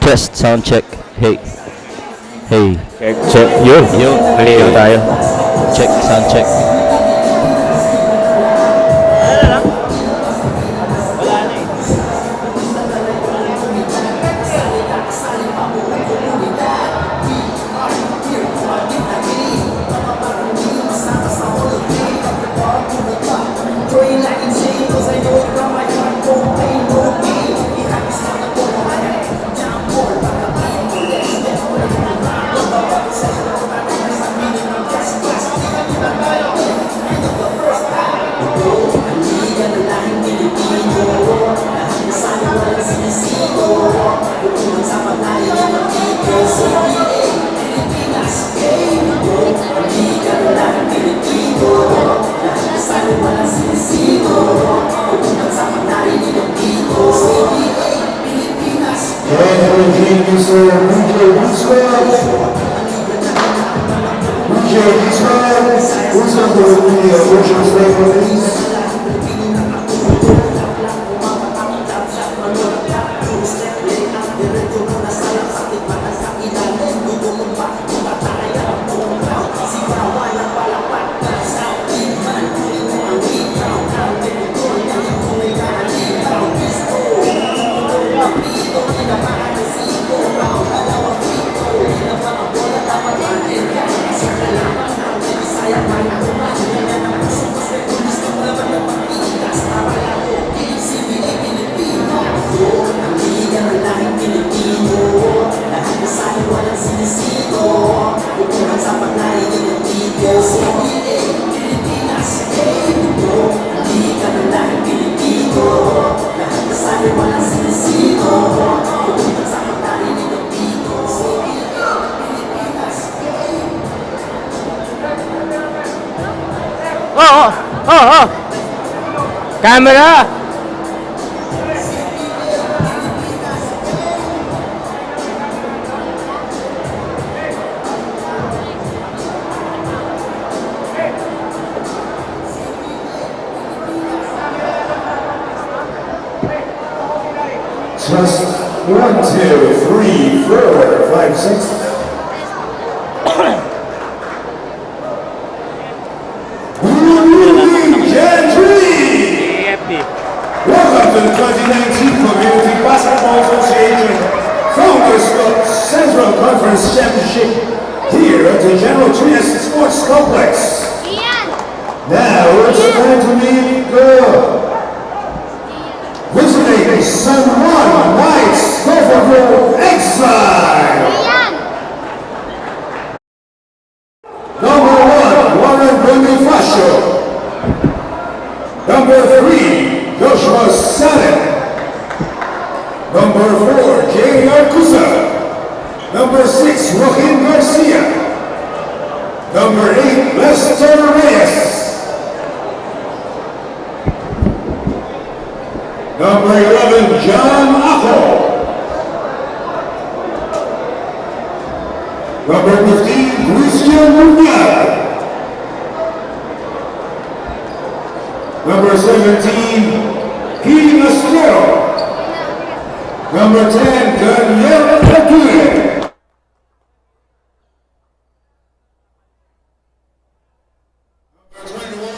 Test, sound check. Hey. Hey. Check, check. Yun. Yun. Clear Hey. tayo. Check, sound check. Oh, oh, oh, oh. Camera. Just 1, 2, 3, 4, 5, 6. Gentri! Welcome to the 2019 Community Basketball Association Founders Cup Central Conference Championship here at the General Trieste Sports Complex. Now it's time to meet the visiting San Juan Knights Gopher Exile. Number 1, Warren Bonifacio. Number 3, Joshua Sanek. Number 4, Jay Arcusa. Number 6, Joaquin Garcia. Number 8, Lester Reyes. Number 11, John Aho. Number 15, Christian Muñoz. Number 17, Pete Estrero. Number 10, Daniel Aguirre.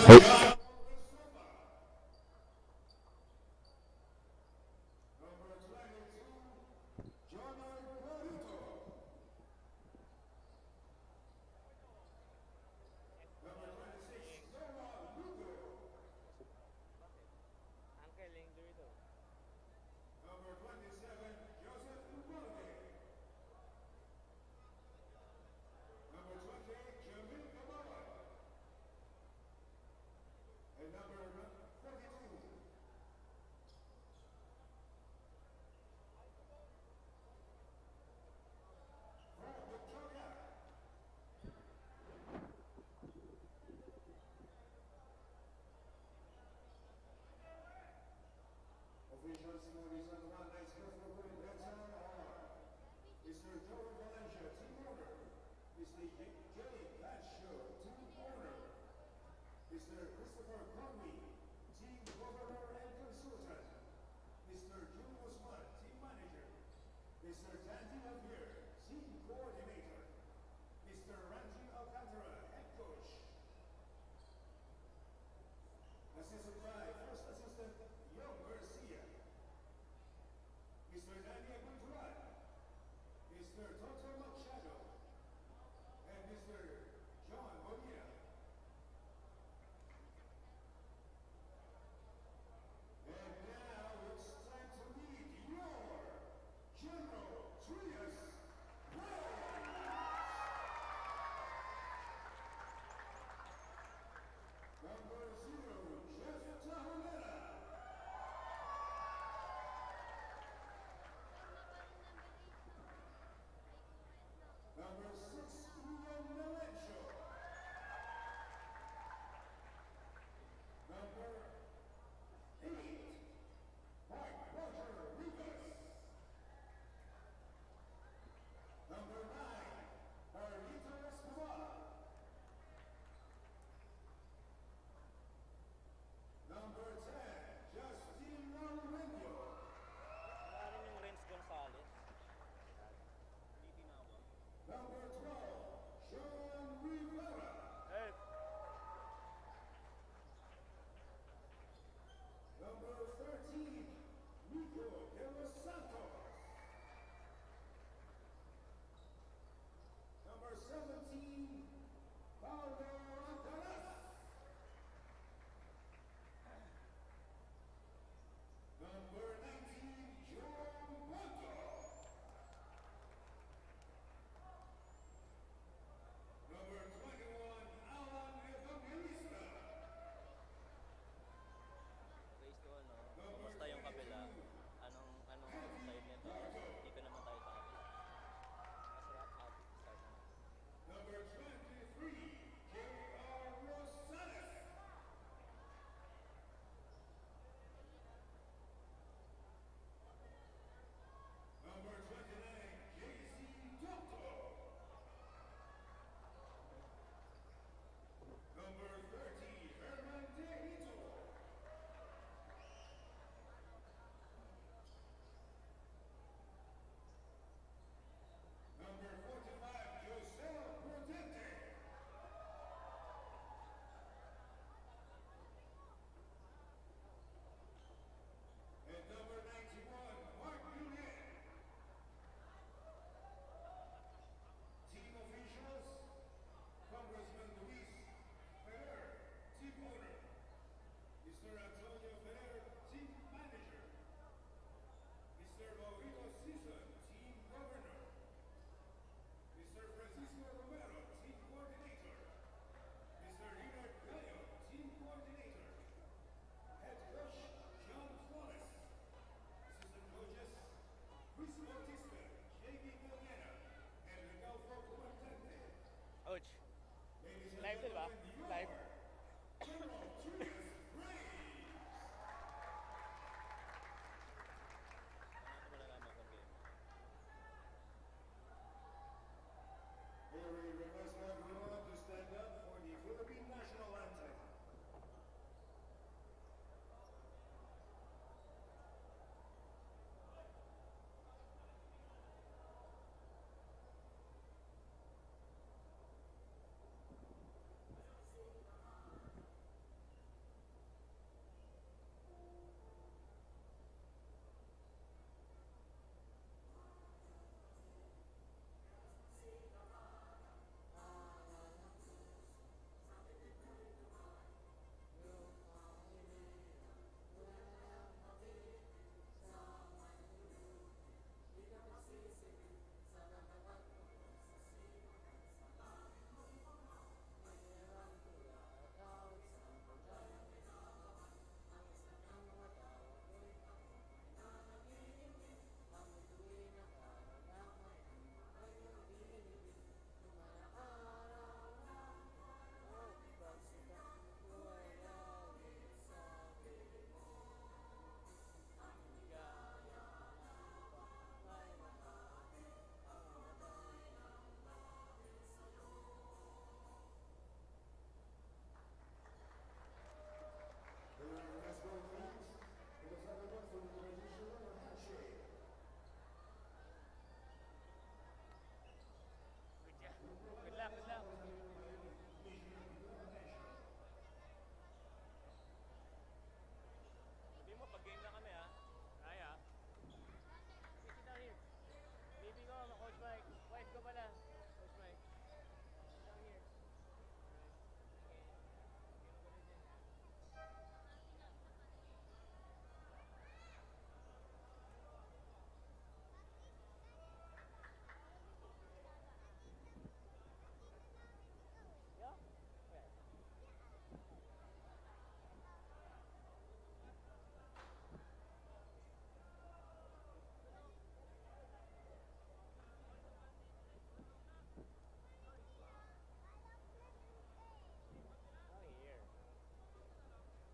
Hey.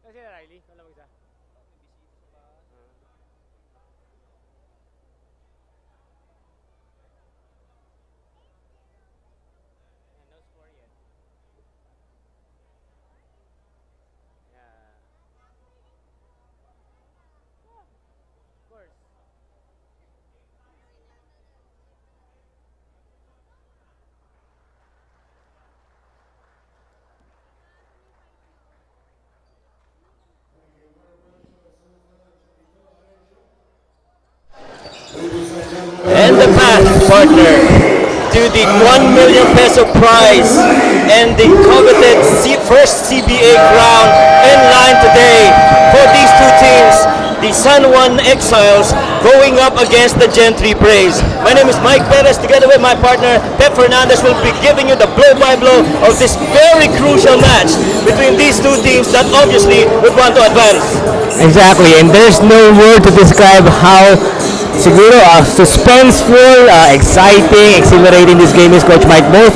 Kasi Riley, wala mag-isa. No score yet. Yeah. Of course. And the path, partner, to the 1 million peso prize and the coveted first CBA crown in line today for these two teams, the San Juan Exiles going up against the Gentry Braves. My name is Mike Perez. Together with my partner Pep Fernandez, will be giving you the blow-by-blow of this very crucial match between these two teams that obviously would want to advance. Exactly, and there's no word to describe how siguro suspenseful, exciting, exhilarating this game is, Coach Mike. Both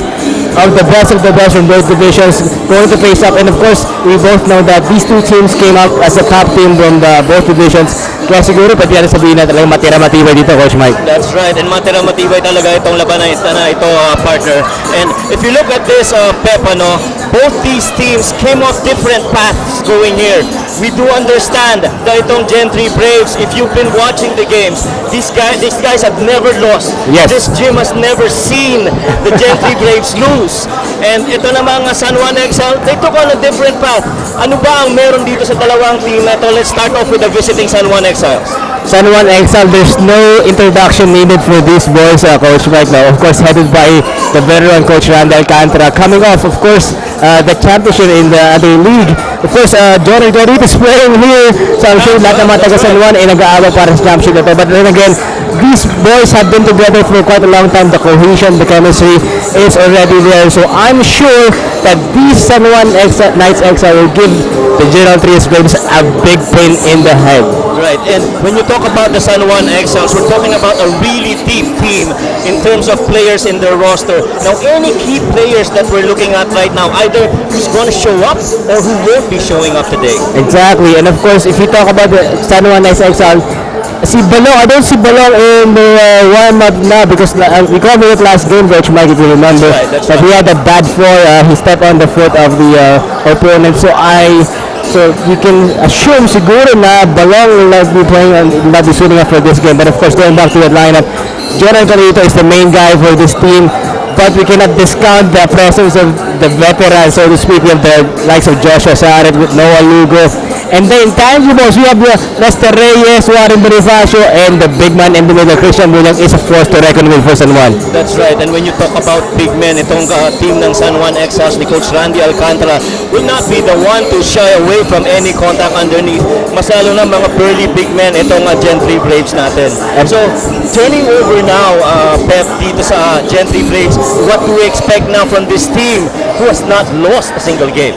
of the best from both divisions going to face up, and of course, we both know that these two teams came up as the top team from both divisions. Kaya siguro pati natin sabihin na talagang matira-matibay dito, Coach Mike. That's right, and matira-matibay talaga itong labanan na ito, partner. And if you look at this, Pep, both these teams came off different paths going here. We do understand that itong Gentry Braves, if you've been watching the games, these guys have never lost. Yes. This gym has never seen the Gentry Braves lose. And ito namang San Juan Excel, they took on a different path. Ano ba ang meron dito sa dalawang team na ito? Let's start off with the visiting San Juan Exiles. San Juan Exile, there's no introduction needed for these boys, Coach Mike. Now, of course, headed by the veteran Coach Randy Alcantara, coming off, of course, the championship in the other league. Of course, Johnny is playing here, so I'm sure lahat ng mga taga San Juan ay nag-aabang para sa championship ito. But then again, these boys have been together for quite a long time. The cohesion, the chemistry is already there. So I'm sure that these San Juan Knights Exile will give the General Trias Braves a big pain in the head. Right, and when you talk about the San Juan Exiles, we're talking about a really deep team in terms of players in their roster. Now, any key players that we're looking at right now, either who's going to show up or who won't be showing up today. Exactly, and of course, if you talk about the San Juan Knights Exile, si Balong, I don't see Balong in the warm-up now because we covered it last game, Coach Mike, if you remember. That's He had a bad fall. He stepped on the foot of the opponent. So you can assume siguro na Balong will not be playing and will not be suiting up for this game. But of course, going back to that lineup, Jonathan Carito is the main guy for this team. But we cannot discount the presence of the veterans, so to speak, of the likes of Joshua Saret with Noah Lugo. And the intangibles, we have Lester Reyes, Warren Bonifacio, and the big man in the middle, Christian Mulang, is a force to reckon with for San Juan. That's right, and when you talk about big men, itong team ng San Juan Exiles ni Coach Randy Alcantara will not be the one to shy away from any contact underneath. Mas lalo na mga burly big men itong Gentry Braves natin. And so, turning over now, Pep, dito sa Gentry Braves, what do we expect now from this team who has not lost a single game?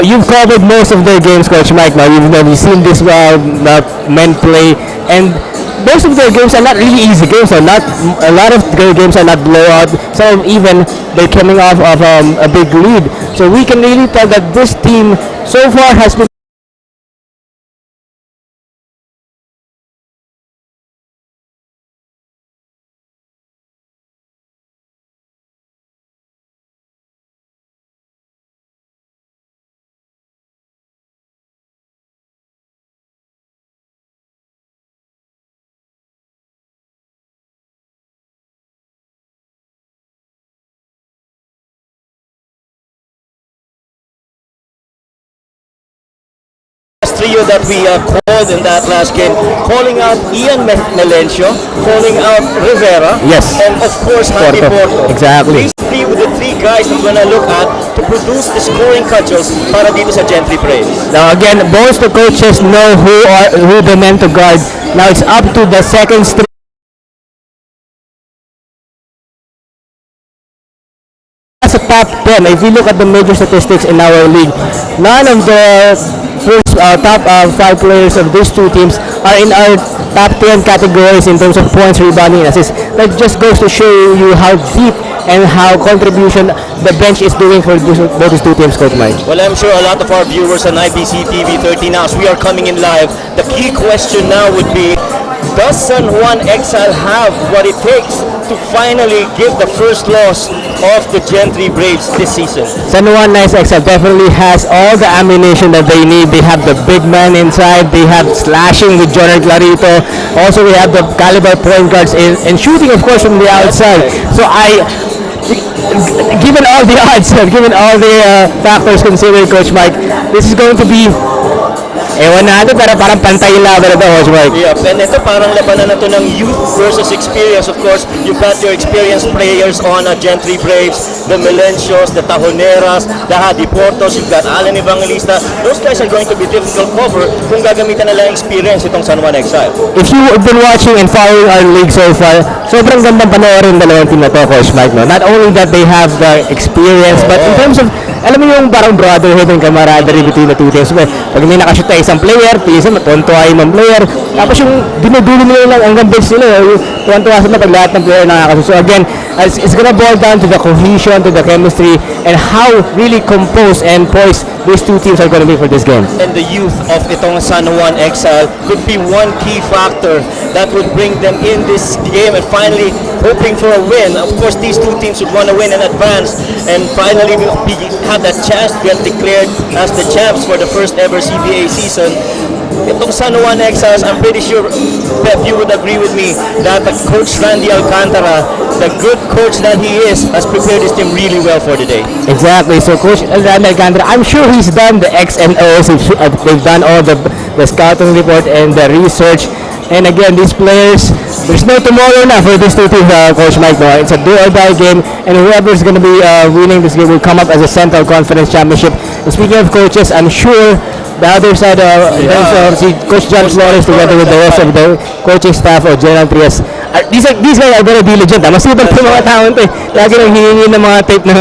You've covered most of their games, Coach Mike. Now you've seen this men play, and most of their games are not really easy games. So not a lot of their games are not blowout. Some even they're coming off of a big lead. So we can really tell that this team so far has been trio that we called in that last game, calling out Ian Melencio, calling out Rivera, Yes. and of course Javi Porto. Exactly. These three were the three guys that we're gonna look at to produce the scoring cudgels para dito sa Gentry Braves. Now again, both the coaches know who the men to guard. Now it's up to the second string. As a top 10, if you look at the major statistics in our league, none of the first top 5 players of these two teams are in our top 10 categories in terms of points, rebounding, and assists. That just goes to show you how deep and how contribution the bench is doing for both these two teams, Coach Mike? Well, I'm sure a lot of our viewers on IBC TV 13 now, as we are coming in live, the key question now would be, does San Juan Exile have what it takes to finally give the first loss of the Gentry Braves this season? San Juan XL definitely has all the ammunition that they need. They have the big man inside. They have slashing with Jonathan Clarito. Also, we have the caliber point guards and shooting, of course, from the outside. So given all the odds, given all the factors considered, Coach Mike, this is going to be ewan natin, pero parang pantay yung laban na ito, Coach Mike. Yep, and ito parang labanan na to ng youth versus experience. Of course, you've got your experienced players on Gentry Braves, the Melencios, the Tajoneras, the Hadiportos, you've got Alan Evangelista. Those guys are going to be difficult cover kung gagamitan na lang experience itong San Juan Exile. If you've been watching and following our league so far, sobrang gandang panoorin dalawang team na to, Coach Mike. No? Not only that they have the experience, but in terms of, alam mo yung parang brotherhood and camaraderie between the two teams. Pag may nakashoot tayo isang player, tiisan, matuwan-tuwa yung player. Tapos yung dinudulo nila lang hanggang bench nila, tuwan-tuwa sila pag lahat ng player nakakashoot. So again, it's gonna boil down to the cohesion, to the chemistry, and how really composed and poised these two teams are gonna be for this game. And the youth of itong San Juan Exile could be one key factor that would bring them in this game and finally hoping for a win. Of course, these two teams would want to win and advance and finally have that chance to get declared as the champs for the first ever CBA season. Itong San Juan Exiles, I'm pretty sure, Pep, you would agree with me that Coach Randy Alcantara, the good coach that he is, has prepared his team really well for the day. Exactly. So Coach Randy Alcantara, I'm sure he's done the X and O's. They've done all the scouting report and the research. And again, these players, there's no tomorrow na for this two teams, Coach Mike. No? It's a do-or-die game, and whoever's going to be winning this game will come up as a Central Conference Championship. And speaking of coaches, I'm sure the other side, si Coach John Flores together with the rest of the coaching staff of General Trias, these guys are very diligent. Masipag po mga tao ito. Lagi nang hihingi ng mga tape ng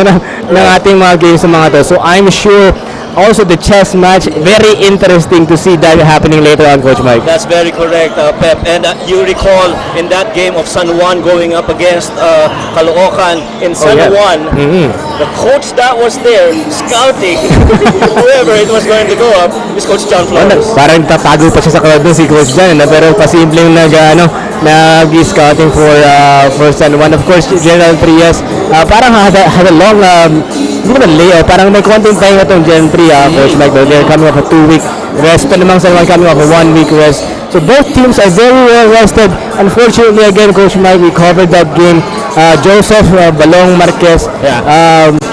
ating mga games sa mga to. So I'm sure also the chess match, very interesting to see that happening later on, Coach Mike. That's very correct, Pep. And you recall in that game of San Juan going up against Caloocan in San Juan, the coach that was there scouting whoever it was going to go up is Coach John Flores. Parang tatago pa siya sa crowd doon si Coach John, pero pasimpleng nag-scouting for San Juan. Of course, General Trias, parang had a long, hindi naman layoff, parang may konting time na itong Gentry, Coach Mike. They're coming off a 2-week rest. Ito namang San Juan coming off a 1-week rest. So both teams are very well rested. Unfortunately, again, Coach Mike, we covered that game. Joseph Balong Marquez.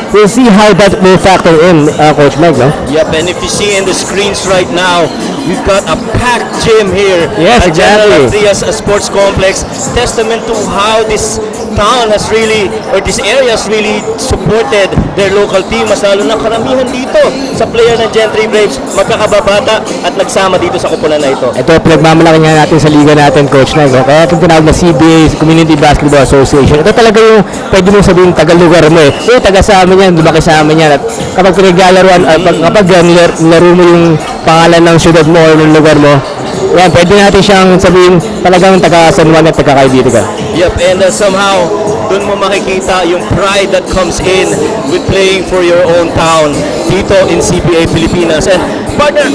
We'll see how that will factor in, Coach Mike, no? Yep, and if you see in the screens right now, we've got a packed gym here Yes, at General exactly. Trias Sports Complex. Testament to how this town has really, or this area has really supported their local team. Mas lalo na karamihan dito sa player ng Gentry Braves, magkakababata at nagsama dito sa kupunan na ito. Ito, pinagmamalaki nga natin sa liga natin, Coach Mike. No? Kaya itong tinawag na CBA, Community Basketball Association. Ito talaga yung pwede mo sabihin taga-lugar mo eh. Taga sa amin yan, lumaki sa amin yan. At kapag pinaglalaruan, kapag nilaro mo yung pangalan ng syudad mo o ng lugar mo, yan, pwede natin siyang sabihin talagang taga-San Juan at taga-Kaibigan. Yep, and somehow, dun mo makikita yung pride that comes in with playing for your own town dito in CBA Pilipinas. And partner,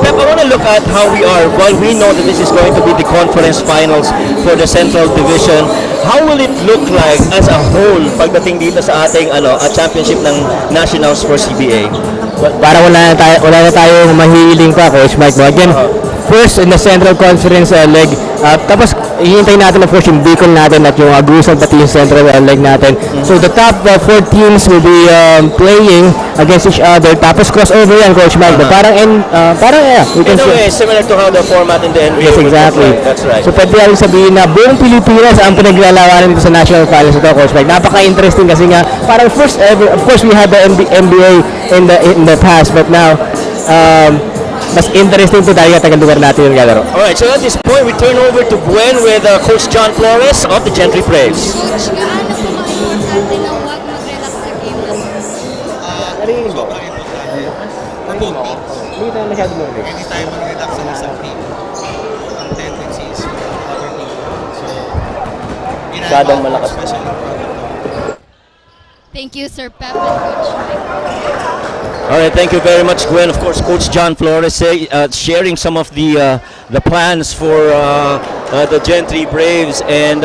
Pep, I want to look at how we are. While we know that this is going to be the conference finals for the Central Division, how will it look like as a whole pagdating dito sa ating championship ng Nationals for CBA? Para wala na tayong mahihiling pa, Coach Mike. No? Again, first in the Central Conference leg, tapos hihintay natin of course yung beacon natin at yung Agusan pati yung Central leg natin. So the top 4 teams will be playing against each other. Tapos crossover yan, Coach Mike. Parang we can In a way, similar to how the format in the NBA. Yes, exactly. That's right. So pwede natin sabihin na buong Pilipinas ang pinaglalawanan dito sa National Finals ito, Coach Mike. Napaka-interesting kasi nga parang first ever, of course we had the NBA in the past, but now mas interesting po dahil taga-lugar natin yung galaro. Alright, so at this point, we turn over to Gwen with Coach John Flores of the Gentry Braves. Gaano po ma-importante na huwag mag-relax sa game na Sobrang importante. For both teams. Hindi tayo mag-relax sa isang team. Ang tendency is yung other team. So, Masyadong malakas. especially Thank you, Sir Pep and Coach Mike. All right, thank you very much, Gwen. Of course, Coach John Flores sharing some of the plans for the Gentry Braves, and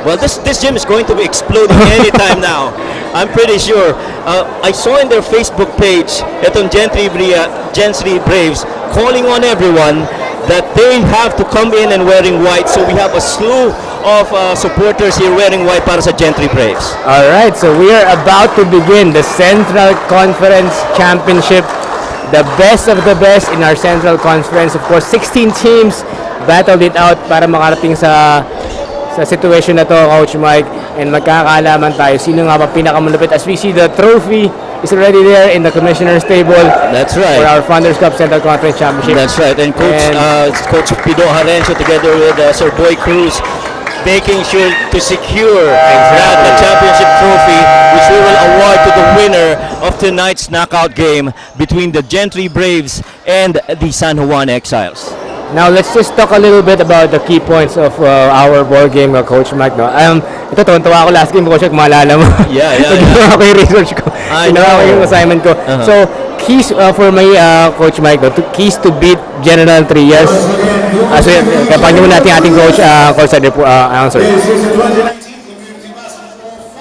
well, this gym is going to be exploding anytime now. I'm pretty sure. I saw in their Facebook page, itong Gentry Braves, calling on everyone that they have to come in and wearing white. So we have a slew of supporters here wearing white para sa Gentry Braves. All right, so we are about to begin the Central Conference Championship. The best of the best in our Central Conference. Of course, 16 teams battled it out para makarating sa situation na to, Coach Mike. And magkakaalaman tayo sino nga ba pinakamalupit. As we see, the trophy is already there in the commissioner's table. That's right. For our Founders Cup Central Conference Championship. That's right. And Coach Pido Harencio together with Sir Boy Cruz making sure to secure the championship trophy, which we will award to the winner of tonight's knockout game between the Gentry Braves and the San Juan Exiles. Now, let's just talk a little bit about the key points of our board game, Coach Mike. No? Ito, tuwan-tuwa ako last game, Coach Mike, maalala mo. Yeah. Ginawa ko yung research ko. Ginawa ko yung assignment ko. So, keys for my Coach Mike, no? Keys to beat General Trias. So, kapag nyo natin ating coach, Coach Adri, answer. This is the 2019 Community Basketball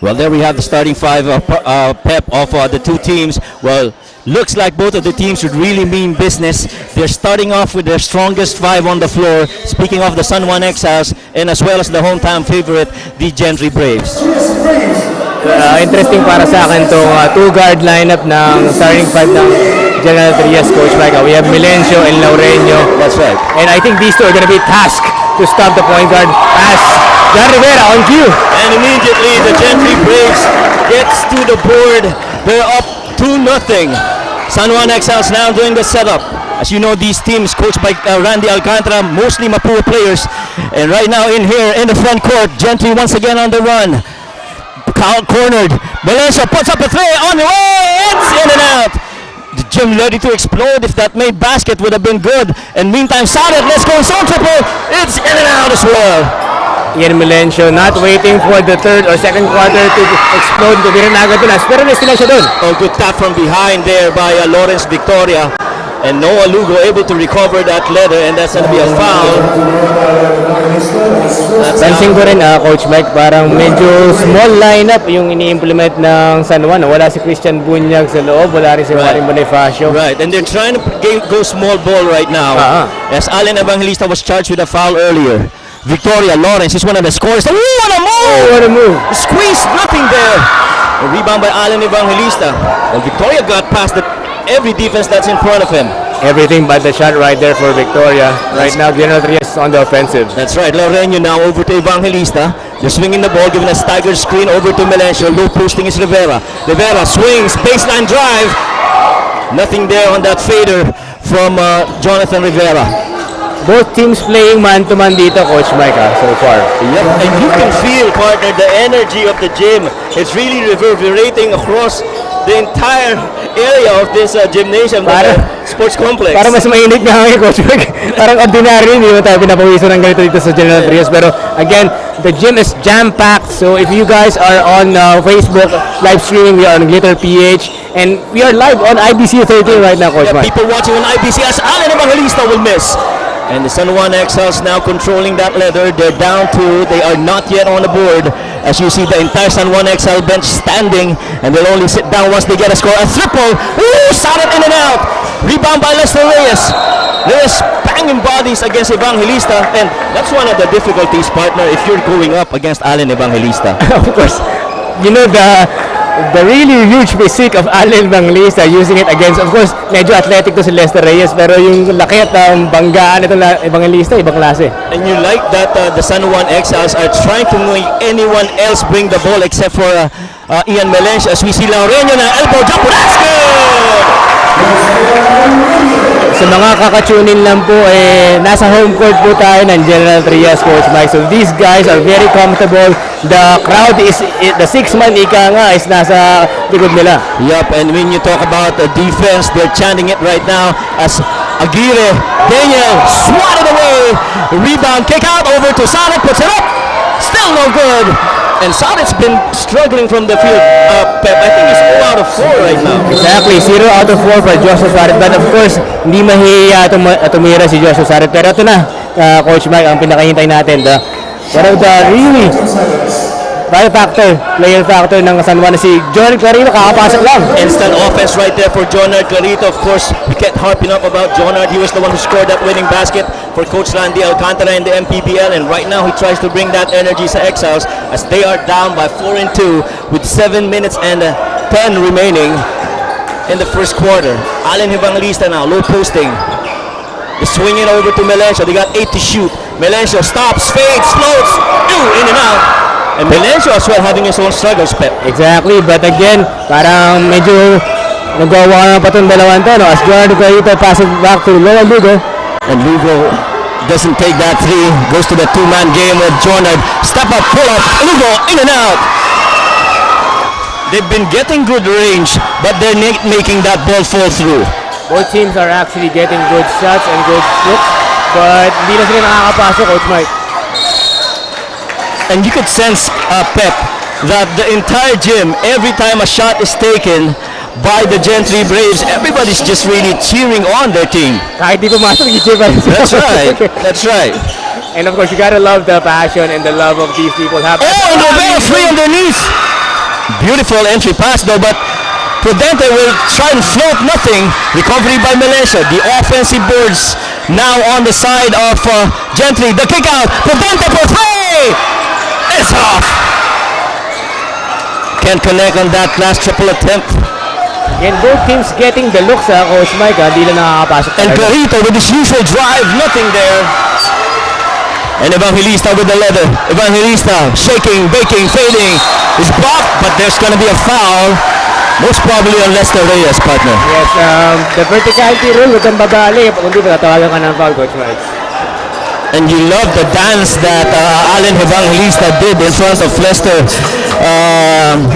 Well, there we have the starting five Pep of the two teams. Well, looks like both of the teams should really mean business. They're starting off with their strongest five on the floor. Speaking of the San Juan Exiles, and as well as the hometown favorite, the Gentry Braves. Interesting para sa akin itong two-guard lineup ng starting five ng General Trias, Coach Mike. We have Milencio and Laureño. That's right. And I think these two are going to be tasked to stop the point guard as John Rivera on cue. And immediately the Gentry Braves gets to the board. They're up 2-0. San Juan Exiles now doing the setup. As you know, these teams coached by Randy Alcantara, mostly Mapua players. And right now in here in the front court, Gentry once again on the run. Cornered. Valencia puts up a three on the way. It's in and out. The gym ready to explode. If that made basket would have been good. And meantime, Sadet, let's go zone triple. It's in and out as well. Ian Milencio not waiting for the third or second quarter to explode. Tubirin agad doon. Pero nestilan siya doon. Oh, good tap from behind there by Lawrence Victoria. And Noah Lugo able to recover that leather, and that's going to be a foul. Pansin ko rin, Coach Mike, parang medyo small lineup yung ini-implement ng San Juan. Wala si Christian Bunyag sa loob, wala rin si Maring Bonifacio. Right, and they're trying to go small ball right now. As Allen Evangelista was charged with a foul earlier. Victoria Lawrence is one of the scorers. Oh, what a move! Oh, what a move! Squeeze, nothing there. A rebound by Allen Evangelista. And Victoria got past every defense that's in front of him. Everything but the shot right there for Victoria. Right now, General Trias on the offensive. That's right. Laureño now over to Evangelista. They're swinging the ball, giving a staggered screen over to Milencio. Low posting is Rivera. Rivera swings, baseline drive. Nothing there on that fader from Jonathan Rivera. Both teams playing man-to-man dito, Coach Mike, so far. Yep, and you can feel, partner, the energy of the gym. It's really reverberating across the entire area of this gymnasium, the sports complex. Para mas mainit nga ngayon, Coach Mike. Parang ordinary, hindi mo tayo pinapawisan ng ganito dito sa General Trias. Pero again, the gym is jam-packed. So if you guys are on Facebook live streaming, we are on Glitter PH. And we are live on IBC 13 right now, Coach Mike. People watching on IBC as Allen Evangelista will miss. And the San Juan Exiles now controlling that leather. They're down 2. They are not yet on the board. As you see the entire San Juan Exile bench standing. And they'll only sit down once they get a score. A triple. Ooh, Sarat in and out. Rebound by Lester Reyes. Reyes banging bodies against Evangelista. And that's one of the difficulties, partner, if you're going up against Allen Evangelista. Of course, you know the really huge physique of Allen Evangelista using it against, of course, medyo athletic to si Lester Reyes, pero yung laki at banggaan itong Evangelista, ibang klase. And you like that the San Juan Exiles are trying to make anyone else bring the ball except for Ian Melencio. As we see Laureño na elbow jump, that's good! Sa mga kakatunin lang po, nasa home court po tayo ng General Trias, Coach Mike. So these guys are very comfortable. The crowd is, the 6-man ika nga is nasa likod nila. Yup, and when you talk about the defense, they're chanting it right now as Aguirre, Daniel, swatted away. Rebound, kick out over to Sarat, puts it up. Still no good. And Sarat's been struggling from the field. Pep, I think he's 0 out of 4 right now. Exactly, 0 out of 4 for Joshua Sarat. But of course, hindi mahihiya tumira si Joshua Sarat. Pero ito na, Coach Mike, ang pinakahintay natin. One of the really player factor ng San Juan si John Clarino, kakapasok lang. Instant offense right there for Jonard Clarito. Of course, we kept harping up about Jonard. He was the one who scored that winning basket for Coach Landy Alcantara in the MPBL. And right now, he tries to bring that energy sa Exiles as they are down by 4-2 with 7 minutes and 10 remaining in the first quarter. Allen Evangelista now, low posting. They're swinging over to Melencio. They got 8 to shoot. Melencio stops, fades, floats, in and out. And Melencio as well having his own struggles, Pep. Exactly, but again, parang medyo nagawa na pa itong dalawang to, no? As Jonard Clarito passes back to Loan Lugo. And Lugo doesn't take that 3, goes to the 2-man game with Jonard. Step up, pull up, Lugo, in and out. They've been getting good range, but they're not making that ball fall through. Both teams are actually getting good shots and good looks, but hindi na sila nakakapasok, Coach Mike. And you could sense, Pep, that the entire gym, every time a shot is taken by the Gentry Braves, everybody's just really cheering on their team. Kahit di pumasok, That's right. That's right. And of course, you gotta love the passion and the love of these people. Oh, and Rivera free underneath. Beautiful entry pass though, but Prudente will try and float nothing. Recovery by Melencio. The offensive boards now on the side of Gentry. The kick out. Prudente for 3. It's off. Can't connect on that last triple attempt. And both teams getting the looks, Coach Mike, di lang nakakapasok. And Clarito with his usual drive, nothing there. And Evangelista with the leather. Evangelista shaking, baking, fading. Is blocked, but there's going to be a foul. Most probably on Lester Reyes, partner. Yes, the verticality rule, huwag kang babali. Kundi tatawagan ka ng foul, Coach Mike. And you love the dance that Allen Evangelista did in front of Lester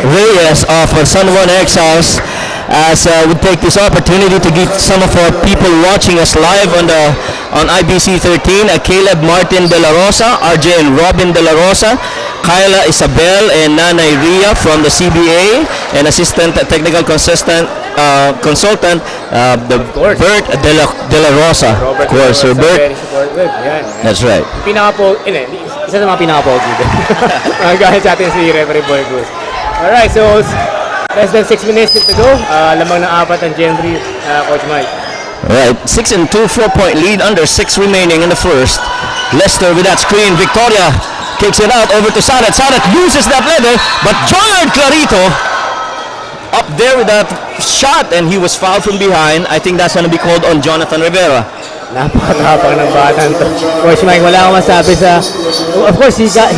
Reyes of San Juan Exiles. As we take this opportunity to give some of our people watching us live on IBC 13, Caleb Martin De La Rosa, RJ and Robin De La Rosa, Kyla Isabel and Nanay Ria from the CBA, and assistant technical consultant Bert De La Rosa. Of course, Sir Bert. That's right. Isa sa mga pinaka-pogi din. Magkakalit sa atin si Referee Boy Cruz. Alright, so less than 6 minutes to go. Lamang ng 4 ang Gentry, Coach Mike. Right, 6-2, 4-point lead, under 6 remaining in the first. Lester with that screen, Victoria kicks it out over to Sarat. Sarat uses that leather, but Jonard Clarito up there with that shot, and he was fouled from behind. I think that's going to be called on Jonathan Rivera. Napakatapang ng batang to. Coach Mike, wala akong masabi sa... Of course, he's got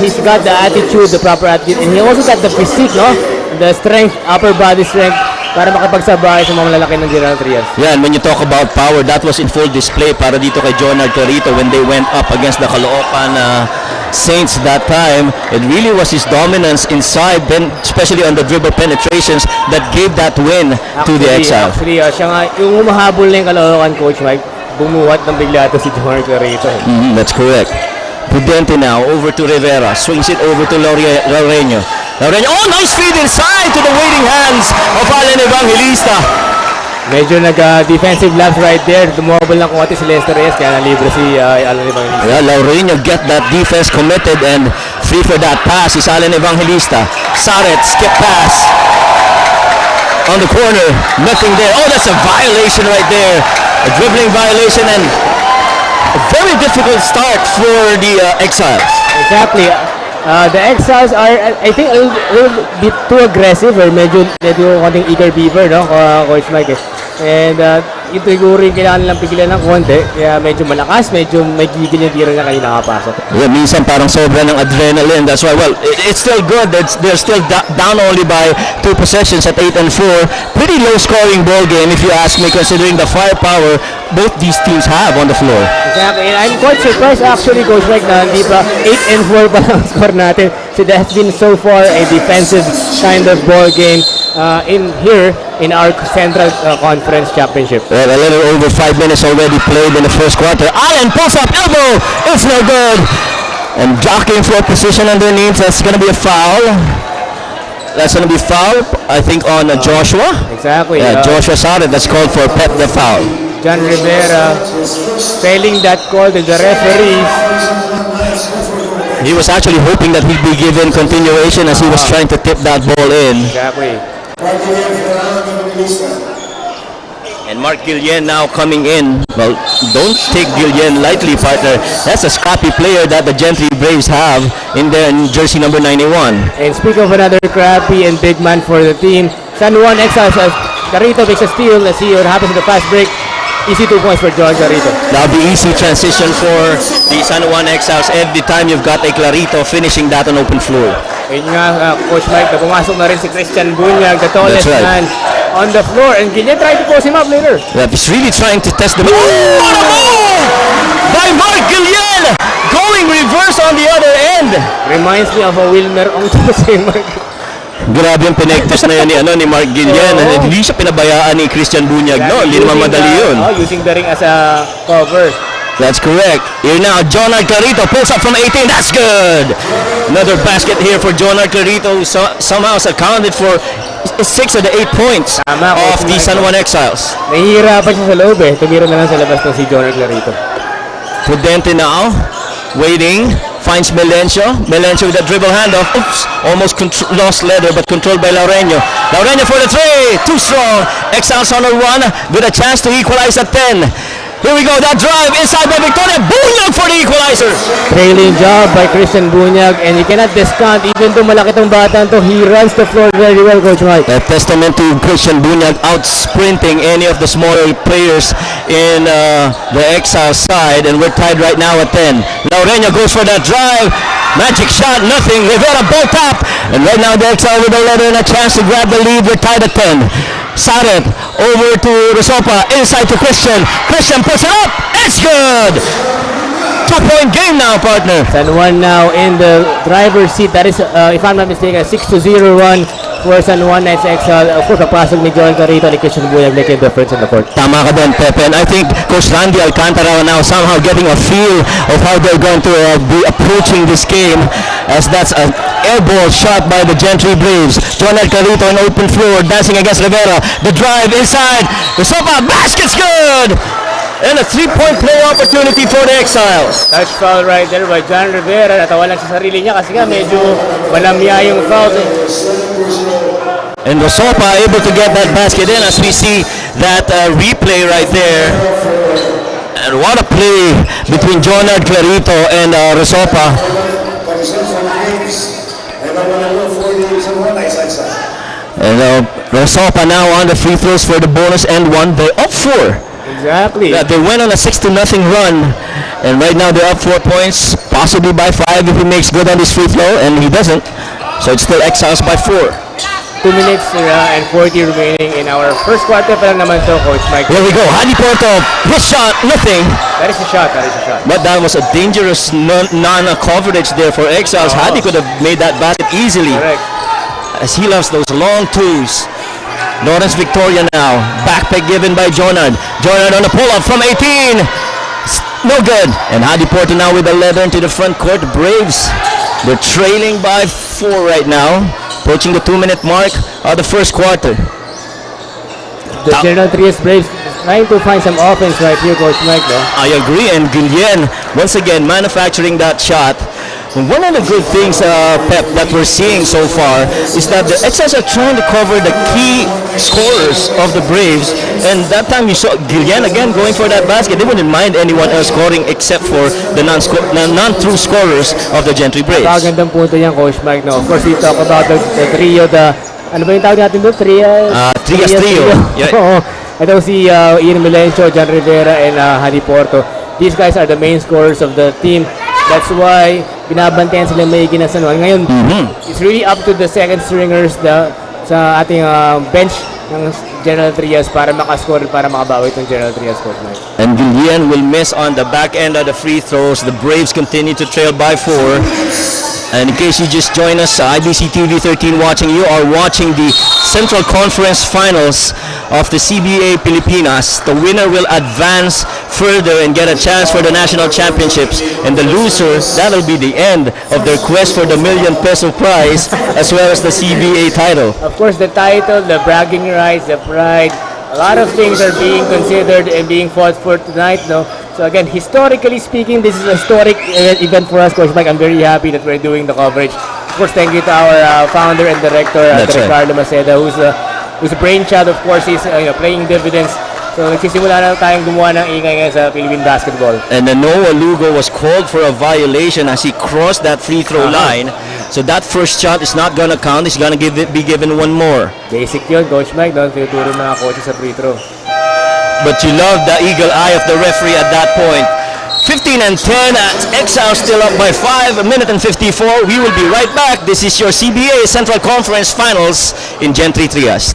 the attitude, the proper attitude, and he also got the physique, no? The strength, upper body strength. para makipagsabay sa mga lalaki ng General Trias. Yeah, and when you talk about power, that was in full display para dito kay Jonard Clarito when they went up against the Caloocan Saints that time. It really was his dominance inside, then especially on the dribble penetrations that gave that win to the Exiles. Actually, siya nga, yung humahabol na yung Caloocan, Coach Mike, bumuhat ng bigla ito si Jonard Clarito. That's correct. Prudente now, over to Rivera, swings it over to Laureño. Laureño, oh, nice feed inside to the waiting hands of Allen Evangelista. Medyo nag-defensive laps right there. Dumobol ng kuwati si Lester Reyes, kaya nalibre si Allen Evangelista. Yeah, Laureño get that defense committed and free for that pass is Allen Evangelista. Saret, skip pass. On the corner, nothing there. Oh, that's a violation right there. A dribbling violation and a very difficult start for the Exiles. Exactly. The Exiles are, I think, a little bit too aggressive or medyo konting eager beaver, no, Coach Mike. And ito siguro yung kailangan nilang pigilan ng konti, kaya medyo malakas, medyo may gigil yung tira na kanina nakapasok. Yeah, minsan parang sobra ng adrenaline. That's why, well, it's still good. They're still down only by 2 possessions at 8 and 4. Pretty low scoring ball game if you ask me, considering the firepower both these teams have on the floor. Exactly. And I'm quite surprised actually, Coach Mike, na hindi pa 8 and 4 pa lang score natin. So that's been so far a defensive kind of ball game in here in our Central Conference Championship. Well, a little over 5 minutes already played in the first quarter. Allen pulls up elbow. It's no good. And jockeying for a position underneath. That's going to be a foul. That's going to be foul, I think, on Joshua. Exactly. Yeah, Joshua Saret. That's called for Pep the foul. John Rivera failing that call to the referees. He was actually hoping that he'd be given continuation as he was trying to tip that ball in. Exactly. And Mark Guillen now coming in. Well, don't take Guillen lightly, partner. That's a scrappy player that the Gentry Braves have in their jersey number 91. And speak of another crappy and big man for the team, San Juan Exiles. Clarito makes a steal. Let's see what happens in the fast break. Easy 2 points for John Clarito. That'll be easy transition for the San Juan Exiles every time you've got a Clarito finishing that on open floor. Ayun nga, Coach Mike, na pumasok na rin si Christian Bunyag, the tallest man on the floor. And Guillen tried to post him up later. Yeah, he's really trying to test the... Oh, what a move by Mark Guillen! Going reverse on the other end. Reminds me of a Wilmer Ong si Mark. Grabe yung pinektos na yan ni Mark Guillen. Hindi siya pinabayaan ni Christian Bunyag. No, hindi naman madali yun. Using the ring as a cover. That's correct. Here now, Jonard Clarito pulls up from 18. That's good. Another basket here for Jonard Clarito, who somehow has accounted for 6 of the 8 points of the San Juan Exiles. Nahihirapan siya sa loob eh. Tumira na lang sa labas ng si Jonard Clarito. Prudente now, waiting, finds Melencio. Melencio with a dribble handoff. Oops, almost lost leather, but controlled by Laureño. Laureño for the 3, too strong. Exiles on a run with a chance to equalize at 10. Here we go, that drive inside by Victoria. Bunyag for the equalizer. Trailing job by Christian Bunyag, and you cannot discount, even though malaki tong bata to, he runs the floor very well, Coach Mike. A testament to Christian Bunyag out-sprinting any of the smaller players in the Exile side, and we're tied right now at 10. Laureño goes for that drive. Magic shot, nothing. Rivera bolt up, and right now the Exile with a letter and a chance to grab the lead. We're tied at 10. Saret over to Rosopa, inside to Christian. Christian puts it up. It's good. 2-point game now, partner. San Juan now in the driver's seat. That is, if I'm not mistaken, a 6-0 run for San Juan Knights Exile. Of course, papasok ni John Clarito ni Christian Bunyag making a difference in the court. Tama ka doon, Pepe. And I think Coach Randy Alcantara now somehow getting a feel of how they're going to be approaching this game, as that's an air ball shot by the Gentry Braves. Jonard Clarito on open floor, dancing against Rivera. The drive inside. The sopa basket's good. And a 3-point play opportunity for the Exiles. Touch foul right there by John Rivera. Natawa lang sa sarili niya kasi nga medyo malamya yung foul. And Rosopa able to get that basket in as we see that replay right there. And what a play between Jonard Clarito and Rosopa. And Rosopa now on the free throws for the bonus and one. They're up 4. Exactly. Yeah, they went on a 6-0 run, and right now they're up 4 points, possibly by 5 if he makes good on this free throw, and he doesn't. So it's still Exiles by 4. 2 minutes and 40 remaining in our first quarter pa lang naman to, Coach Mike. Here we go. Hadi Porto, his shot, nothing. That is a shot, that is a shot. But that was a dangerous non-coverage there for Exiles. Hadi could have made that basket easily. Correct. As he loves those long twos. Lawrence Victoria now. Backpack given by Jonard. Jonard on the pull-up from 18. No good. And Hadi Porto now with 11 to the front court. Braves, they're trailing by 4 right now. Approaching the 2-minute mark of the first quarter. The General Trias Braves trying to find some offense right here, Coach Mike. No? I agree, and Guillen once again manufacturing that shot. One of the good things, Pep, that we're seeing so far is that the Exiles are trying to cover the key scorers of the Braves, and that time you saw Guillen again going for that basket. They wouldn't mind anyone else scoring except for the non-true scorers of the Gentry Braves. Magandang punto yan, Coach Mike. No? Of course, we talk about the trio, ano ba yung tawag natin doon? Trias Trio. Yeah. Oo. Ito si Ian Melencio, John Rivera, and Hadi Porto. These guys are the main scorers of the team. That's why binabantayan sila maigi na San Juan. Ngayon, it's really up to the second stringers sa ating bench ng General Trias para makascore, para makabawi itong General Trias, Coach Mike. And Guillen will miss on the back end of the free throws. The Braves continue to trail by 4. And in case you just joined us, IBC TV 13 watching, you are watching the Central Conference Finals of the CBA Pilipinas. The winner will advance further and get a chance for the national championships. And the loser, that'll be the end of their quest for the ₱1 million prize as well as the CBA title. Of course, the title, the bragging rights, the pride, a lot of things are being considered and being fought for tonight, no? So again, historically speaking, this is a historic event for us, Coach Mike. I'm very happy that we're doing the coverage. Of course, thank you to our founder and director, Ricardo Maceda, who's a brainchild. Of course, he's playing dividends. So nagsisimula na tayong gumawa ng ingay ngayon sa Philippine basketball. And Noah Lugo was called for a violation as he crossed that free throw line. So that first shot is not gonna count. He's gonna be given one more. Basic yun, Coach Mike. Doon tinuturo mga coaches sa free throw. But you love the eagle eye of the referee at that point. 15 and 10. Exiles still up by 5. 1:54. We will be right back. This is your CBA Central Conference Finals in Gentry Trias.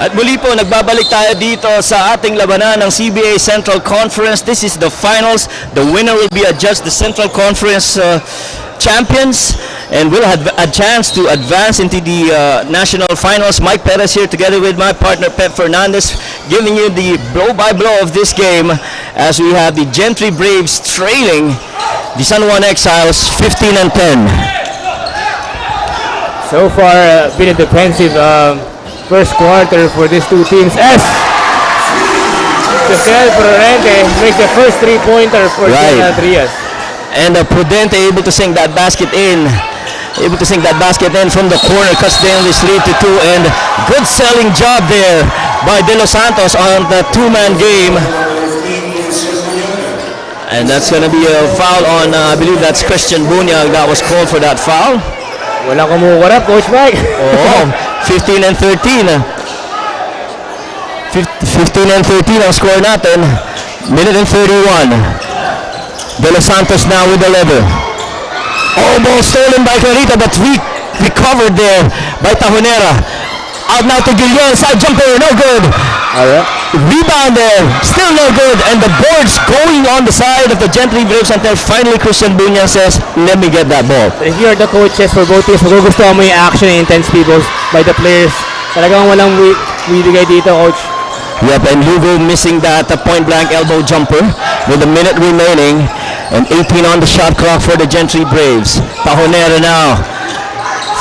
At muli po, nagbabalik tayo dito sa ating labanan ng CBA Central Conference. This is the finals. The winner will be adjudged the Central Conference champions and will have a chance to advance into the national finals. Mike Perez here together with my partner Pep Fernandez giving you the blow-by-blow of this game as we have the Gentry Braves trailing the San Juan Exiles 15 and 10. So far, been a defensive first quarter for these two teams as Josel Prudente makes the first three-pointer for General Trias. And Prudente able to sink that basket in. Able to sink that basket in from the corner, cuts down this lead to 2, and good selling job there by De Los Santos on the two-man game. And that's going to be a foul on, I believe that's Christian Bunyag that was called for that foul. Walang kumukurap, Coach Mike. Oh, 15 and 13. 15 and 13 ang score natin. 1:31. De Los Santos now with the lever. Oh, ball stolen by Clarita, but recovered there by Tahonera. Out now to Guillen, side jumper, no good. Alright. Rebound there, still no good, and the boards going on the side of the Gentry Braves until finally Christian Bunyang says, let me get that ball. If you're the coaches for both teams, magugustuhan mo yung action and intense people by the players. Talagang walang bibigay dito, Coach. Yep, and Lugo missing that point-blank elbow jumper with a minute remaining and 18 on the shot clock for the Gentry Braves. Tahonera now.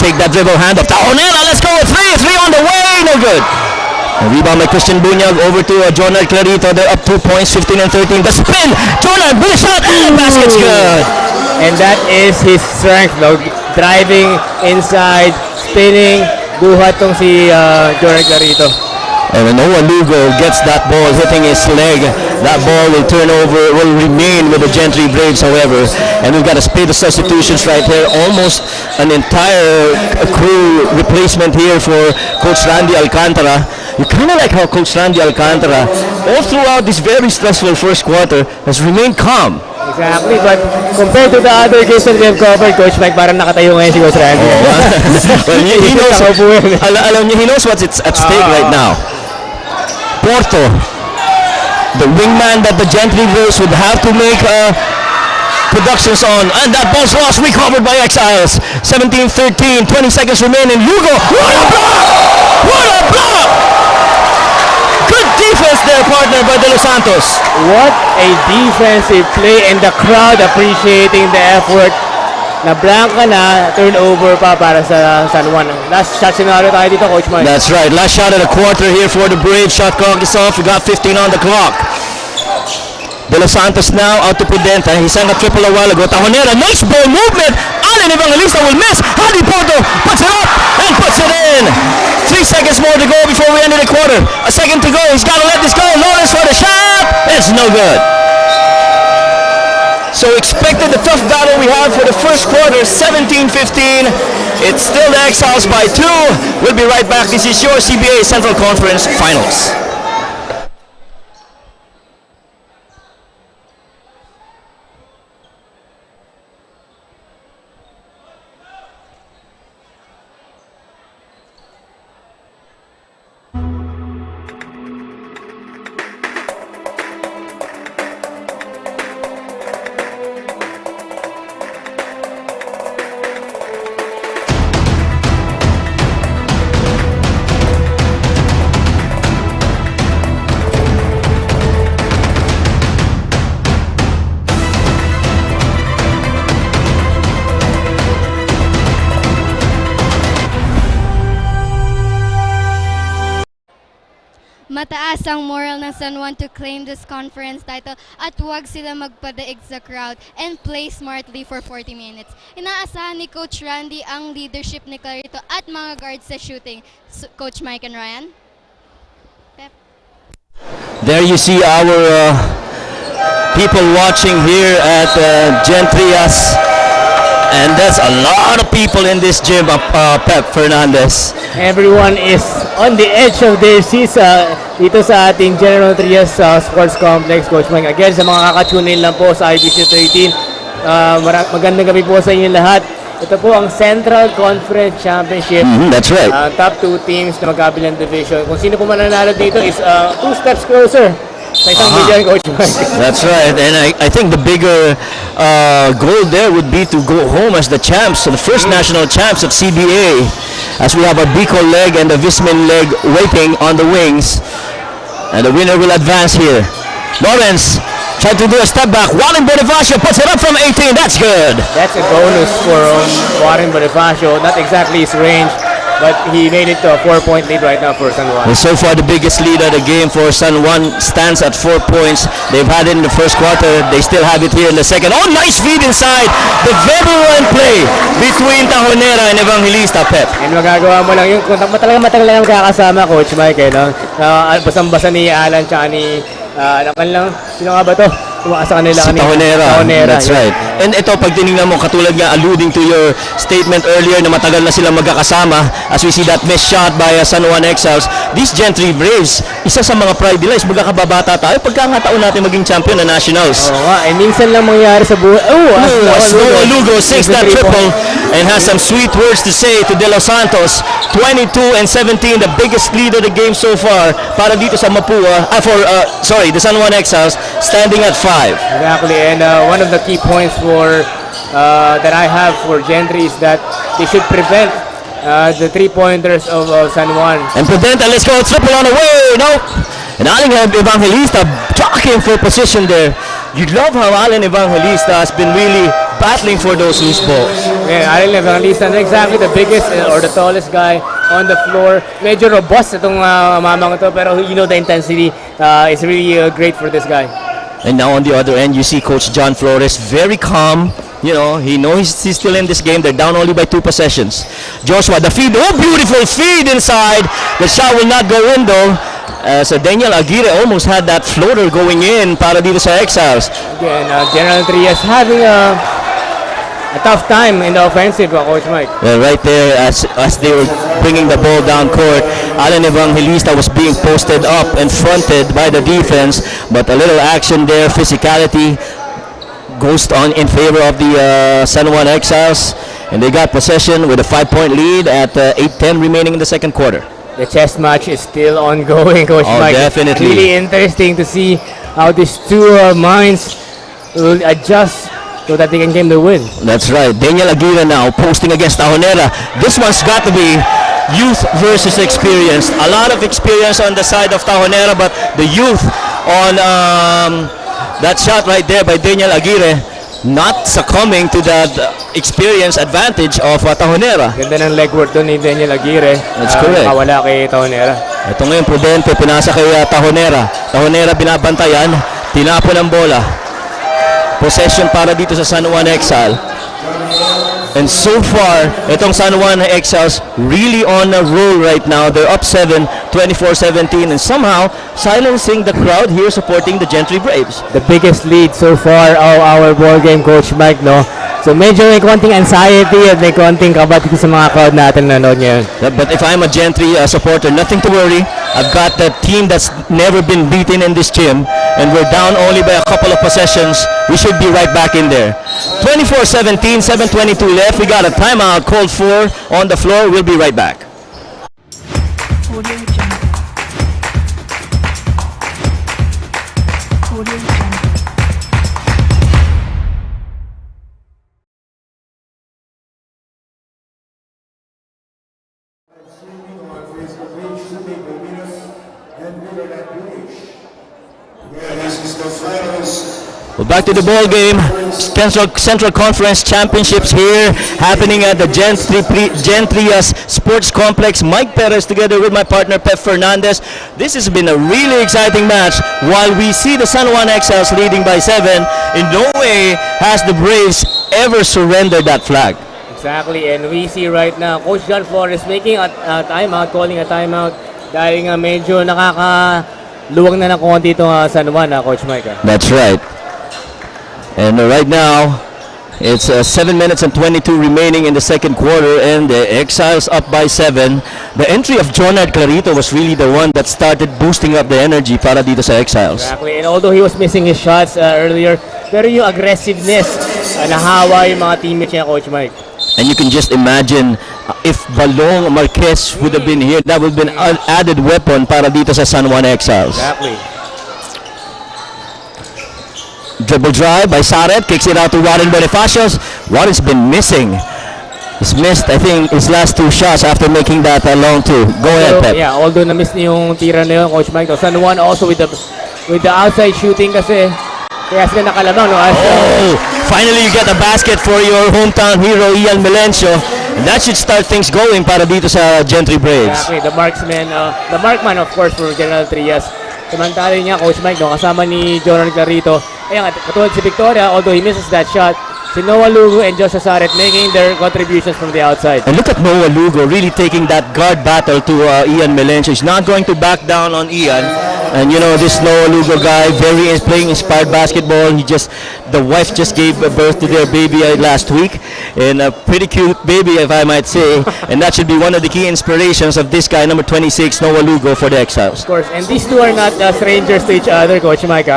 Fake that dribble handoff. Tahonera, let's go with 3 on the way, no good. A rebound by Christian Bunyag over to Jonard Clarito. They're up 2 points, 15 and 13. The spin! Jonard with a shot and the basket's good! And that is his strength, though. Driving inside, spinning, buhat tong si Jorge Clarito. And when Noah Lugo gets that ball hitting his leg, that ball will turn over, will remain with the Gentry Braves, however. And we've got a spate of substitutions right here. Almost an entire crew replacement here for Coach Randy Alcantara. You kind of like how Coach Randy Alcantara, all throughout this very stressful first quarter, has remained calm. Exactly, but compared to the other games that we have covered, Coach Mike, parang nakatayo ngayon si Coach Randy. Well, he knows, alam niya, he knows what's at stake right now. Porto, the wingman that the Gentry Braves would have to make productions on, and that ball's lost, recovered by Exiles. 17-13, 20 seconds remaining. Lugo, what a block! What a block! Good defense there, partner, by De Los Santos. What a defensive play, and the crowd appreciating the effort. Na blanca na, turnover pa para sa San Juan. Last shot scenario tayo dito, Coach Mike. That's right. Last shot of the quarter here for the Braves. Shot clock is off. We got 15 on the clock. De Los Santos now out to Prudenta. He sang a triple a while ago. Tajonera, nice ball movement. Allen Evangelista will miss. Hadi Porto puts it up and puts it in. 3 seconds more to go before we end the quarter. A second to go. He's got to let this go. Lawrence for the shot. It's no good. So expected the tough battle we have for the first quarter, 17-15. It's still the Exiles by 2. We'll be right back. This is your CBA Central Conference Finals. Mataas ang moral ng San Juan to claim this conference title at huwag sila magpadaig sa crowd and play smartly for 40 minutes. Inaasahan ni Coach Randy ang leadership ni Clarito at mga guards sa shooting. Coach Mike and Ryan? Pep? There you see our people watching here at Gentrias. And that's a lot of people in this gym, Pep Fernandez. Everyone is on the edge of their seats dito sa ating General Trias Sports Complex, Coach Mike. Again, sa mga kakatunin lang po sa IBC 13, magandang gabi po sa inyo lahat. Ito po ang Central Conference Championship. That's right. Top 2 teams na magkabilang division. Kung sino po mananalo dito is 2 steps closer sa isang million, Coach Mike. That's right, and I think the bigger goal there would be to go home as the champs, so the first national champs of CBA, as we have a Bicol leg and the Vismin leg waiting on the wings, and the winner will advance here. Lawrence tried to do a step back. Warren Bonifacio puts it up from 18. That's good. That's a bonus for Warren Bonifacio. Not exactly his range, but he made it to a 4-point lead right now for San Juan. And so far, the biggest lead of the game for San Juan stands at 4 points. They've had it in the first quarter. They still have it here in the second. Oh, nice feed inside. The veteran play between Tajonera and Evangelista, Pep. And magagawa mo lang yung kung matagal lang kakasama, Coach Mike. Basang-basa ni Alan tsaka ni sino nga ba to? Sa kanila Si Tajonera. That's yun. right. And ito, pag tinignan mo, katulad nga alluding to your statement earlier na matagal na sila magkakasama, as we see that missed shot by San Juan Exiles, these Gentry Braves, isa sa mga pride nila is magkakababata tayo pagkakataon natin maging champion na nationals. Oo nga, minsan lang mangyari sa buhay. Noah Lugo sinks that triple and has some sweet words to say to De Los Santos. 22 and 17, the biggest lead of the game so far para dito sa Mapua, the San Juan Exiles standing at 5. Exactly, and one of the key points for that I have for Gentry is that they should prevent the 3-pointers of San Juan. And Prudenta, let's go, triple on the way, no? And Allen Evangelista jockeying for position there. You love how Allen Evangelista has been really battling for those loose balls. Yeah, Allen Evangelista, not exactly the biggest or the tallest guy on the floor. Medyo robust itong mamang ito, pero you know the intensity is really great for this guy. And now on the other end, you see Coach John Flores, very calm, you know, he knows he's still in this game. They're down only by 2 possessions. Joshua, the feed. Oh, beautiful feed inside. The shot will not go in though. So Daniel Aguirre almost had that floater going in para dito sa Exiles. Again, General Trias having a tough time in the offensive, Coach Mike. Well, right there, as they were bringing the ball down court, Alan Evangelista was being posted up and fronted by the defense, but a little action there, physicality goes on in favor of the San Juan Exiles, and they got possession with a 5-point lead at 8:10 remaining in the second quarter. The chess match is still ongoing, Coach Oh, Mike. definitely. Really interesting to see how these two minds will adjust so that they can game the win. That's right. Daniel Aguirre now posting against Tahonera. This one's got to be youth versus experience. A lot of experience on the side of Tahonera, but the youth on that shot right there by Daniel Aguirre not succumbing to that experience advantage of Tahonera. Ganda ng legwork doon ni Daniel Aguirre. That's correct. Nakawala kay Tahonera. Ito ngayon, Prudente, pinasa kay Tahonera. Tahonera binabantayan, tinapon ang bola. Possession para dito sa San Juan Exile. And so far, itong San Juan Exiles really on a roll right now. They're up 7, 24-17, and somehow silencing the crowd here supporting the Gentry Braves. The biggest lead so far of our ball game, Coach Mike, no? So medyo may konting anxiety at may konting kaba dito sa mga crowd natin na nanood ngayon. But if I'm a Gentry supporter, nothing to worry. I've got the team that's never been beaten in this gym, and we're down only by a couple of possessions. We should be right back in there. 24-17, 7:22 left. We got a timeout called for on the floor. We'll be right back. Audio Jungle. Audio Jungle. Well, back to the ball game. Central Conference Championships here happening at the Gentrias Sports Complex. Mike Perez together with my partner Pep Fernandez. This has been a really exciting match. While we see the San Juan Exiles leading by 7, in no way has the Braves ever surrendered that flag. Exactly, and we see right now Coach John Flores making a timeout, calling a timeout dahil nga medyo nakakaluwag na ng konti itong San Juan, Coach Mike. That's right. And right now, it's 7 minutes and 22 remaining in the second quarter, and the Exiles up by 7. The entry of Jonard Clarito was really the one that started boosting up the energy para dito sa Exiles. Exactly, and although he was missing his shots earlier, pero yung aggressiveness, nahawa yung mga teammates niya, Coach Mike. And you can just imagine if Balong Marquez would have been here, that would have been an added weapon para dito sa San Juan Exiles. Exactly. Dribble drive by Saret, kicks it out to Warren Bonifacios. Warren's been missing. He's missed, I think, his last 2 shots after making that long 2. Go ahead, Pep. Yeah, although na-miss niya yung tira na yun, Coach Mike. So, San Juan also with the outside shooting kasi kaya sila nakalamang. No? Finally you get a basket for your hometown hero, Ian Melencio. And that should start things going para dito sa Gentry Braves. Exactly, the markman of course for General Trias. Samantala niya, Coach Mike, no, kasama ni Jonard Clarito. Ayan, katulad si Victoria, although he misses that shot, si Noah Lugo and Joshua Saret making their contributions from the outside. And look at Noah Lugo really taking that guard battle to Ian Melencio. He's not going to back down on Ian. And you know, this Noah Lugo guy, playing inspired basketball. The wife just gave birth to their baby last week. And a pretty cute baby, if I might say. And that should be one of the key inspirations of this guy, number 26, Noah Lugo, for the Exiles. Of course, and these two are not strangers to each other, Coach Mike.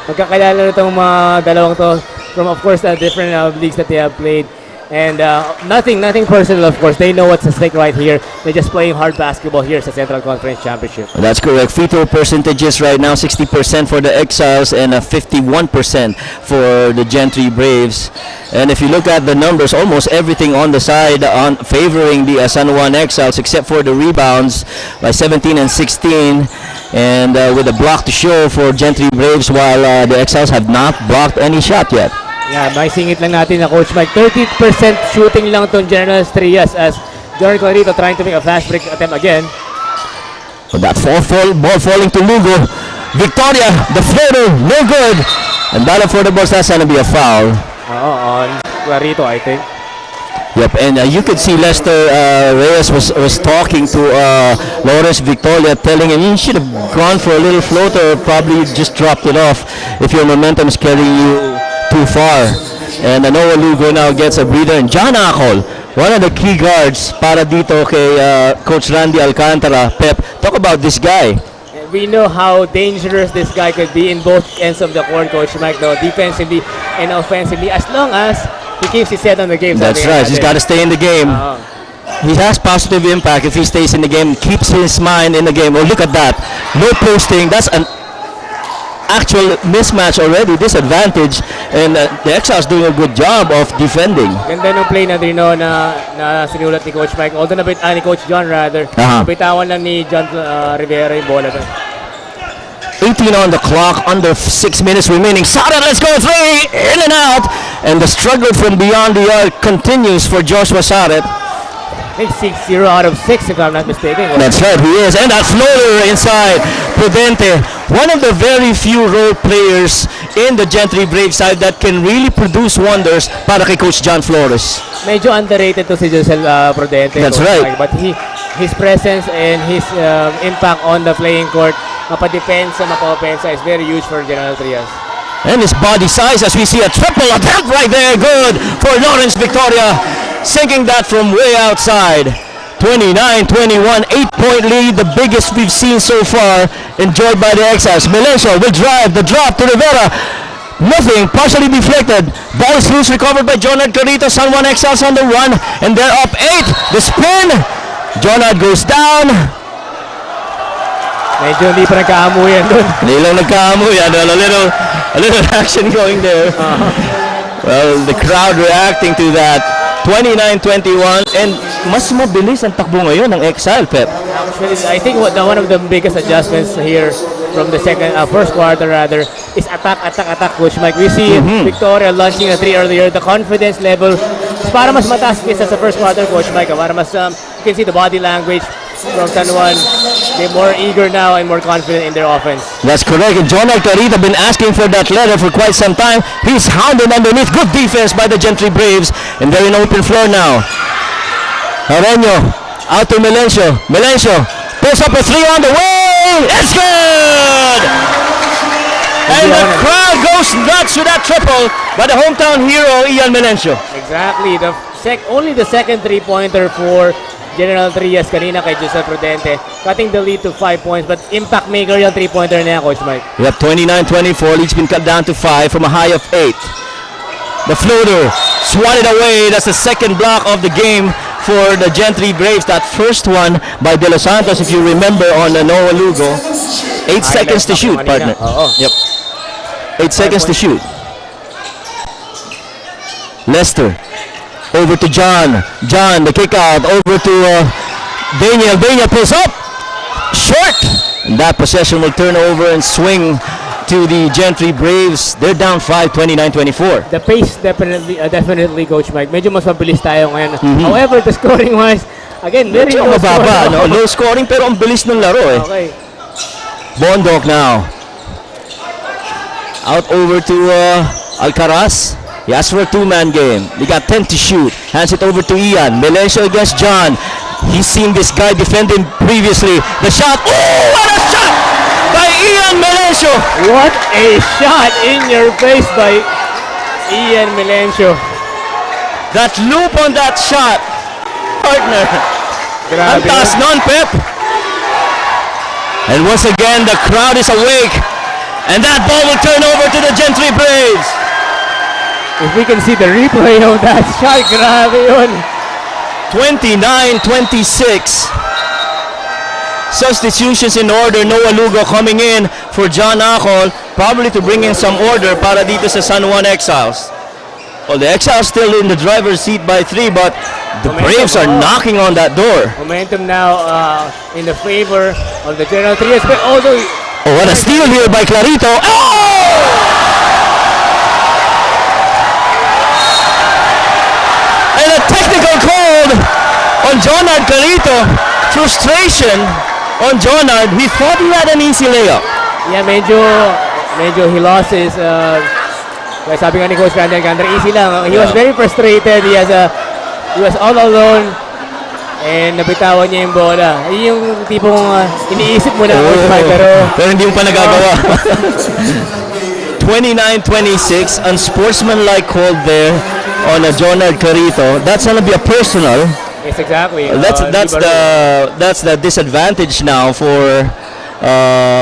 Magkakilala na itong mga dalawang to from, of course, different leagues that they have played. And nothing personal, of course. They know what's at stake right here. They're just playing hard basketball here sa Central Conference Championship. That's correct. Free throw percentages right now, 60% for the Exiles and 51% for the Gentry Braves. And if you look at the numbers, almost everything on the side favoring the San Juan Exiles except for the rebounds by 17 and 16. And with a block to show for Gentry Braves, while the Exiles have not blocked any shot yet. Yeah, may singit lang natin na Coach Mike. 30% shooting lang itong General Trias as Jonard Clarito trying to make a fast break attempt again. But that ball falling to Lugo. Victoria, the floater, no good. And that affordable, that's going to be a foul. On Clarito, I think. Yep, and you could see Lester Reyes was talking to Lawrence Victoria, telling him you should have gone for a little floater, or probably just dropped it off if your momentum is carrying you too far. And Noah Lugo now gets a breather. And John Acol, one of the key guards para dito kay Coach Randy Alcantara. Pep, talk about this guy. We know how dangerous this guy could be in both ends of the court, Coach Mike, though, defensively and offensively, as long as he keeps his head on the game. That's right. He's got to stay in the game. He has positive impact if he stays in the game, keeps his mind in the game. Oh, look at that. No posting. That's an actual mismatch already, disadvantage. And the Exiles doing a good job of defending. Ganda nung play na Drino na sinulat ni Coach Mike. Although ni Coach John rather. Nabitawan lang ni John Rivera yung bola doon. 18 on the clock, under 6 minutes remaining. Saret, let's go, three, in and out. And the struggle from beyond the arc continues for Joshua Saret. I think 6-0 out of 6 if I'm not mistaken. That's right, he is. And that floater inside, Prudente. One of the very few role players in the Gentry Brave side that can really produce wonders para kay Coach John Flores. Medyo underrated to si Josel Prudente. That's right. But his presence and his impact on the playing court, mapa-depensa, mapa-opensa, is very huge for General Trias. And his body size, as we see a triple attempt right there. Good for Lawrence Victoria. Sinking that from way outside. 29-21, 8-point lead, the biggest we've seen so far, enjoyed by the Exiles. Melencio will drive, the drop to Rivera. Nothing, partially deflected. Ball is loose, recovered by Jonard Carito. San Juan Exiles on the run, and they're up 8. The spin. Jonard goes down. Medyo hindi pa nagkaamuyan doon. Hindi lang nagkaamuyan. A little action going there. Well, the crowd reacting to that. 29-21, and mas mabilis ang takbo ngayon ng Exile, Pep. Actually, I think one of the biggest adjustments here from the first quarter rather, is attack, Coach Mike. We see Victoria launching a 3 earlier. The confidence level is para mas mataas kaysa sa first quarter, Coach Mike. Para mas, you can see the body language from San Juan. They're more eager now and more confident in their offense. That's correct. And Jonard Carita been asking for that letter for quite some time. He's hounded underneath. Good defense by the Gentry Braves. And they're in open floor now. Areño out to Melencio. Melencio pulls up a 3 on the way. It's good! And the crowd goes nuts with that triple by the hometown hero, Ian Melencio. Exactly. Only the second 3-pointer for General Trias kanina kay Josel Prudente, cutting the lead to 5 points, but impact maker yung 3-pointer na yan, Coach Mike. Yep, 29-24, lead's been cut down to 5 from a high of 8. The floater, swatted away. That's the second block of the game for the Gentry Braves. That first one by De Los Santos, if you remember, on Noah Lugo. 8 seconds to shoot, partner. Yep. 8 seconds to shoot. Lester. Over to John. John, the kick out. Over to Daniel. Daniel pulls up. Short. And that possession will turn over and swing to the Gentry Braves. They're down 5, 29-24. The pace definitely, Coach Mike. Medyo mas mabilis tayo ngayon. However, the scoring-wise, again, very low mababa, no? Low scoring pero ang bilis ng laro eh. Okay. Bondok now. Out over to Alcaraz. He asked for a 2-man game. They got 10 to shoot. Hands it over to Ian. Melencio against John. He's seen this guy defend him previously. The shot. Oh, what a shot by Ian Melencio. What a shot in your face by Ian Melencio. That loop on that shot. Partner. Grabe. Antas non, Pep. And once again, the crowd is awake. And that ball will turn over to the Gentry Braves. If we can see the replay of that shot, grabe yun. 29-26. Substitutions in order. Noah Lugo coming in for John Acol, probably to bring in some order para dito sa San Juan Exiles. Well, the Exiles still in the driver's seat by 3, but the Braves are knocking on that door. Momentum now in the favor of the General Trias, but also... Oh, what a steal here by Clarito. Oh! And a technical called on Jonard Carito. Frustration on Jonard. He thought he had an easy layup. Yeah, medyo he lost his Kaya sabi nga ni Coach Randall Cantra, easy lang. He was very frustrated. He was all alone. And nabitawan niya yung bola. Yun yung tipong iniisip mo na, Coach Mike, pero hindi mo pa nagagawa. 29-26, unsportsmanlike call there on a Jonard Carito. That's gonna be a personal. Yes, exactly. That's the disadvantage now for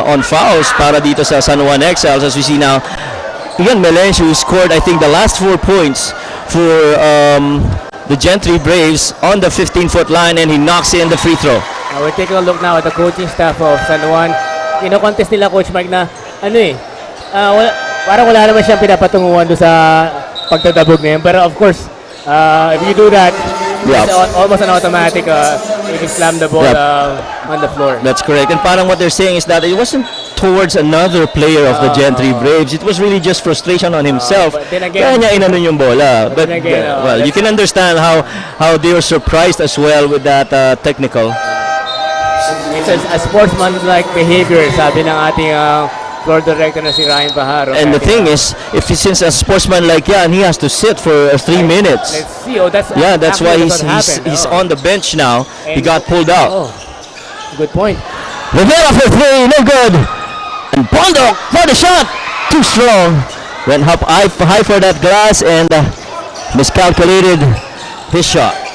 on fouls para dito sa San Juan Exiles. As we see now, Ian Melencio scored, I think, the last 4 points for the Gentry Braves on the 15-foot line, and he knocks in the free throw. We're taking a look now at the coaching staff of San Juan. Kino-contest nila, Coach Mike, na parang wala naman siyang pinapatunguhan doon sa pagtatabog na yun. Pero of course, if you do that, it's almost an automatic you can slam the ball on the floor. That's correct. And parang what they're saying is that it wasn't towards another player of the Gentry Braves. It was really just frustration on himself. But then again, kaya niya inanon yung bola. But well, you can understand how they were surprised as well with that technical. It's a sportsman-like behavior, sabi ng ating floor director na si Ryan Pajaro. And the thing is, since a sportsman like Yan, he has to sit for 3 minutes. Let's see. That's why he's on the bench now. He got pulled out. Good point. Rivera for 3, no good. And Pondo for the shot, too strong. Went up high for that glass and miscalculated his shot.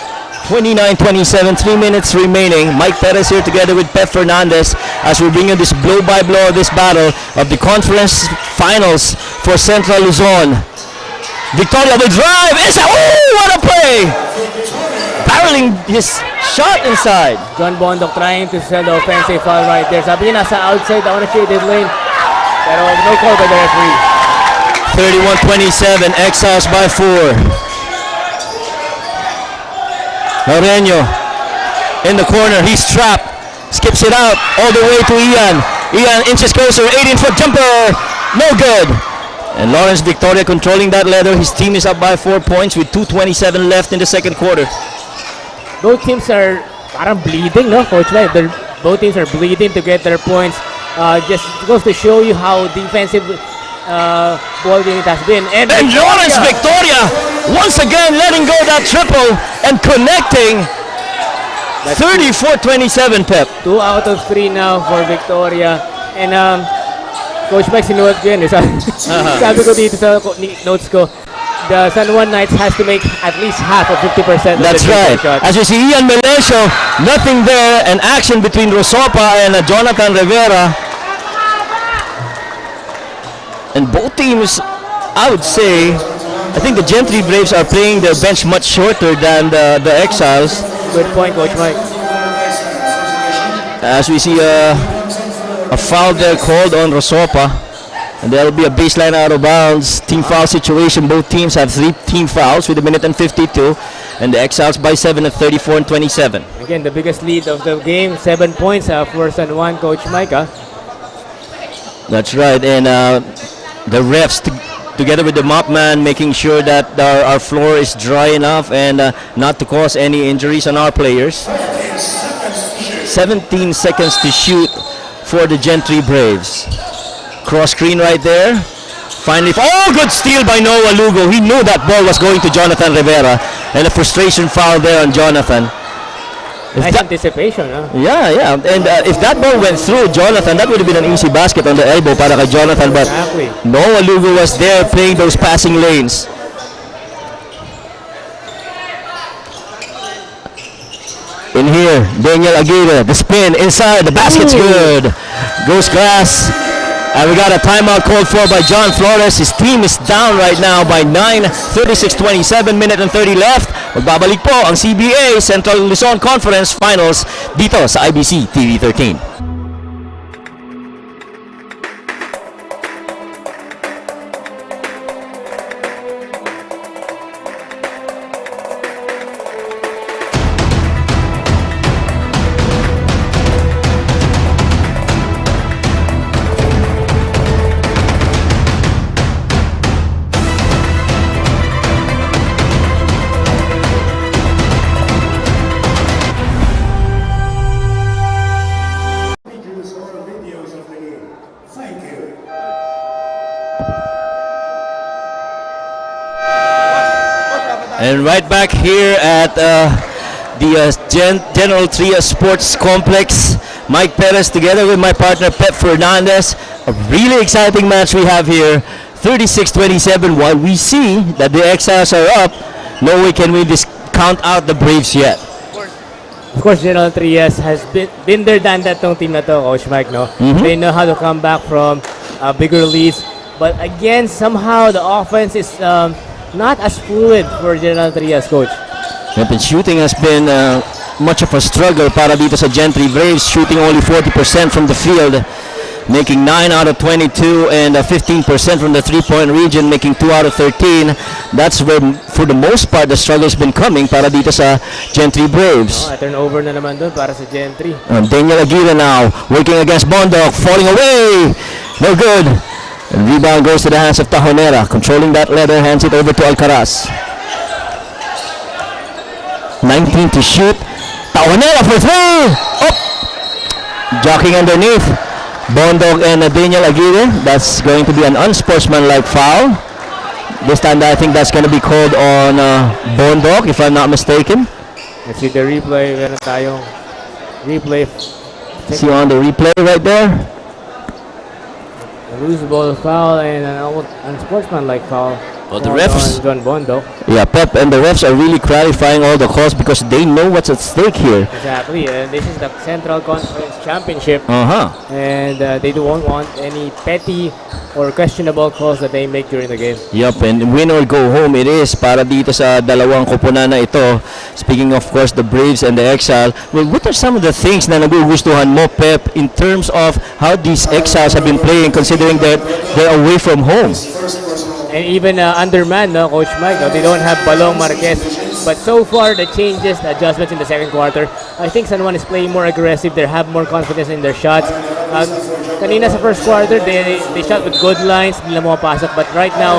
29-27, 3 minutes remaining. Mike Perez here together with Pep Fernandez as we bring you this blow-by-blow of this battle of the conference finals for Central Luzon. Victoria will drive. What a play! Barreling his shot inside. John Bondok trying to send the offensive foul right there. Sabi niya nasa outside, I want to shade lane. Pero no call by the referee. 31-27, Exiles by 4. Moreno in the corner, he's trapped, skips it out all the way to Ian. Ian inches closer, 18-foot jumper, no good. And Lawrence Victoria controlling that leather. His team is up by 4 points with 2:27 left in the second quarter. Both teams are parang bleeding, no, Coach Mike? Both teams are bleeding to get their points. Just goes to show you how defensive ball game it has been. And Lawrence Victoria once again letting go that triple and connecting. 34-27, Pep. 2 out of 3 now for Victoria. And Coach Mike, sinulat ko yun. Sabi ko dito sa notes ko, the San Juan Knights has to make at least half of 50%. That's right. As you see, Ian Melencio, nothing there, and action between Rosopa and Jonathan Rivera. And both teams, I would say, I think the Gentry Braves are playing their bench much shorter than the Exiles. Good point, Coach Mike. As we see a foul there called on Rosopa. And there will be a baseline out of bounds. Team foul situation. Both teams have 3 team fouls with 1:52. And the Exiles by 7 at 34-27. Again, the biggest lead of the game. 7 points for San Juan, Coach Mike. That's right. And the refs together with the mop man making sure that our floor is dry enough and not to cause any injuries on our players. 17 seconds to shoot for the Gentry Braves. Cross screen right there. Finally, good steal by Noah Lugo. He knew that ball was going to Jonathan Rivera, and a frustration foul there on Jonathan. Nice anticipation, huh? Yeah. And if that ball went through Jonathan, that would have been an easy basket on the elbow para kay Jonathan. But exactly. Noah Lugo was there playing those passing lanes. In here, Daniel Aguirre, the spin inside, the basket's good. Goes glass. And we got a timeout called for by John Flores. His team is down right now by 9, 36-27, minute and 30 left. Magbabalik po ang CBA Central Luzon Conference Finals dito sa IBC TV 13. And right back here at the General Trias Sports Complex, Mike Perez together with my partner Pep Fernandez. A really exciting match we have here, 36-27. While we see that the Exiles are up, no way can we count out the Braves yet. Of course, General Trias has been there, done that tong team na to, Coach Mike, no? They know how to come back from bigger leads. But again, somehow the offense is not as fluid for General Trias, Coach. Yep, and shooting has been much of a struggle para dito sa Gentry Braves, shooting only 40% from the field, making 9 out of 22 and 15% from the three-point region, making 2 out of 13. That's where, for the most part, the struggle's been coming para dito sa Gentry Braves. Turnover na naman doon para sa Gentry. Daniel Aguirre now, working against Bondok, falling away. No good. And rebound goes to the hands of Tajonera, controlling that leather, hands it over to Alcaraz. 19 to shoot. Tajonera for 3. Oh! Jockeying underneath. Bondok and Daniel Aguirre. That's going to be an unsportsmanlike foul. This time I think that's going to be called on Bondok, if I'm not mistaken. Let's see the replay. Meron tayong replay. See on the replay right there. A loose ball foul and an unsportsmanlike foul. Well, the refs, John Bondok. yeah, Pep and the refs are really clarifying all the calls because they know what's at stake here. Exactly, and this is the Central Conference Championship, and they don't want any petty or questionable calls that they make during the game. Yup, and win or go home it is para dito sa dalawang koponan na ito. Speaking of course the Braves and the Exile, well, what are some of the things na nagugustuhan mo, Pep, in terms of how these Exiles have been playing considering that they're away from home? And even undermanned, no, Coach Mike, no, they don't have Balong Marquez. But so far, the changes, the adjustments in the second quarter, I think San Juan is playing more aggressive. They have more confidence in their shots. Kanina sa first quarter, they shot with good lines, hindi lang pumapasok. But right now,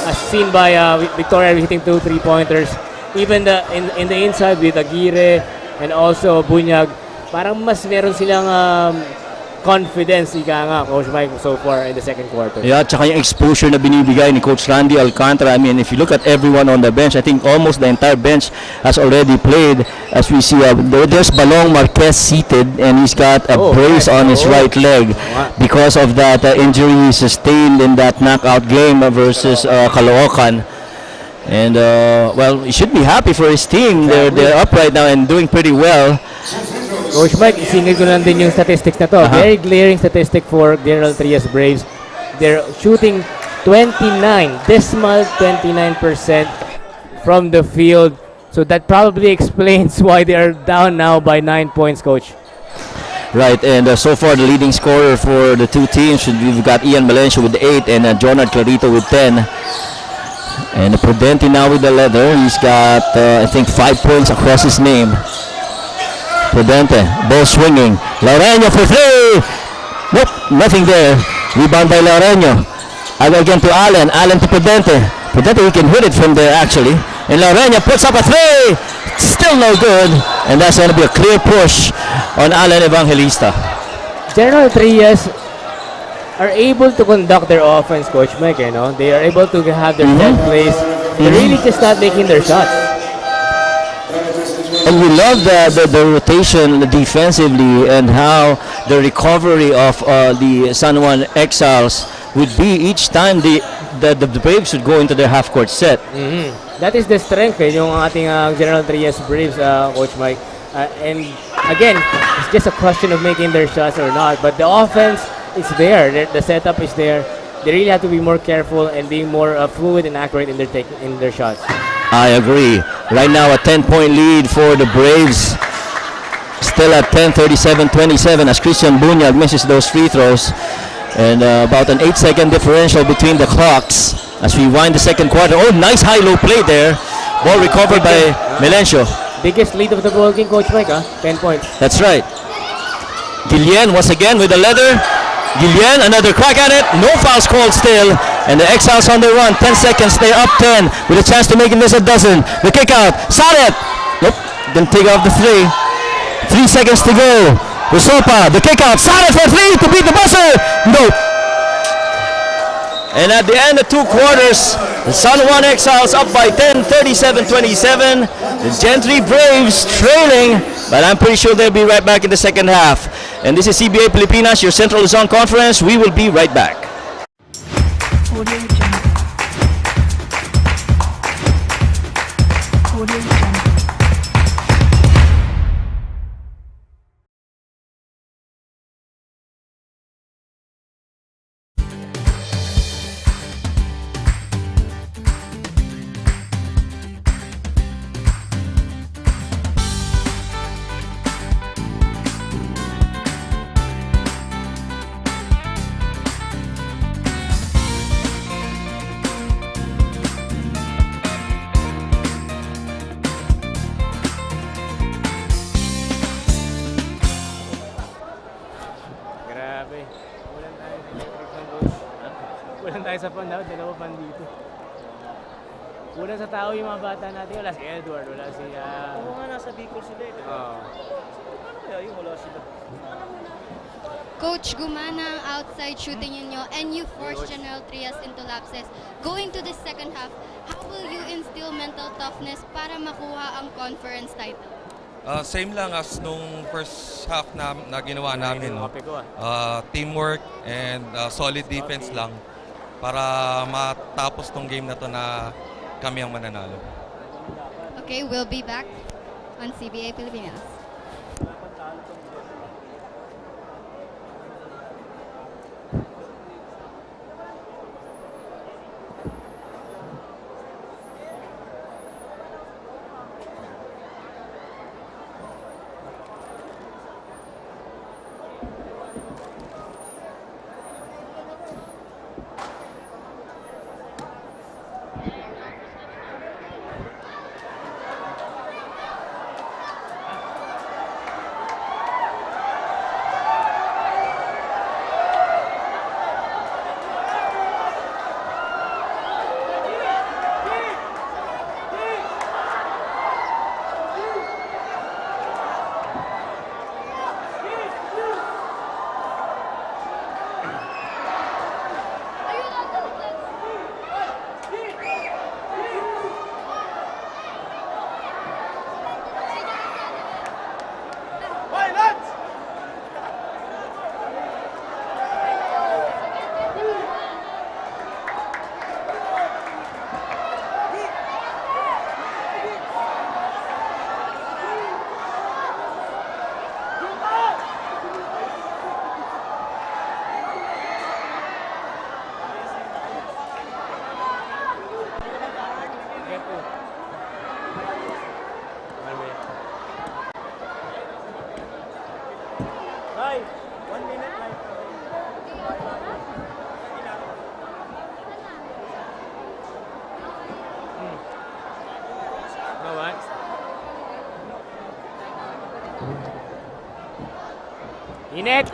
as seen by Victoria hitting 2 3-pointers, even in the inside with Aguirre and also Bunyag, parang mas meron silang confidence, ika nga, Coach Mike, so far in the second quarter. Yeah, tsaka yung exposure na binibigay ni Coach Randy Alcantara. I mean, if you look at everyone on the bench, I think almost the entire bench has already played. As we see, there's Balong Marquez seated, and he's got a brace on his right leg because of that injury he sustained in that knockout game versus Caloocan. And, well, he should be happy for his team. They're up right now and doing pretty well. Coach Mike, isingil ko lang din yung statistics na to. Very glaring statistic for General Trias Braves. They're shooting 29% from the field. So that probably explains why they are down now by 9 points, Coach. Right, and so far the leading scorer for the two teams, we've got Ian Valencia with 8 and Jonard Clarito with 10. And Prudente now with the leather. He's got, I think, 5 points across his name. Prudente, ball swinging. Laureño for 3. Nope, nothing there. Rebound by Laureño. Again to Allen. Allen to Prudente. Prudente, he can hit it from there actually. And Laureño puts up a 3. Still no good. And that's going to be a clear push on Allen Evangelista. General Trias are able to conduct their offense, Coach Mike, you know? They are able to have their set plays. They're really just not making their shots. And we love the rotation defensively and how the recovery of the San Juan Exiles would be each time the Braves would go into their half-court set. That is the strength, yung ating General Trias Braves, Coach Mike. And again, it's just a question of making their shots or not. But the offense is there. The setup is there. They really have to be more careful and being more fluid and accurate in their shots. I agree. Right now, a 10-point lead for the Braves. Still at 10, 37-27 as Christian Bunyag misses those free throws. And about an 8-second differential between the clocks as we wind the second quarter. Oh, nice high-low play there. Ball recovered by Melencio. Biggest lead of the ball game, Coach Mike, 10 points. That's right. Guillen once again with the leather. Guillen, another crack at it. No fouls called still. And the Exiles on the run. 10 seconds. They're up 10 with a chance to make this a dozen. The kick out. Saret. Nope. Didn't take off the 3. 3 seconds to go. Rusopa. The kick out. Saret for 3 to beat the buzzer. Nope. And at the end of 2 quarters, the San Juan Exiles up by 10, 37-27. The Gentry Braves trailing, but I'm pretty sure they'll be right back in the second half. And this is CBA Pilipinas, your Central Luzon Conference. We will be right back. Audio Jungle. Audio Jungle. Grabe. Kulang tayo sa electric coach. Kulang tayo sa fan daw, dalawa fan dito. Kulang sa tao yung mga bata natin. Wala si Edward, wala si... Oo nga, nasa Bicol sila eh. Oo. Kaya yung wala sila. Coach, gumana ang outside shooting ninyo and you forced General Trias into lapses. Going to the second half, how will you instill mental toughness para makuha ang conference title? Same lang as nung first half na ginawa namin. No? Copy ko Teamwork and solid defense lang para matapos tong game na to na kami ang mananalo. Okay, we'll be back on CBA Pilipinas. Bye! 1 minute live. No what? Init!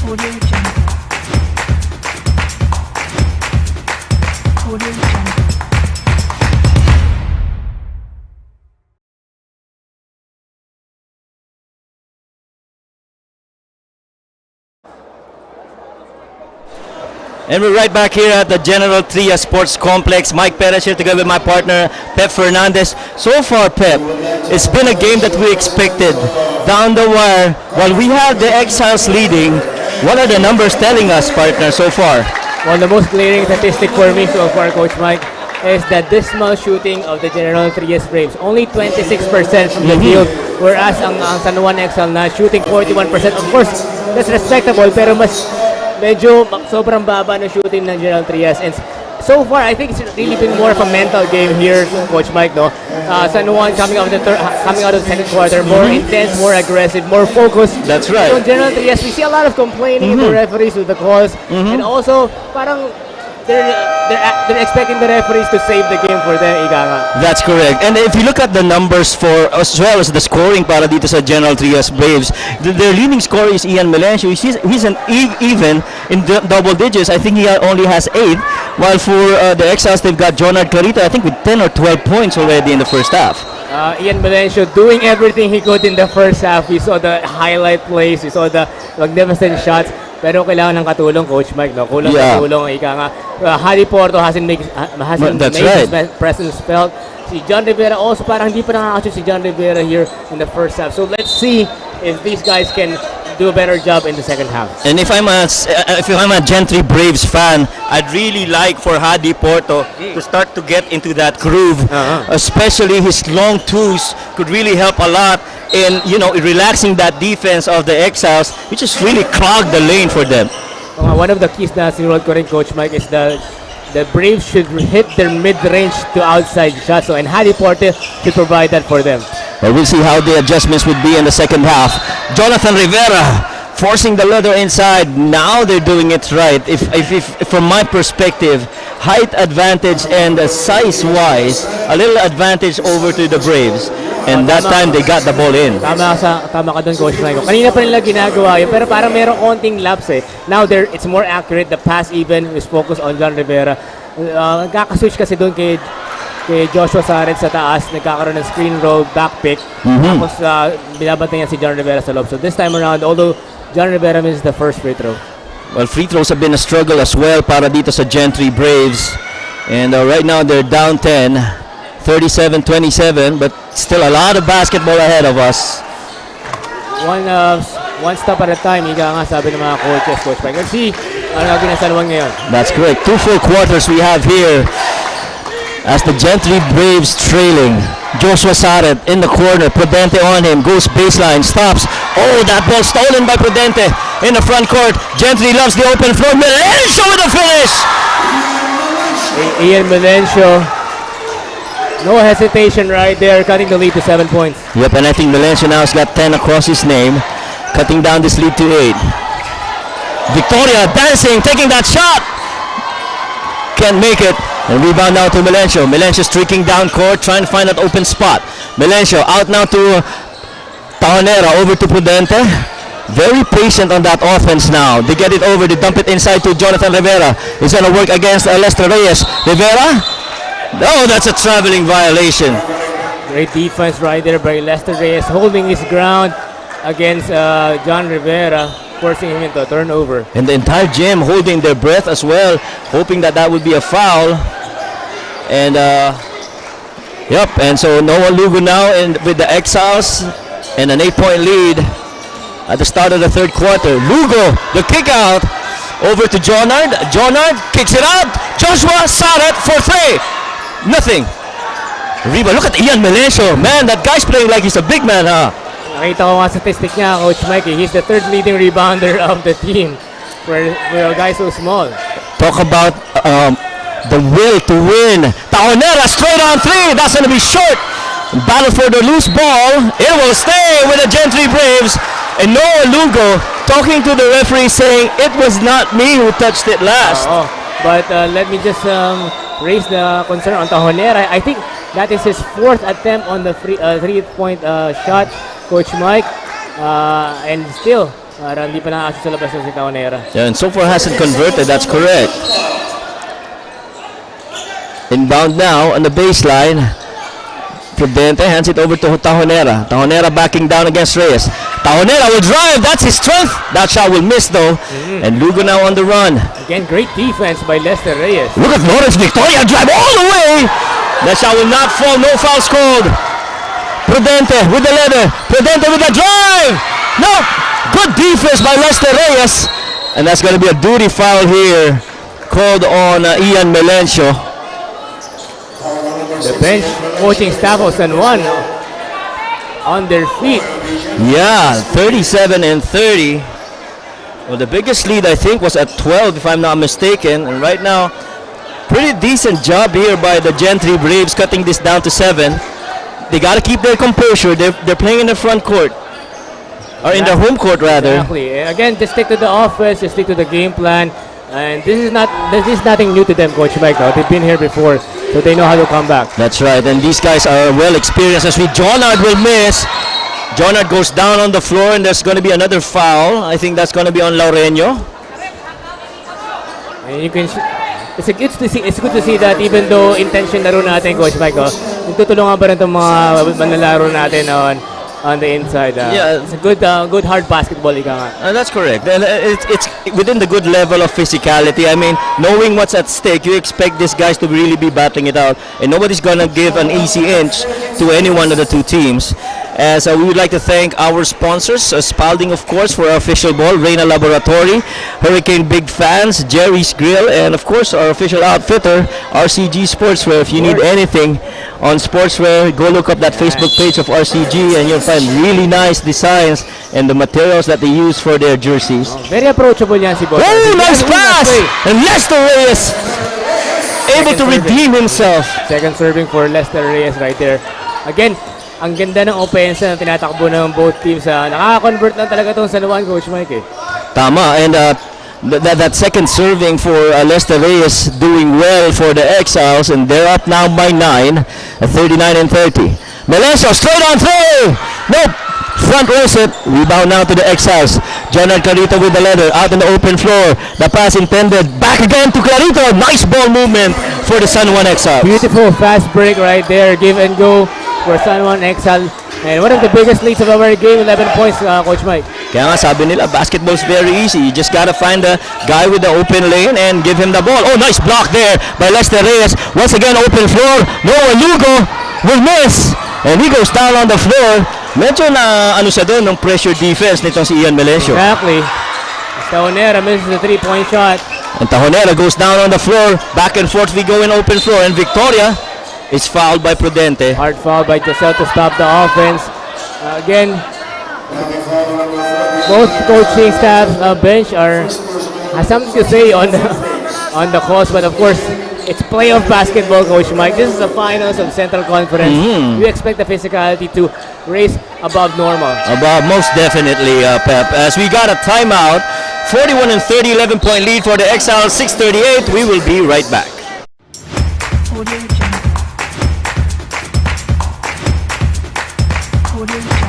Audio Jungle. Audio Jungle. And we're right back here at the General Trias Sports Complex. Mike Perez here together with my partner, Pep Fernandez. So far, Pep, it's been a game that we expected. Down the wire, while we have the Exiles leading, what are the numbers telling us, partner, so far? Well, the most glaring statistic for me so far, Coach Mike, is the dismal shooting of the General Trias Braves. Only 26% from the field, whereas ang San Juan Exile na shooting 41%. Of course, that's respectable, pero mas medyo sobrang baba ng shooting ng General Trias. And so far, I think it's really been more of a mental game here, Coach Mike. No, San Juan coming out of the second quarter, more intense, more aggressive, more focused. That's right. So in general, yes, we see a lot of complaining in the referees with the calls, and also parang they're expecting the referees to save the game for them, ika nga. That's correct. And if you look at the numbers for as well as the scoring para dito sa General Trias Braves, their leading scorer is Ian Melencio. He's an even in double digits. I think he only has 8. While for the Exiles, they've got Jonard Clarita, I think with 10 or 12 points already in the first half. Ian Melencio doing everything he could in the first half. We saw the highlight plays, we saw the magnificent shots. Pero kailangan ng katulong, Coach Mike, no? Kulang katulong, ika nga. Harry Porto hasn't made his presence felt. Si John Rivera also, parang hindi pa nakakashoot si John Rivera here in the first half. So let's see if these guys can do a better job in the second half. And if I'm a Gentry Braves fan, I'd really like for Hadi Porto to start to get into that groove. Especially his long twos could really help a lot in relaxing that defense of the Exiles, which has really clogged the lane for them. One of the keys na sinurod ko rin, Coach Mike, is the Braves should hit their mid-range to outside shots. So, and Hadi Porto should provide that for them. Well, we'll see how the adjustments would be in the second half. Jonathan Rivera forcing the leather inside. Now they're doing it right. If from my perspective, height advantage and size-wise, a little advantage over to the Braves. And that time they got the ball in. Tama ka dun, Coach Mike. Kanina pa nila ginagawa yun, pero parang merong konting lapse eh. Now it's more accurate. The pass even is focused on John Rivera. Nagkaka-switch kasi dun kay Joshua Saret sa taas, nagkakaroon ng screen roll, back pick. Tapos binabantay niya si John Rivera sa loob. So this time around, although John Rivera misses the first free throw. Well, free throws have been a struggle as well para dito sa Gentry Braves. And right now they're down 10, 37-27, but still a lot of basketball ahead of us. One step at a time, ika nga sabi ng mga coaches, Coach Mike. Let's see ano gagawin ng San Juan ngayon. That's correct. 2 full quarters we have here as the Gentry Braves trailing. Joshua Saret in the corner, Prudente on him, goes baseline, stops. Oh, that ball stolen by Prudente in the front court. Gentry loves the open floor. Melencio with the finish! Ian Melencio, no hesitation right there, cutting the lead to 7 points. Yep, and I think Melencio now has got 10 across his name, cutting down this lead to 8. Victoria dancing, taking that shot. Can't make it. And rebound now to Melencio. Melencio streaking down court, trying to find that open spot. Melencio out now to Tahonera, over to Prudente. Very patient on that offense now. They get it over, they dump it inside to Jonathan Rivera. He's going to work against Lester Reyes. Rivera? Oh, that's a traveling violation. Great defense right there by Lester Reyes, holding his ground against John Rivera, forcing him into a turnover. And the entire gym holding their breath as well, hoping that would be a foul. And yep, and so Noah Lugo now with the Exiles and an 8-point lead at the start of the third quarter. Lugo, the kick out over to Jonard. Jonard kicks it out. Joshua Saret for 3. Nothing. Reba, look at Ian Melencio. Man, that guy's playing like he's a big man, huh? Nakita ko nga statistic niya, Coach Mikey. He's the third leading rebounder of the team for a guy so small. Talk about the will to win. Tahonera straight on 3. That's going to be short. Battle for the loose ball. It will stay with the Gentry Braves. And Noah Lugo talking to the referee saying, it was not me who touched it last. But let me just raise the concern on Tahonera. I think that is his 4th attempt on the 3-point shot, Coach Mike. And still, hindi pa nakakasya sa labas si Tahonera. Yeah, and so far hasn't converted. That's correct. Inbound now on the baseline. Prudente hands it over to Tahonera. Tahonera backing down against Reyes. Tahonera will drive. That's his strength. That shot will miss though. And Lugo now on the run. Again, great defense by Lester Reyes. Look at Lawrence Victoria drive all the way. That shot will not fall. No fouls called. Prudente with the leather. Prudente with the drive. No. Good defense by Lester Reyes. And that's going to be a duty foul here called on Ian Melencio. The bench coaching staff of San Juan on their feet. Yeah, 37-30. Well, the biggest lead I think was at 12 if I'm not mistaken. And right now, Pretty decent job here by the Gentry Braves, cutting this down to 7. They got to keep their composure. They're playing in the front court. Or in the home court, rather. Exactly. Again, just stick to the offense, just stick to the game plan. And this is nothing new to them, Coach Mike. No? They've been here before, so they know how to come back. That's right. And these guys are well experienced. As we, Jonard will miss. Jonard goes down on the floor, and there's going to be another foul. I think that's going to be on Laureño. And you can it's good to see that even though intention laro natin, Coach Mike, no, tutulungan pa rin itong mga manlalaro natin on the inside. Yeah. It's a good hard basketball, ika nga. That's correct. And it's within the good level of physicality. I mean, knowing what's at stake, you expect these guys to really be battling it out. And nobody's going to give an easy inch to any one of the two teams. As we would like to thank our sponsors, Spalding, of course, for our official ball, Reina Laboratory, Hurricane Big Fans, Jerry's Grill, and of course our official outfitter, RCG Sportswear. If you need anything on sportswear, go look up that Facebook page of RCG and you'll find really nice designs and the materials that they use for their jerseys. Very approachable yan si Boss. Oh, nice pass! And Lester Reyes able to redeem himself. Second serving for Lester Reyes right there. Again, ang ganda ng offense na tinatakbo ng both teams. Nakaka-convert lang talaga itong San Juan, Coach Mike. Tama, and that second serving for Lester Reyes doing well for the Exiles, and they're up now by 9 at 39-30. Melesio straight on throw! Nope! Front rows it. Rebound now to the Exiles. Jonard Clarito with the leather out in the open floor. The pass intended. Back again to Clarito. Nice ball movement for the San Juan Exiles. Beautiful fast break right there. Give and go for San Juan Exile. And one of the biggest leads of our game, 11 points, Coach Mike. Kaya nga sabi nila, basketball's very easy. You just gotta find the guy with the open lane and give him the ball. Oh, nice block there by Lester Reyes. Once again, open floor. Noah Lugo will miss. And he goes down on the floor. Medyo na ano siya doon, ng pressure defense nitong si Ian Melesio. Exactly. Tahonera misses the 3-point shot. And Tahonera goes down on the floor. Back and forth we go in open floor. And Victoria is fouled by Prudente. Hard foul by Giselle to stop the offense. Again, both coaching staff bench has something to say on the calls, but of course, it's playoff basketball, Coach Mike. This is the finals of Central Conference. We expect the physicality to raise above normal. Above, most definitely, Pep. As we got a timeout, 41-30, 11-point lead for the Exiles, 6:38. We will be right back. Audio Jungle. Audio Jungle.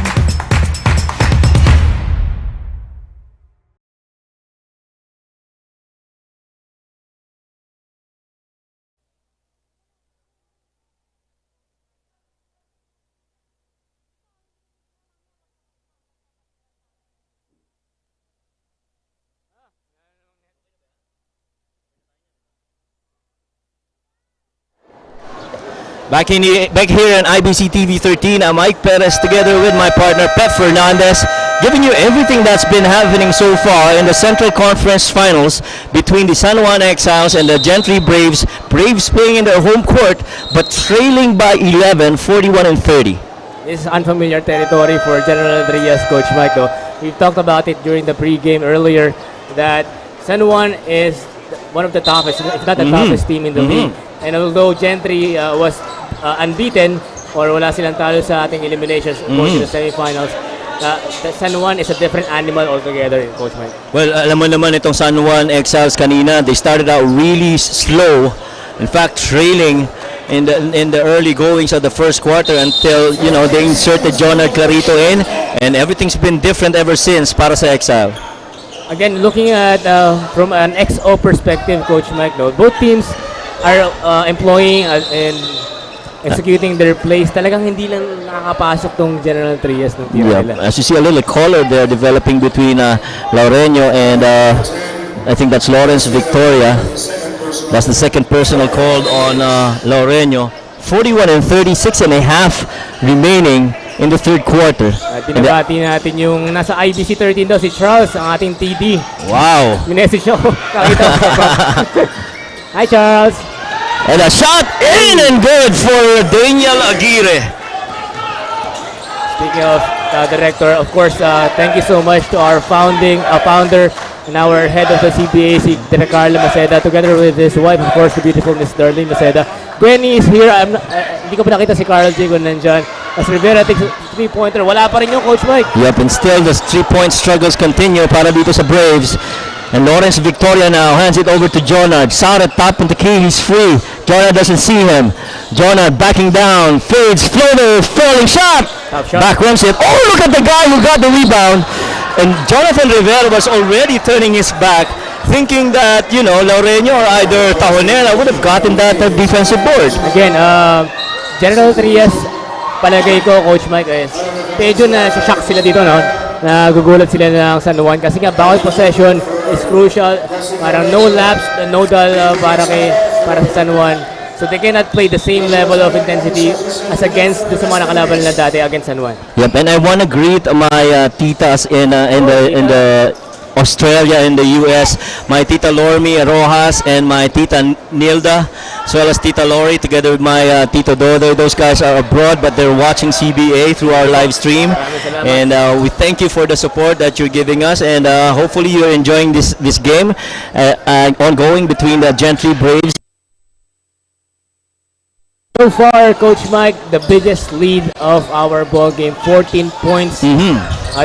Back here on IBC TV 13, I'm Mike Perez together with my partner Pep Fernandez, giving you everything that's been happening so far in the Central Conference Finals between the San Juan Exiles and the Gentry Braves. Braves playing in their home court, but trailing by 11, 41-30. This is unfamiliar territory for General Rodriguez, Coach Mike. Though we've talked about it during the pre-game earlier that San Juan is one of the toughest, if not the toughest team in the league. And although Gentry was unbeaten or wala silang talo sa ating eliminations going to the semifinals, San Juan is a different animal altogether, Coach Mike. Well, alam mo naman itong San Juan Exiles kanina, they started out really slow. In fact, trailing in the early goings of the first quarter until, you know, they inserted Jonard Clarito in, and everything's been different ever since para sa Exile. Again, looking at from an XO perspective, Coach Mike, no, both teams are employing and executing their plays. Talagang hindi lang nakakapasok tong General Trias ng team nila. As you see a little color there developing between Laureño and I think that's Lawrence Victoria. That's the second personal called on Laureño. 41-36 and a half remaining in the third quarter. Binabati natin yung nasa IBC 13 daw, si Charles, ang ating TD. Wow! Minessage show. Hi, Charles. And a shot in and good for Daniel Aguirre. Speaking of director, of course, thank you so much to our founder, and our head of the CBA, si Direk Carlo Maceda, together with his wife, of course, the beautiful Miss Darlene Maceda. Gwenny is here. Hindi ko pa nakita si Carl J. kung nandyan. As Rivera takes a 3-pointer, wala pa rin yung Coach Mike. Yep, and still the 3-point struggles continue para dito sa Braves. And Lawrence Victoria now hands it over to Jonard. Sara top on the key, he's free. Jonard doesn't see him. Jonard backing down, fades, floater, falling shot. Back runs it. Oh, look at the guy who got the rebound. And Jonathan Rivera was already turning his back, thinking that, you know, Laureño or either Tajonera would have gotten that defensive board. Again, General Trias, palagay ko, Coach Mike, is medyo na shock sila dito, no? Nagugulat sila ng San Juan kasi nga bawat possession is crucial. Parang no laps, no dull para sa San Juan. So they cannot play the same level of intensity as against sa mga nakalaban nila dati against San Juan. Yep, and I want to greet my titas in the Australia and the US, my Tita Lormi Rojas and my Tita Nilda, as well as Tita Lori, together with my Tito Dodo. Those guys are abroad, but they're watching CBA through our live stream. And we thank you for the support that you're giving us, and hopefully you're enjoying this game ongoing between the Gentry Braves. So far, Coach Mike, the biggest lead of our ball game, 14 points. At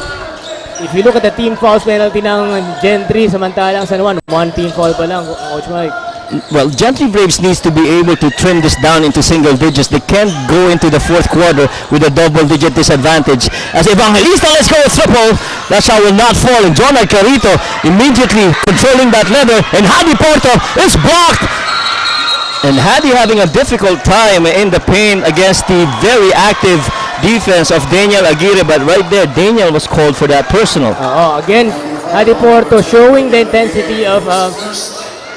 if you look at the team fouls penalty ng Gentry, samantalang San Juan, 1 team foul pa lang, Coach Mike. Well, Gentry Braves needs to be able to trim this down into single digits. They can't go into the fourth quarter with a double-digit disadvantage. As Evangelista, let's go with triple. That shot will not fall. And John Carito immediately controlling that leather. And Hadi Porto is blocked. And Hadi having a difficult time in the paint against the very active defense of Daniel Aguirre, but right there, Daniel was called for that personal. Again, Hadi Porto showing the intensity of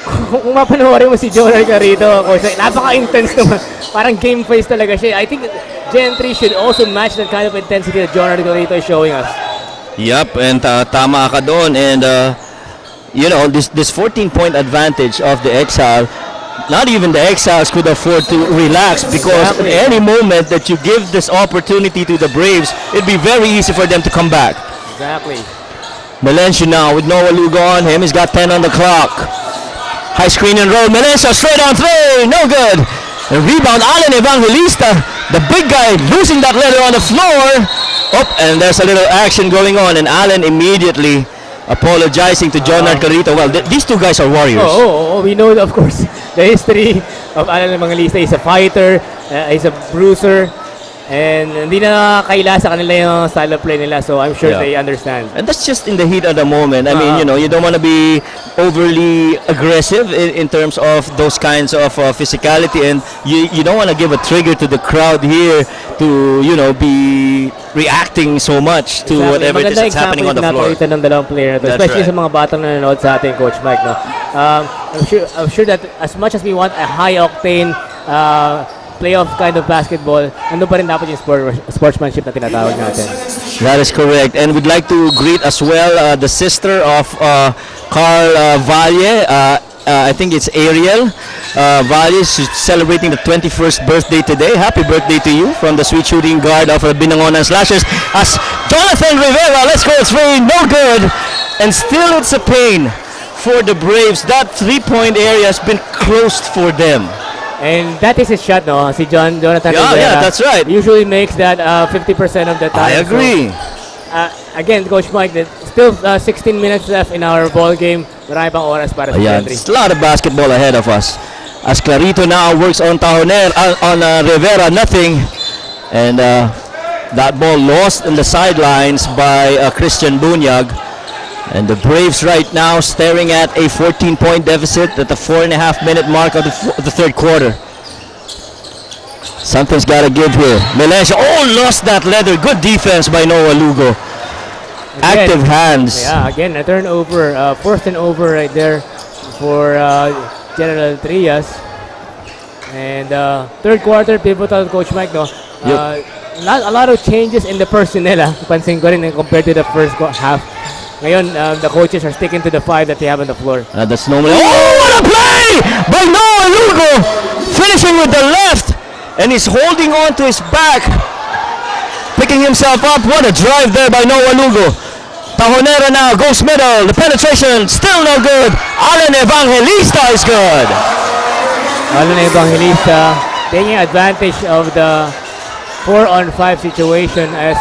kung mapanoorin mo si Jonard Carito, napaka-intense naman. Parang game face talaga siya. I think Gentry should also match that kind of intensity that Jonard Carito is showing us. Yep, and tama ka doon. And you know, this 14-point advantage of the Exile, not even the Exiles could afford to relax, because at any moment that you give this opportunity to the Braves, it'd be very easy for them to come back. Exactly. Melencio now with Noah Lugo on him. He's got 10 on the clock. High screen and roll. Melencio straight on three. No good. And rebound, Allen Evangelista. The big guy losing that leather on the floor. Oh, and there's a little action going on. And Allen immediately apologizing to Jonard Carito. Well, these two guys are warriors. We know, of course, the history of Allen Evangelista. He's a fighter, he's a bruiser, and hindi na kaila sa kanila yung style of play nila, so I'm sure they understand. And that's just in the heat of the moment. I mean, you know, you don't want to be overly aggressive in terms of those kinds of physicality, and you don't want to give a trigger to the crowd here to, you know, be reacting so much to whatever it is that's happening on the floor. Maganda ng dalawang player, especially sa mga batang nanonood sa ating Coach Mike. No? I'm sure that as much as we want a high-octane playoff kind of basketball, ano pa rin dapat yung sportsmanship na tinatawag natin. That is correct. And we'd like to greet as well the sister of Carl Valle. I think it's Ariel Valle. She's celebrating the 21st birthday today. Happy birthday to you from the sweet shooting guard of Binangonan Slashers. As Jonathan Rivera, let's go three, no good. And still it's a pain for the Braves. That three-point area has been closed for them. And that is his shot, no? Si Jonathan Rivera. Yeah, that's right. Usually makes that 50% of the time. I agree. So, again, Coach Mike, still 16 minutes left in our ball game. Marami pang oras para sa Gentry. It's a lot of basketball ahead of us. As Clarito now works on Tajoner, on Rivera, nothing. And that ball lost in the sidelines by Christian Bunyag. And the Braves right now staring at a 14-point deficit at the 4.5-minute mark of the third quarter. Something's got to give here. Melencio, lost that leather. Good defense by Noah Lugo. Again, active hands. Yeah, again, a turnover. Fourth and over right there for General Trias. And third quarter, pivotal, Coach Mike, no? Not a lot of changes in the personnel. Pansin ko rin compared to the first half. Ngayon, the coaches are sticking to the five that they have on the floor. That's normally. Oh, what a play by Noah Lugo! Finishing with the left, and he's holding on to his back, picking himself up. What a drive there by Noah Lugo. Tajonera now goes middle. The penetration still no good. Allen Evangelista is good. Alan Evangelista taking advantage of the 4-on-5 situation as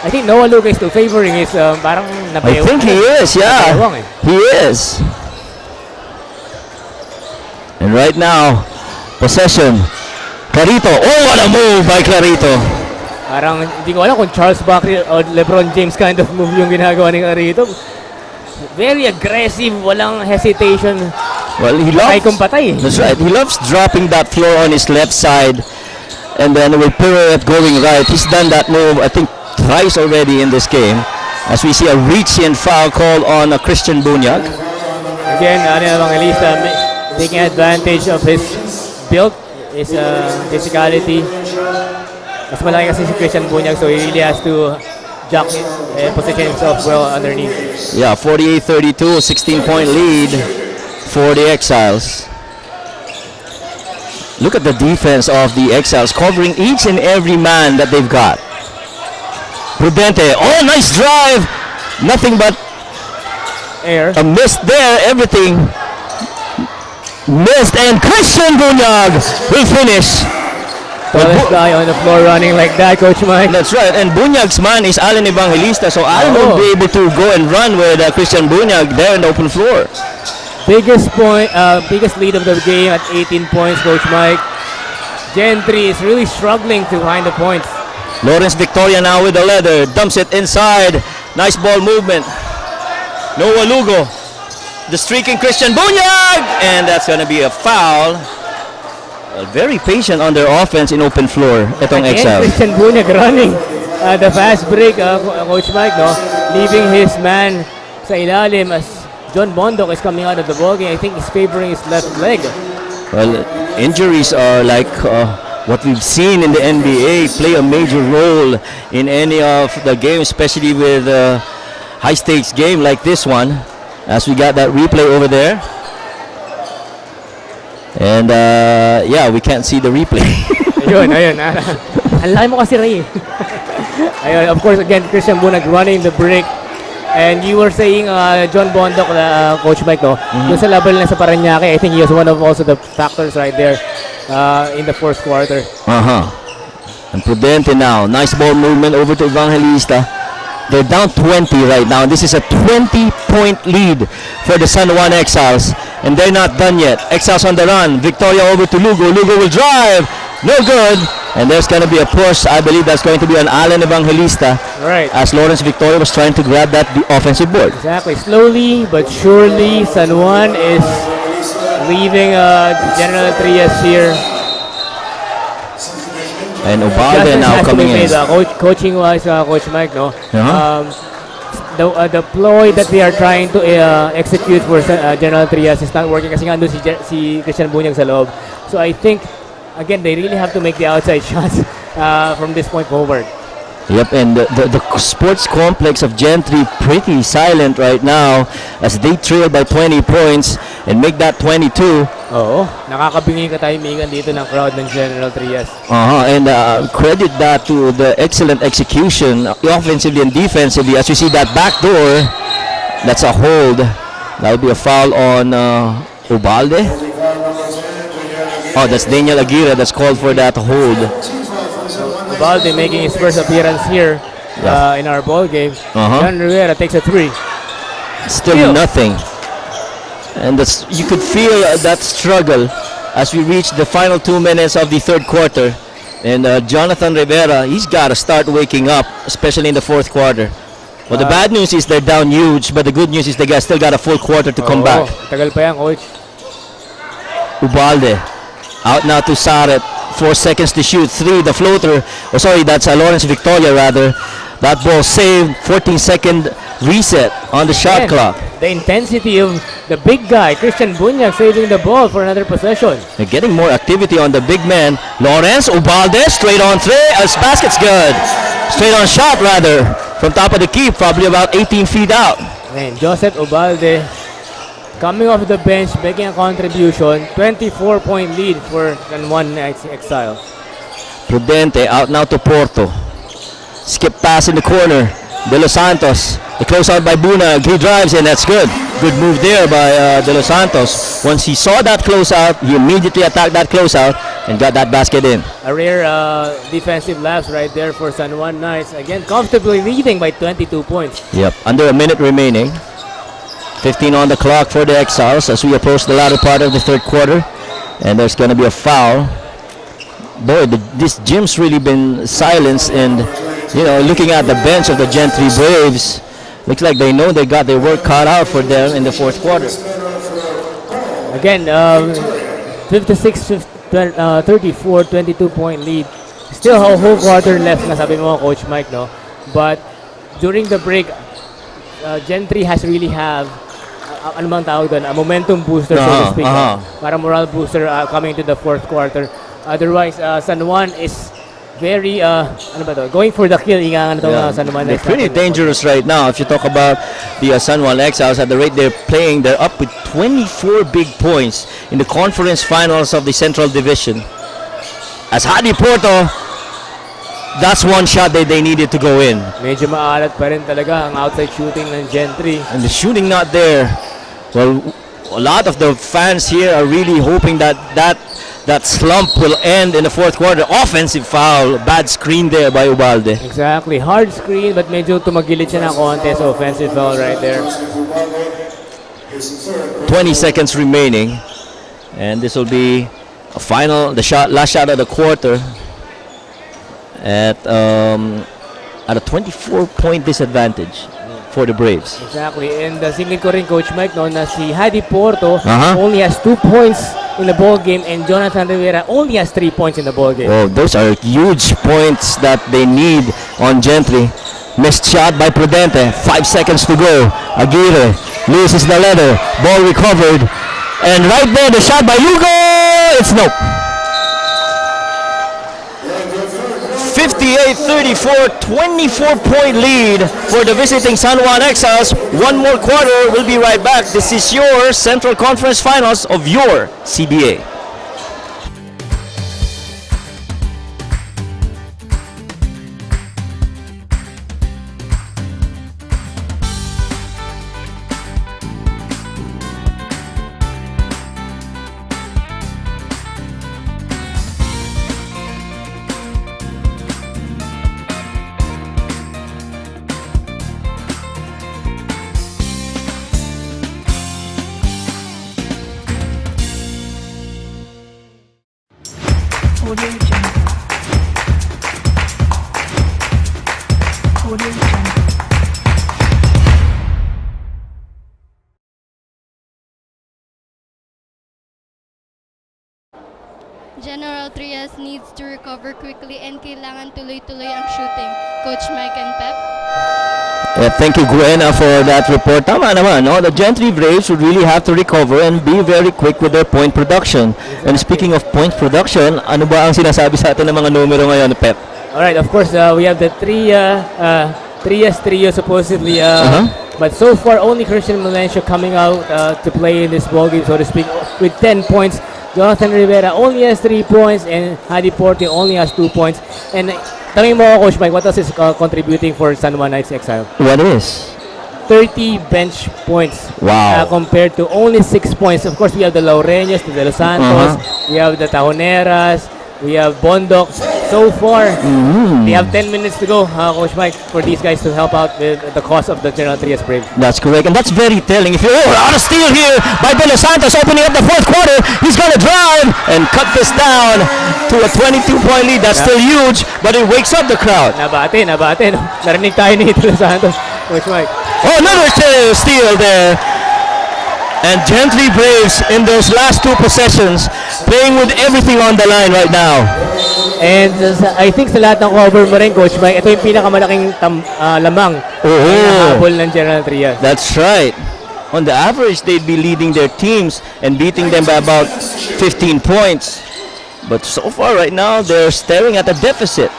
I think Noah Luca is still favoring his parang I think he is, yeah. napewang eh. He is. And right now, possession. Clarito. Oh, what a move by Clarito. Parang hindi ko alam kung Charles Barkley o LeBron James kind of move yung ginagawa ni Clarito. Very aggressive, walang hesitation. Well, he Patay loves. kung patay. That's right. He loves dropping that floor on his left side, and then will pirouette going right. He's done that move, I think, thrice already in this game. As we see a reach and foul call on Christian Bunyag. Again, Evangelista taking advantage of his build, his physicality. Mas malaki kasi si Christian Bunyag, so he really has to position himself well underneath. Yeah, 48-32, 16-point lead for the Exiles. Look at the defense of the Exiles, covering each and every man that they've got. Prudente, oh, nice drive! Nothing but Air. a miss there, everything missed, and Christian Bunyag will finish. Tallest guy on the floor running like that, Coach Mike. That's right, and Bunyag's man is Allen Evangelista, so Allen Oh. will be able to go and run with Christian Bunyag there in the open floor. Biggest lead of the game at 18 points, Coach Mike. Gentry is really struggling to find the points. Lawrence Victoria now with the leather, dumps it inside. Nice ball movement. Noah Lugo, the streaking Christian Bunyag, and that's going to be a foul. Very patient on their offense in open floor. Itong Again, Excel. Christian Bunyag running the fast break, Coach Mike, no? Leaving his man sa ilalim as John Bondok is coming out of the ballgame. I think he's favoring his left leg. Well, injuries are like what we've seen in the NBA play a major role in any of the games, especially with high stakes game like this one. As we got that replay over there. And yeah, we can't see the replay. Ayun. Ang laki mo kasi, Ray. Ayun, of course, again, Christian Bunyag running the break. And you were saying, John Bondok, Coach Mike, no? Doon sa laban nila sa Parañaque, I think he was one of also the factors right there in the fourth quarter. And Prudente now. Nice ball movement over to Evangelista. They're down 20 right now. This is a 20-point lead for the San Juan Exiles. And they're not done yet. Exiles on the run. Victoria over to Lugo. Lugo will drive. No good. And there's going to be a push. I believe that's going to be an Allen Evangelista. Right. As Lawrence Victoria was trying to grab that offensive board. Exactly. Slowly but surely, San Juan is leaving General Trias here. And Ubalde now coming in. Coaching-wise, Coach Mike, no? Uh-huh. The ploy that they are trying to execute for General Trias is not working kasi nga andun si Christian Bunyag sa loob. So I think, again, they really have to make the outside shots from this point forward. Yep, and the sports complex of Gentry pretty silent right now as they trail by 20 points and make that 22. Oo, nakakabingi ka timingan dito ng crowd ng General Trias. And credit that to the excellent execution offensively and defensively. As you see that back door, that's a hold. That'll be a foul on Ubalde. Oh, that's Daniel Aguirre that's called for that hold. Ubalde making his first appearance here in our ball game. John Rivera takes a three. Still nothing. And that's, you could feel that struggle as we reach the final 2 minutes of the third quarter. And Jonathan Rivera, he's got to start waking up, especially in the fourth quarter. Well, the bad news is they're down huge, but the good news is they still got a full quarter to come back. Tagal pa yan, Coach. Ubalde, out now to Saret. 4 seconds to shoot. 3, the floater. Oh, sorry, that's Lawrence Victoria rather. That ball saved. 14-second reset on the shot clock. The intensity of the big guy, Christian Bunyag, saving the ball for another possession. They're getting more activity on the big man. Lawrence, Ubalde, straight on three. As basket's good. Straight on shot rather. From top of the key, probably about 18 feet out. And Joseph Ubalde coming off the bench, making a contribution. 24-point lead for San Juan Exile. Prudente out now to Porto. Skip pass in the corner. De Los Santos. The closeout by Bunag. He drives in. That's good. Good move there by De Los Santos. Once he saw that closeout, he immediately attacked that closeout and got that basket in. A rare defensive lapse right there for San Juan Knights. Again, comfortably leading by 22 points. Yep, under a minute remaining. 15 on the clock for the Exiles as we approach the latter part of the third quarter. And there's going to be a foul. Boy, this gym's really been silenced, and looking at the bench of the Gentry Braves, looks like they know they got their work cut out for them in the fourth quarter. Again, 34, 22-point lead. Still a whole quarter left na sabi mo, Coach Mike, no? But during the break, Gentry has really have ano bang tawag doon? A momentum booster, so to speak. Para morale booster coming into the fourth quarter. Otherwise, San Juan is very, going for the kill. San Juan. They're pretty dangerous right now. If you talk about the San Juan Exiles, at the rate they're playing, they're up with 24 big points in the conference finals of the Central Division. As Hadi Porto, that's one shot that they needed to go in. Medyo maalat pa rin talaga ang outside shooting ng Gentry. And the shooting not there. Well, a lot of the fans here are really hoping that slump will end in the fourth quarter. Offensive foul. Bad screen there by Ubalde. Exactly. Hard screen, but medyo tumagilid siya ng konti. So offensive foul right there. 20 seconds remaining. And this will be a last shot of the quarter. At a 24-point disadvantage for the Braves. Exactly. And singin ko rin, Coach Mike, no, na si Hadi Porto only has 2 points in the ball game, and Jonathan Rivera only has 3 points in the ball game. Oh, those are huge points that they need on Gentry. Missed shot by Prudente. 5 seconds to go. Aguirre loses the leather. Ball recovered. And right there, the shot by Hugo. It's nope. 58-34, 24-point lead for the visiting San Juan Exiles. One more quarter. We'll be right back. This is your Central Conference Finals of your CBA. Audio Jungle. Audio Jungle. General Trias needs to recover quickly and kailangan tuloy-tuloy ang shooting. Coach Mike and Pep? Thank you, Guena, for that report. Tama naman, no? The Gentry Braves would really have to recover and be very quick with their point production. Exactly. And speaking of point production, ano ba ang sinasabi sa atin ng mga numero ngayon, Pep? Alright, of course, we have the Trias trio supposedly. But so far, only Christian Melencio coming out to play in this ballgame, so to speak, with 10 points. Jonathan Rivera only has 3 points, and Hadi Porte only has 2 points. And tanongin mo ako, Coach Mike, what else is contributing for San Juan Knights Exile? What is? 30 bench points. Wow. Compared to only 6 points. Of course, we have the Laureños, the De Los Santos, we have the Tajoneras, we have Bondok. So far, they have 10 minutes to go, Coach Mike, for these guys to help out with the cause of the General Trias Braves. That's correct, and that's very telling. If you're out of steal here by De Los Santos, opening up the fourth quarter, he's going to drive and cut this down to a 22-point lead. That's still huge, but it wakes up the crowd. Nabate. Narinig tayo ni De Los Santos, Coach Mike. Oh, another steal there. And Gentry Braves in those last 2 possessions playing with everything on the line right now. And I think sa lahat ng cover mo rin, Coach Mike, ito yung pinakamalaking lamang ng habol ng General Trias. That's right. On the average, they'd be leading their teams and beating them by about 15 points. But so far right now, they're staring at a deficit.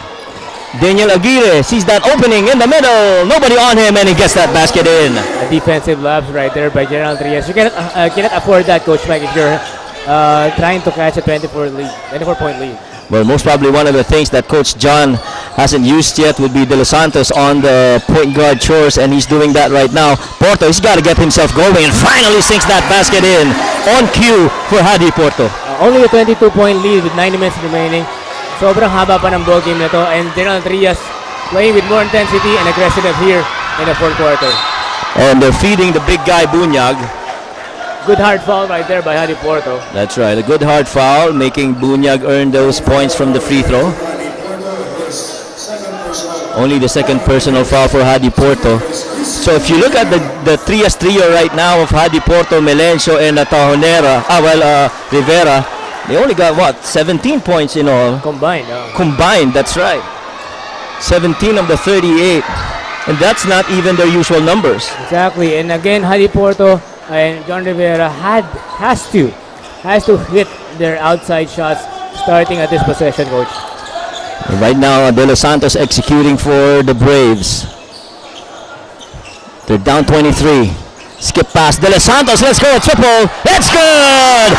Daniel Aguirre sees that opening in the middle. Nobody on him, and he gets that basket in. A defensive lapse right there by General Trias. You cannot afford that, Coach Mike, if you're trying to catch a 24-point lead. Well, most probably one of the things that Coach John hasn't used yet would be De Los Santos on the point guard chores, and he's doing that right now. Porto, he's got to get himself going and finally sinks that basket in on cue for Hadi Porto. Only a 22-point lead with 90 minutes remaining. Sobrang haba pa ng ball game na to, and General Trias playing with more intensity and aggressiveness here in the fourth quarter. And they're feeding the big guy Bunyag. Good hard foul right there by Hadi Porto. That's right, a good hard foul, making Bunyag earn those points from the free throw. Only the second personal foul for Hadi Porto. So if you look at the Trias trio right now of Hadi Porto, Melencio, and Rivera, they only got what, 17 points in all? Combined. Combined, that's right. 17 of the 38. And that's not even their usual numbers. Exactly. And again, Hadi Porto and John Rivera has to hit their outside shots starting at this possession, coach. Right now, De Los Santos executing for the Braves. They're down 23. Skip pass. De Los Santos, let's go. Triple. That's good!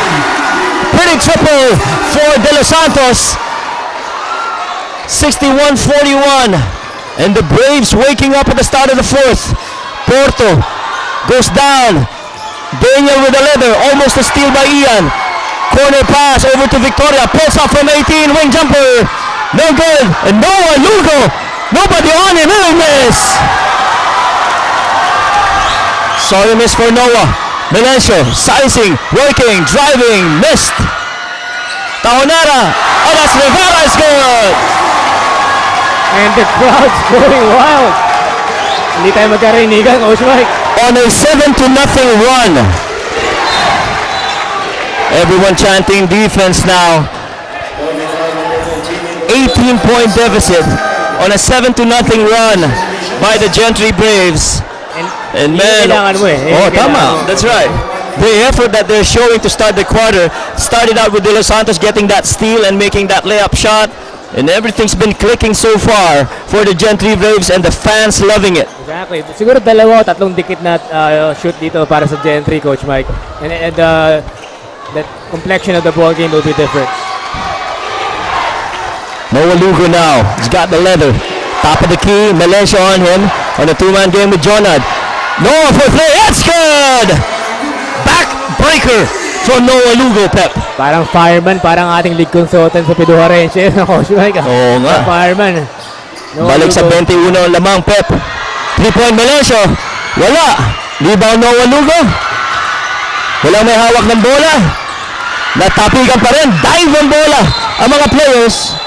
Pretty triple for De Los Santos. 61-41. And the Braves waking up at the start of the fourth. Porto goes down. Daniel with the leather. Almost a steal by Ian. Corner pass over to Victoria. Pulls up from 18. Wing jumper. No good. And Noah Lugo. Nobody on him. He'll miss. Sorry miss for Noah. Melencio sizing, working, driving, missed. Tahonera. Oh, that's Rivera is good. And the crowd's going wild. Hindi tayo magkarinigan, Coach Mike. On a 7-0 run. Everyone chanting defense now. 18-point deficit on a 7-0 run by the Gentry Braves. And man, tama. That's right. The effort that they're showing to start the quarter started out with De Los Santos getting that steal and making that layup shot. And everything's been clicking so far for the Gentry Braves and the fans loving it. Exactly. Siguro dalawa o tatlong dikit na shoot dito para sa Gentry, Coach Mike. And the complexion of the ball game will be different. Noah Lugo now. He's got the leather. Top of the key. Melencio on him on a two-man game with Jonad. Noah for three. That's good! Backbreaker from Noah Lugo, Pep. Parang fireman, parang ating league consultant sa Piduharense, Coach Mike. Oo nga. Fireman. Balik sa 21 lamang, Pep. 3-point Melencio. Wala. Rebound Noah Lugo. Walang may hawak ng bola. Natapigan pa rin. Dive ang bola ang mga players.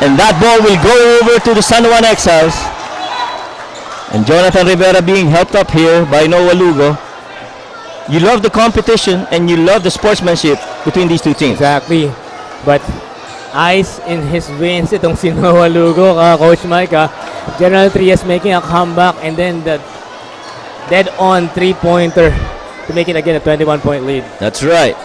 And that ball will go over to the San Juan Exiles. And Jonathan Rivera being helped up here by Noah Lugo. You love the competition and you love the sportsmanship between these two teams. Exactly. But ice in his veins itong si Noah Lugo, Coach Mike. General Trias making a comeback and then the dead-on three-pointer to make it again a 21-point lead. That's right.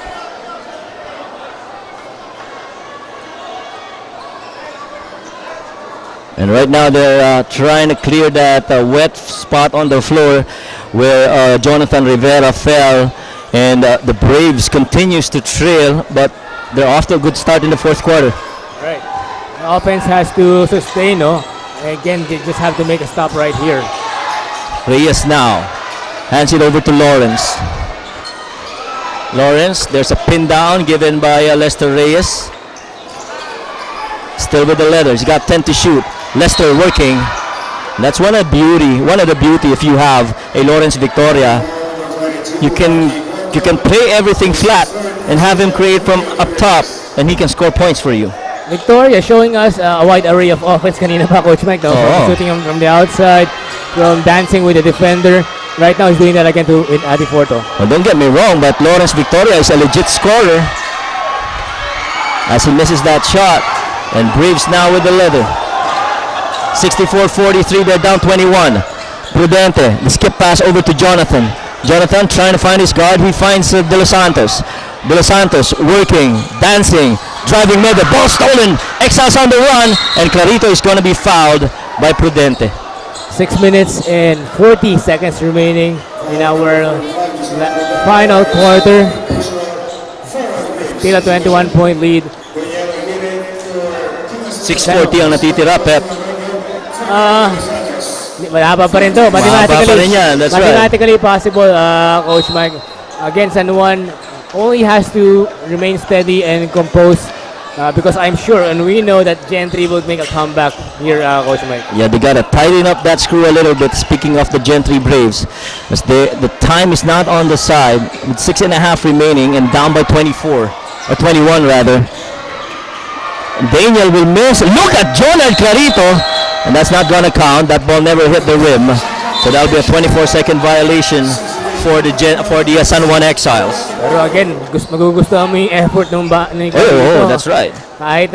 And right now they're trying to clear that wet spot on the floor where Jonathan Rivera fell, and the Braves continues to trail, but they're off to a good start in the fourth quarter. Right. The offense has to sustain, no? Again, they just have to make a stop right here. Reyes now hands it over to Lawrence. Lawrence, there's a pin down given by Lester Reyes. Still with the leather. He's got 10 to shoot. Lester working. That's one of the beauty if you have a Lawrence Victoria. You can play everything flat and have him create from up top, and he can score points for you. Victoria showing us a wide array of offense kanina pa, Coach Mike. No? From shooting from the outside, from dancing with the defender. Right now he's doing that again with Hadi Porto. Well, don't get me wrong, but Lawrence Victoria is a legit scorer as he misses that shot. And Braves now with the leather. 64-43, they're down 21. Prudente, the skip pass over to Jonathan. Jonathan trying to find his guard. He finds De Los Santos. De Los Santos working, dancing, driving mid. The ball stolen. Exiles on the run. And Clarito is going to be fouled by Prudente. 6 minutes and 40 seconds remaining in our final quarter. Still a 21-point lead. 6:40 ang natitira, Pep. Mahaba pa rin to. Mahaba pa rin yan, that's right. Mathematically possible, Coach Mike. Again, San Juan only has to remain steady and composed because I'm sure and we know that Gentry will make a comeback here, Coach Mike. Yeah, they gotta tighten up that screw a little bit. Speaking of the Gentry Braves, as the time is not on the side with 6.5 remaining and down by 24 or 21 rather. Daniel will miss. Look at Jonard Clarito, and that's not gonna count. That ball never hit the rim, so that'll be a 24-second violation for the San Juan Exiles. Pero again, magugustuhan mo yung effort ng Oh, that's right. Kahit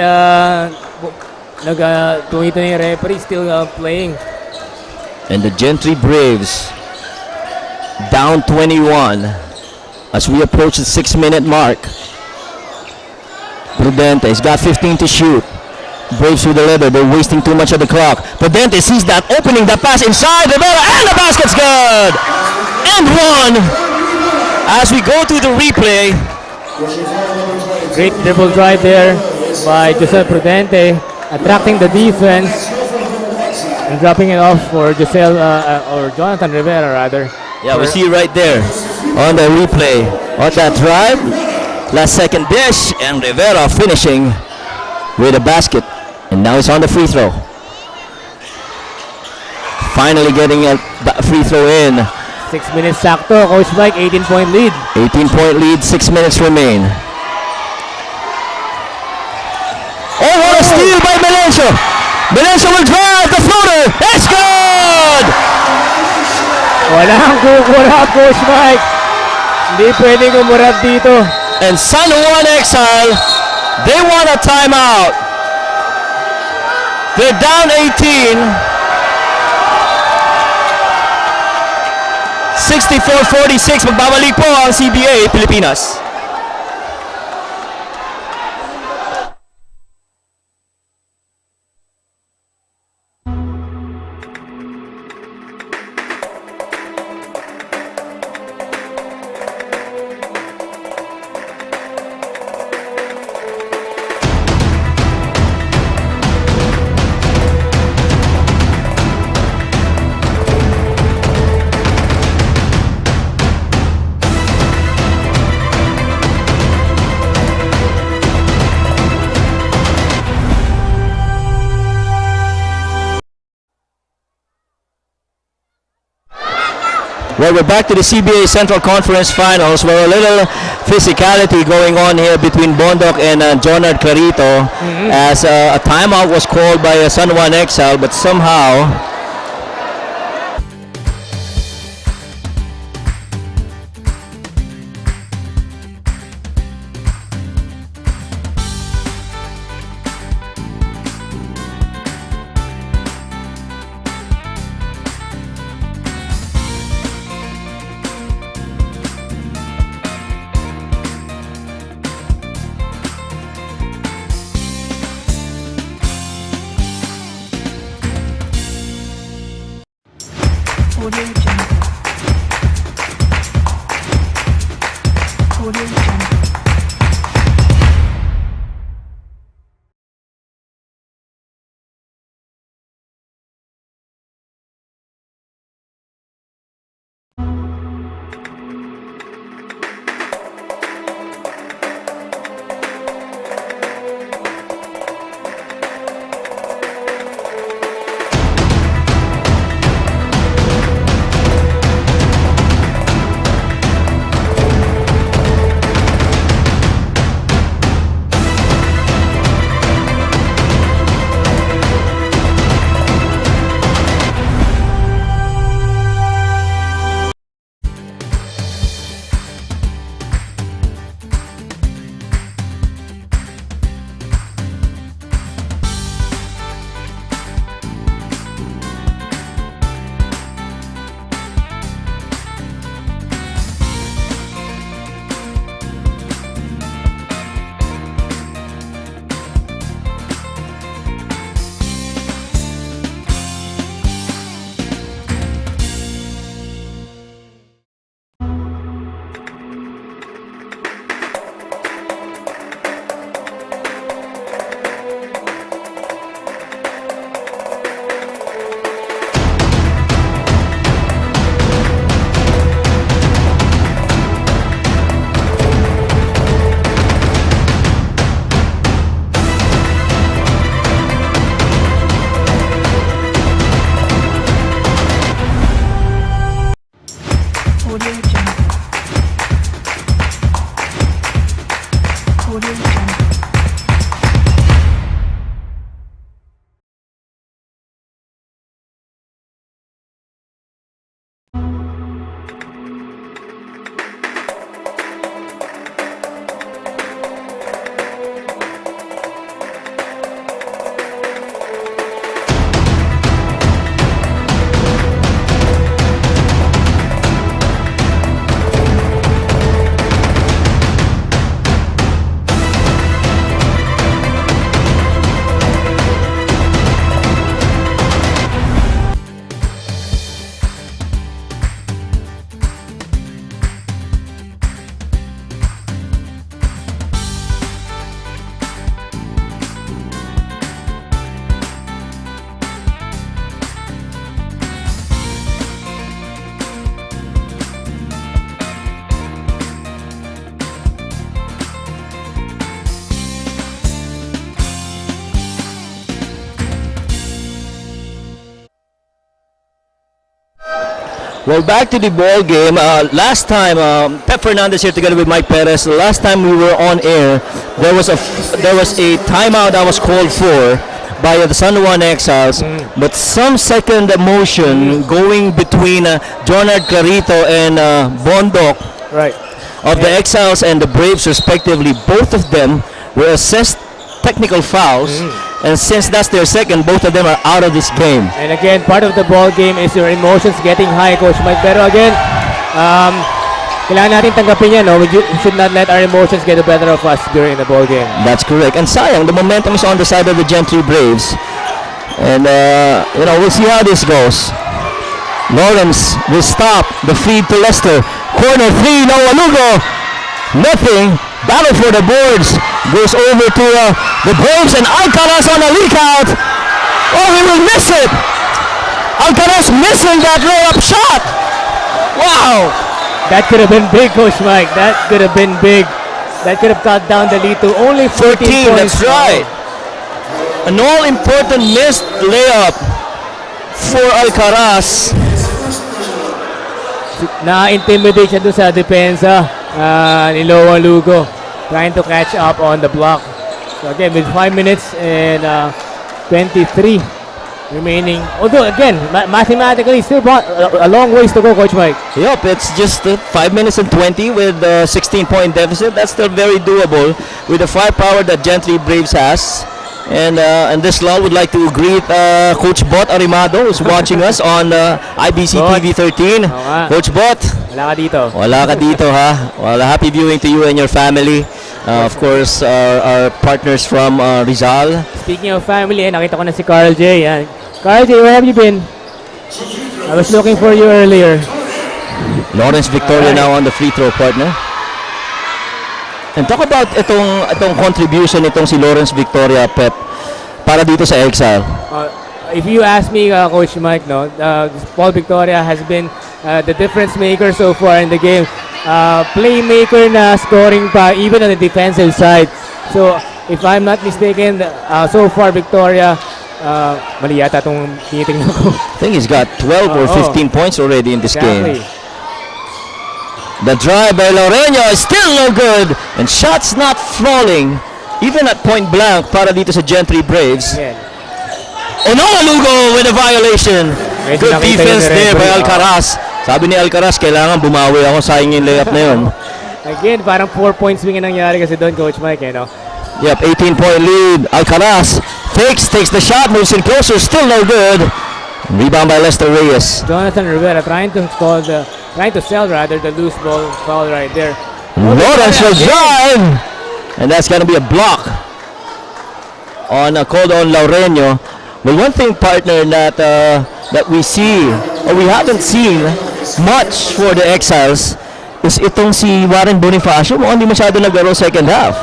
tumito na yung referee, still playing. And the Gentry Braves down 21 as we approach the 6-minute mark. Prudente, he's got 15 to shoot. Braves with the leather, they're wasting too much of the clock. Prudente sees that opening, that pass inside, Rivera, and the basket's good! And one! As we go through the replay. Great dribble drive there by Josel Prudente, attracting the defense and dropping it off for Josel, or Jonathan Rivera rather. Yeah, we see right there on the replay. On that drive, last second dish, and Rivera finishing with a basket. And now he's on the free throw. Finally getting a free throw in. 6 minutes sakto, Coach Mike, 18-point lead. 18-point lead, 6 minutes remain. Oh, what a steal by Melencio! Melencio will drive the floater. It's good! Walang kukurap, Coach Mike. Hindi pwedeng kumurap dito. And San Juan Exile, they want a timeout. They're down 18. 64-46. Magbabalik po ang CBA Pilipinas. Well, we're back to the CBA Central Conference Finals where a little physicality going on here between Bondok and Jonard Clarito as a timeout was called by San Juan Exile, but somehow Audio Jungle. Audio Jungle. Well, back to the ball game. Last time, Pep Fernandez here together with Mike Perez. Last time we were on air, there was a timeout that was called for by the San Juan Exiles, but some second motion going between Jonard Clarito and Bondok Right. of the Exiles and the Braves respectively. Both of them were assessed technical fouls, and since that's their second, both of them are out of this game. And again, part of the ball game is your emotions getting high, Coach Mike. Pero again, kailangan natin tanggapin yan. No? We should not let our emotions get the better of us during the ball game. That's correct. And sayang, the momentum is on the side of the Gentry Braves. And, we'll see how this goes. Lawrence will stop the feed to Lester. Corner 3, Noah Lugo. Nothing. Battle for the boards. Goes over to the Braves, and Alcaraz on a leak out. Oh, he will miss it. Alcaraz missing that layup shot. Wow. That could have been big, Coach Mike. That could have been big. That could have cut down the lead to only 14 points. That's right. An all-important missed layup for Alcaraz. Na-intimidate siya doon sa depensa ni Loa Lugo, trying to catch up on the block. So again, with 5 minutes and 23 remaining. Although again, mathematically still a long ways to go, Coach Mike. Yup, it's just 5 minutes and 20 with a 16-point deficit. That's still very doable with the firepower that Gentry Braves has. And this law would like to greet Coach Bot Arimado, who's watching us on IBC Bot. TV 13. Coach Bot, Wala ka dito. wala ka dito ha. Well, happy viewing to you and your family. Of course, our partners from Rizal. Speaking of family, nakita ko na si Carl J. Yan. Carl J, where have you been? I was looking for you earlier. Lawrence Victoria now on the free throw, partner. And talk about itong contribution itong si Lawrence Victoria, Pep, para dito sa Exile. If you ask me, Coach Mike, no, Paul Victoria has been the difference maker so far in the game. Playmaker na scoring pa, even on the defensive side. So, if I'm not mistaken, so far Victoria, mali yata itong tinitingnan ko. I think he's got 12 or 15 points already in this game. The drive by Laureño is still no good, and shots not falling, even at point blank para dito sa Gentry Braves. Noah Lugo with a violation. Good defense there by Alcaraz. Sabi ni Alcaraz, kailangan bumawi ako, sayang yung layup na yun. Again, parang 4-point swing ang nangyari kasi doon, Coach Mike, no? Yep, 18-point lead. Alcaraz fakes, takes the shot, moves in closer, still no good. Rebound by Lester Reyes. Jonathan Rivera trying to sell the loose ball foul right there. Lawrence will drive, and that's gonna be a block on called on Laureño. Well, one thing, partner, that we see or we haven't seen much for the Exiles is itong si Warren Bonifacio. Mukhang hindi masyado naglaro second half.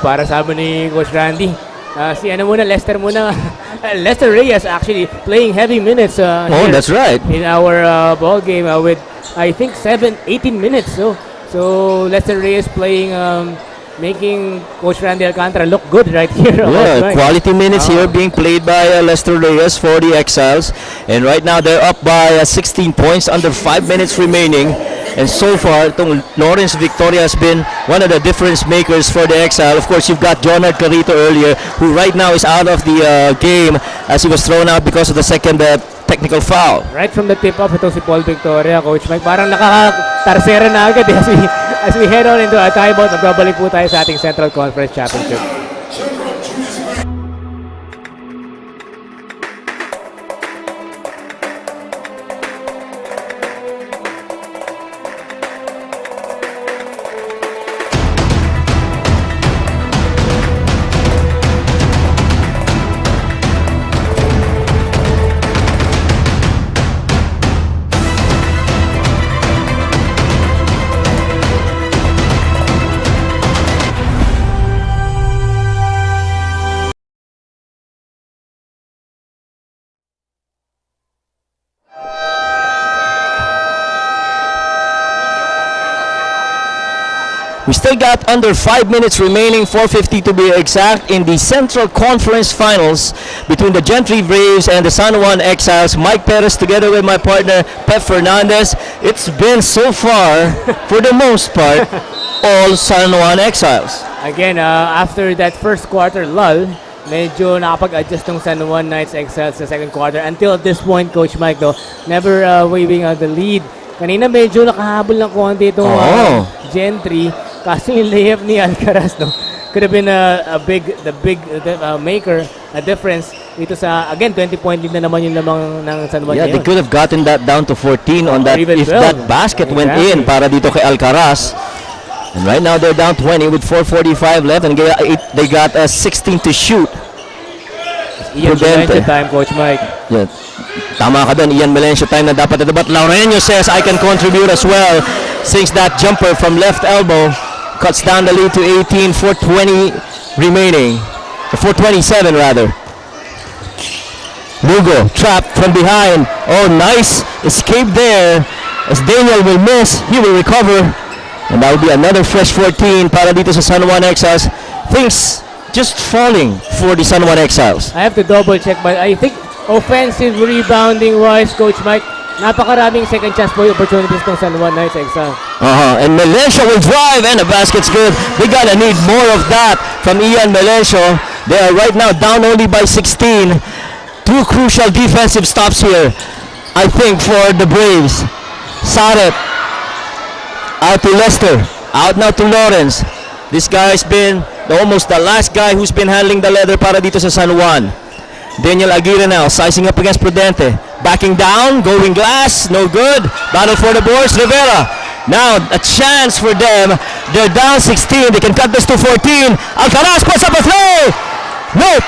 Para sabi ni Coach Randy, Lester muna. Lester Reyes actually playing heavy minutes. That's right. In our ball game with I think 18 minutes. So Lester Reyes playing, making Coach Randy Alcantara look good right here. Yeah, quality minutes here being played by Lester Reyes for the Exiles. And right now they're up by 16 points, under 5 minutes remaining. And so far, itong Lawrence Victoria has been one of the difference makers for the Exile. Of course, you've got Jonard Clarito earlier, who right now is out of the game as he was thrown out because of the second technical foul. Right from the tip-off, ito si Paul Victoria, Coach Mike. Parang nakaka-tarsera na agad as we head on into a timeout. Magbabalik po tayo sa ating Central Conference Championship. We still got under 5 minutes remaining, 4:50 to be exact, in the Central Conference Finals between the Gentry Braves and the San Juan Exiles. Mike Perez together with my partner, Pep Fernandez. It's been so far, for the most part, all San Juan Exiles. Again, after that first quarter lull, medyo nakapag-adjust ng San Juan Knights Exiles sa second quarter. Until this point, Coach Mike, though, never waving out the lead. Kanina medyo nakahabol ng konti itong Gentry. Kaso yung layup ni Alcaraz, no, could have been the big maker, a difference dito sa, again, 20-point lead na naman yung lamang ng San Juan. Yeah, they could have gotten that down to 14 on that even if 12. that basket went in para dito kay Alcaraz. And right now they're down 20 with 4:45 left, and they got 16 to shoot. Ian Melencio time, Coach Mike. Yeah. Tama ka doon, Ian Melencio time na dapat ito. But Laureño says, I can contribute as well. Sinks that jumper from left elbow. Cuts down the lead to 18, 4:20 remaining. 4:27 rather. Lugo trapped from behind. Oh, nice escape there. As Daniel will miss, he will recover. And that will be another fresh 14 para dito sa San Juan Exiles. Things just falling for the San Juan Exiles. I have to double check, but I think offensive rebounding wise, Coach Mike, napakaraming second chance po opportunities ng San Juan Knights Exiles. And Melencio will drive, and the basket's good. They gotta need more of that from Ian Melencio. They are right now down only by 16. Two crucial defensive stops here, I think, for the Braves. Saret out to Lester, out now to Lawrence. This guy's been almost the last guy who's been handling the leather para dito sa San Juan. Daniel Aguirre now sizing up against Prudente. Backing down, going glass, no good. Battle for the boards, Rivera. Now a chance for them. They're down 16. They can cut this to 14. Alcaraz puts up a throw. Nope.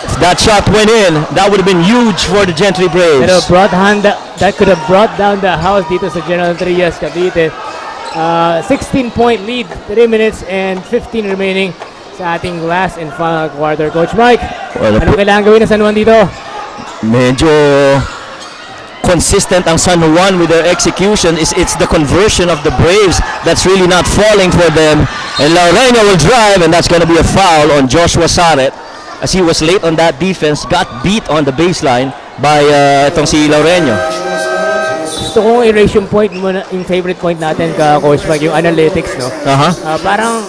If that shot went in, that would have been huge for the Gentry Braves. That could have brought down the house dito sa General Trias, Cavite. 16-point lead, 3 minutes and 15 remaining sa ating last and final quarter. Coach Mike, ano kailangan gawin ng San Juan dito? Medyo consistent ang San Juan with their execution. It's the conversion of the Braves that's really not falling for them. And Laureño will drive, and that's going to be a foul on Joshua Saret, as he was late on that defense, got beat on the baseline by itong si Laureño. Gusto kong erase yung point mo, yung favorite point natin ka, Coach Mike, yung analytics, no? Parang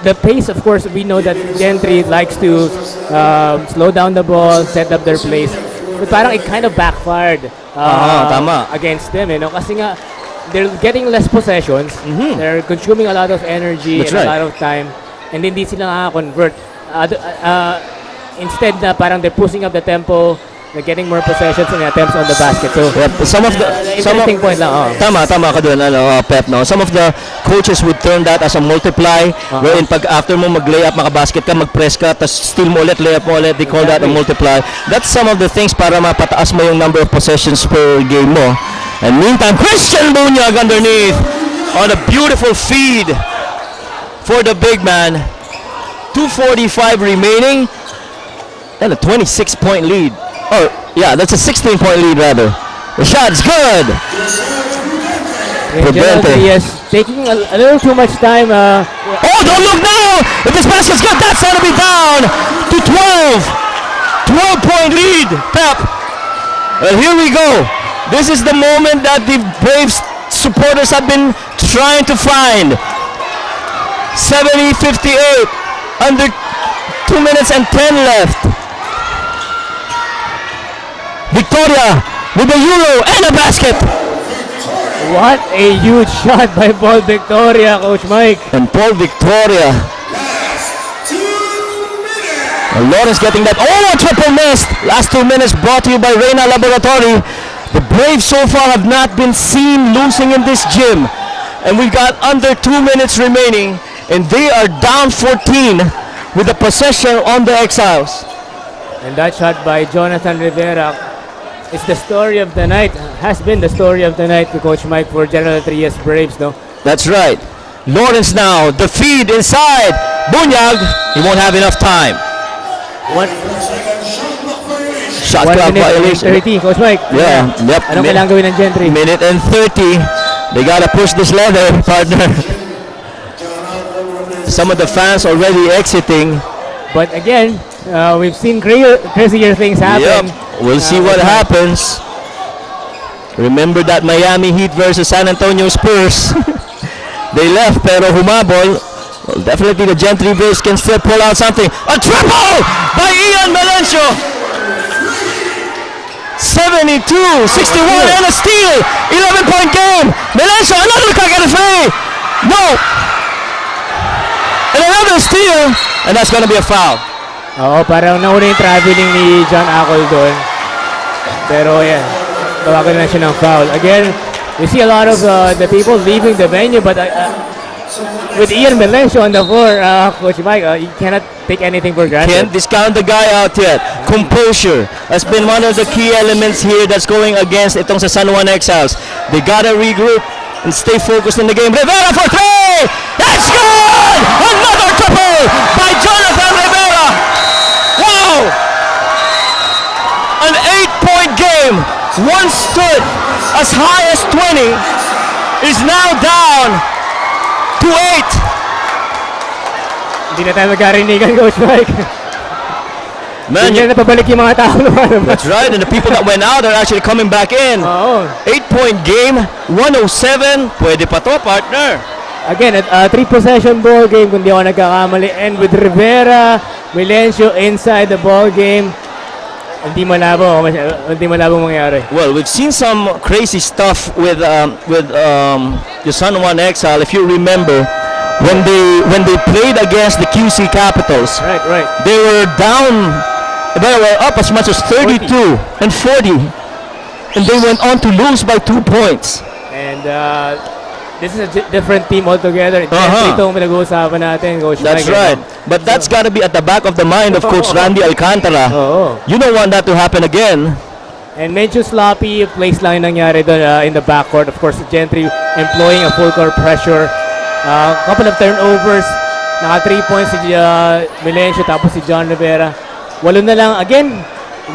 the pace, of course, we know that Gentry likes to slow down the ball, set up their plays. But parang it kind of backfired tama. against them, you know? Kasi nga, they're getting less possessions, they're consuming a lot of energy and a lot of time, and hindi sila nakaka-convert. Instead na parang they're pushing up the tempo, they're getting more possessions and attempts on the basket. So some of the interesting point lang. Tama ka doon, Pep, no. Some of the coaches would term that as a multiply, wherein pag after mo mag-layup, makabasket ka, mag-press ka, tapos steal mo ulit, layup mo ulit, they call that a multiply. That's some of the things para mapataas mo yung number of possessions per game mo. And meantime, Christian Bunyag underneath on a beautiful feed for the big man. 2:45 remaining. And a 26-point lead. Oh, yeah, that's a 16-point lead, rather. The shot's good. Yes, taking a little too much time. Oh, don't look now! If this basket's good, that's going to be down to 12. 12-point lead, Pep. Well, here we go. This is the moment that the Braves supporters have been trying to find. 70-58. Under 2 minutes and 10 left. Victoria with the Euro and a basket. What a huge shot by Paul Victoria, Coach Mike. And Paul Victoria. And Lawrence getting that. Oh, a triple missed. Last 2 minutes brought to you by Reina Laboratory. The Braves so far have not been seen losing in this gym. And we've got under 2 minutes remaining. And they are down 14 with the possession on the Exiles. And that shot by Jonathan Rivera is the story of the night, has been the story of the night to Coach Mike for General Trias Braves, no? That's right. Lawrence now, the feed inside. Bunyag, he won't have enough time. Shot clock violation. 30, Coach Mike. Yeah, yep. Anong kailangan gawin ng Gentry? Minute and 30. They gotta push this leather, partner. Some of the fans already exiting. But again, we've seen crazier things happen. Yep, we'll see what happens. Remember that Miami Heat versus San Antonio Spurs. They left pero humabol. Well, definitely the Gentry Braves can still pull out something. A triple by Ian Melencio. 72, 61 and a steal. 11-point game. Melencio, another crack at the three. No. And another steal. And that's going to be a foul. Oo, parang nauna yung traveling ni John Acol doon. Pero yan, tawagan na siya ng foul. Again, we see a lot of the people leaving the venue, but with Ian Melencio on the floor, Coach Mike, you cannot take anything for granted. Can't discount the guy out yet. Composure has been one of the key elements here that's going against itong sa San Juan Exiles. They gotta regroup and stay focused in the game. Rivera for three! That's good! Another triple by Jonathan Rivera! Wow! An 8-point game. One stood as high as 20, is now down to 8. Hindi na tayo magkarinigan, Coach Mike. Man, Hindi na pabalik yung mga tao naman. that's right, and the people that went out are actually coming back in. Oo. 8-point game, 107. Pwede pa to, partner. Again, a 3-possession ball game kung di ako nagkakamali. And with Rivera, Melencio inside the ball game, hindi malabo mangyari. Well, we've seen some crazy stuff with the San Juan Exile. If you remember, when they played against the QC Capitals, Right. they were down. They were up as much as 32 and 40, and they went on to lose by 2 points. And this is a different team altogether. Itong pinag-uusapan natin, Coach That's Mike. right. But that's got to be at the back of the mind of Coach Randy Alcantara. Oo. You don't want that to happen again. And medyo sloppy place lang yung nangyari doon in the backcourt. Of course, Gentry employing a full court pressure. Couple of turnovers. Naka 3 points si Melencio tapos si John Rivera. 8 na lang. Again,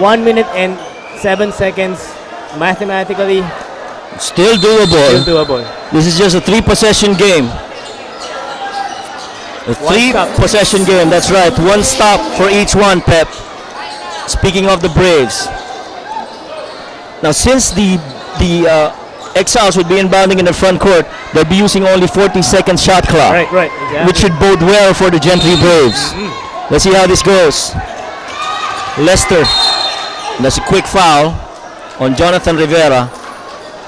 1 minute and 7 seconds. Mathematically, Still still doable. doable. This is just a 3-possession game. A One stop. 3-possession game, that's right. One stop for each one, Pep. Speaking of the Braves. Now, since the Exiles would be inbounding in the front court, they'll be using only 40-second shot clock. Right. Exactly. Which should bode well for the Gentry Braves. Let's see how this goes. Lester. That's a quick foul on Jonathan Rivera.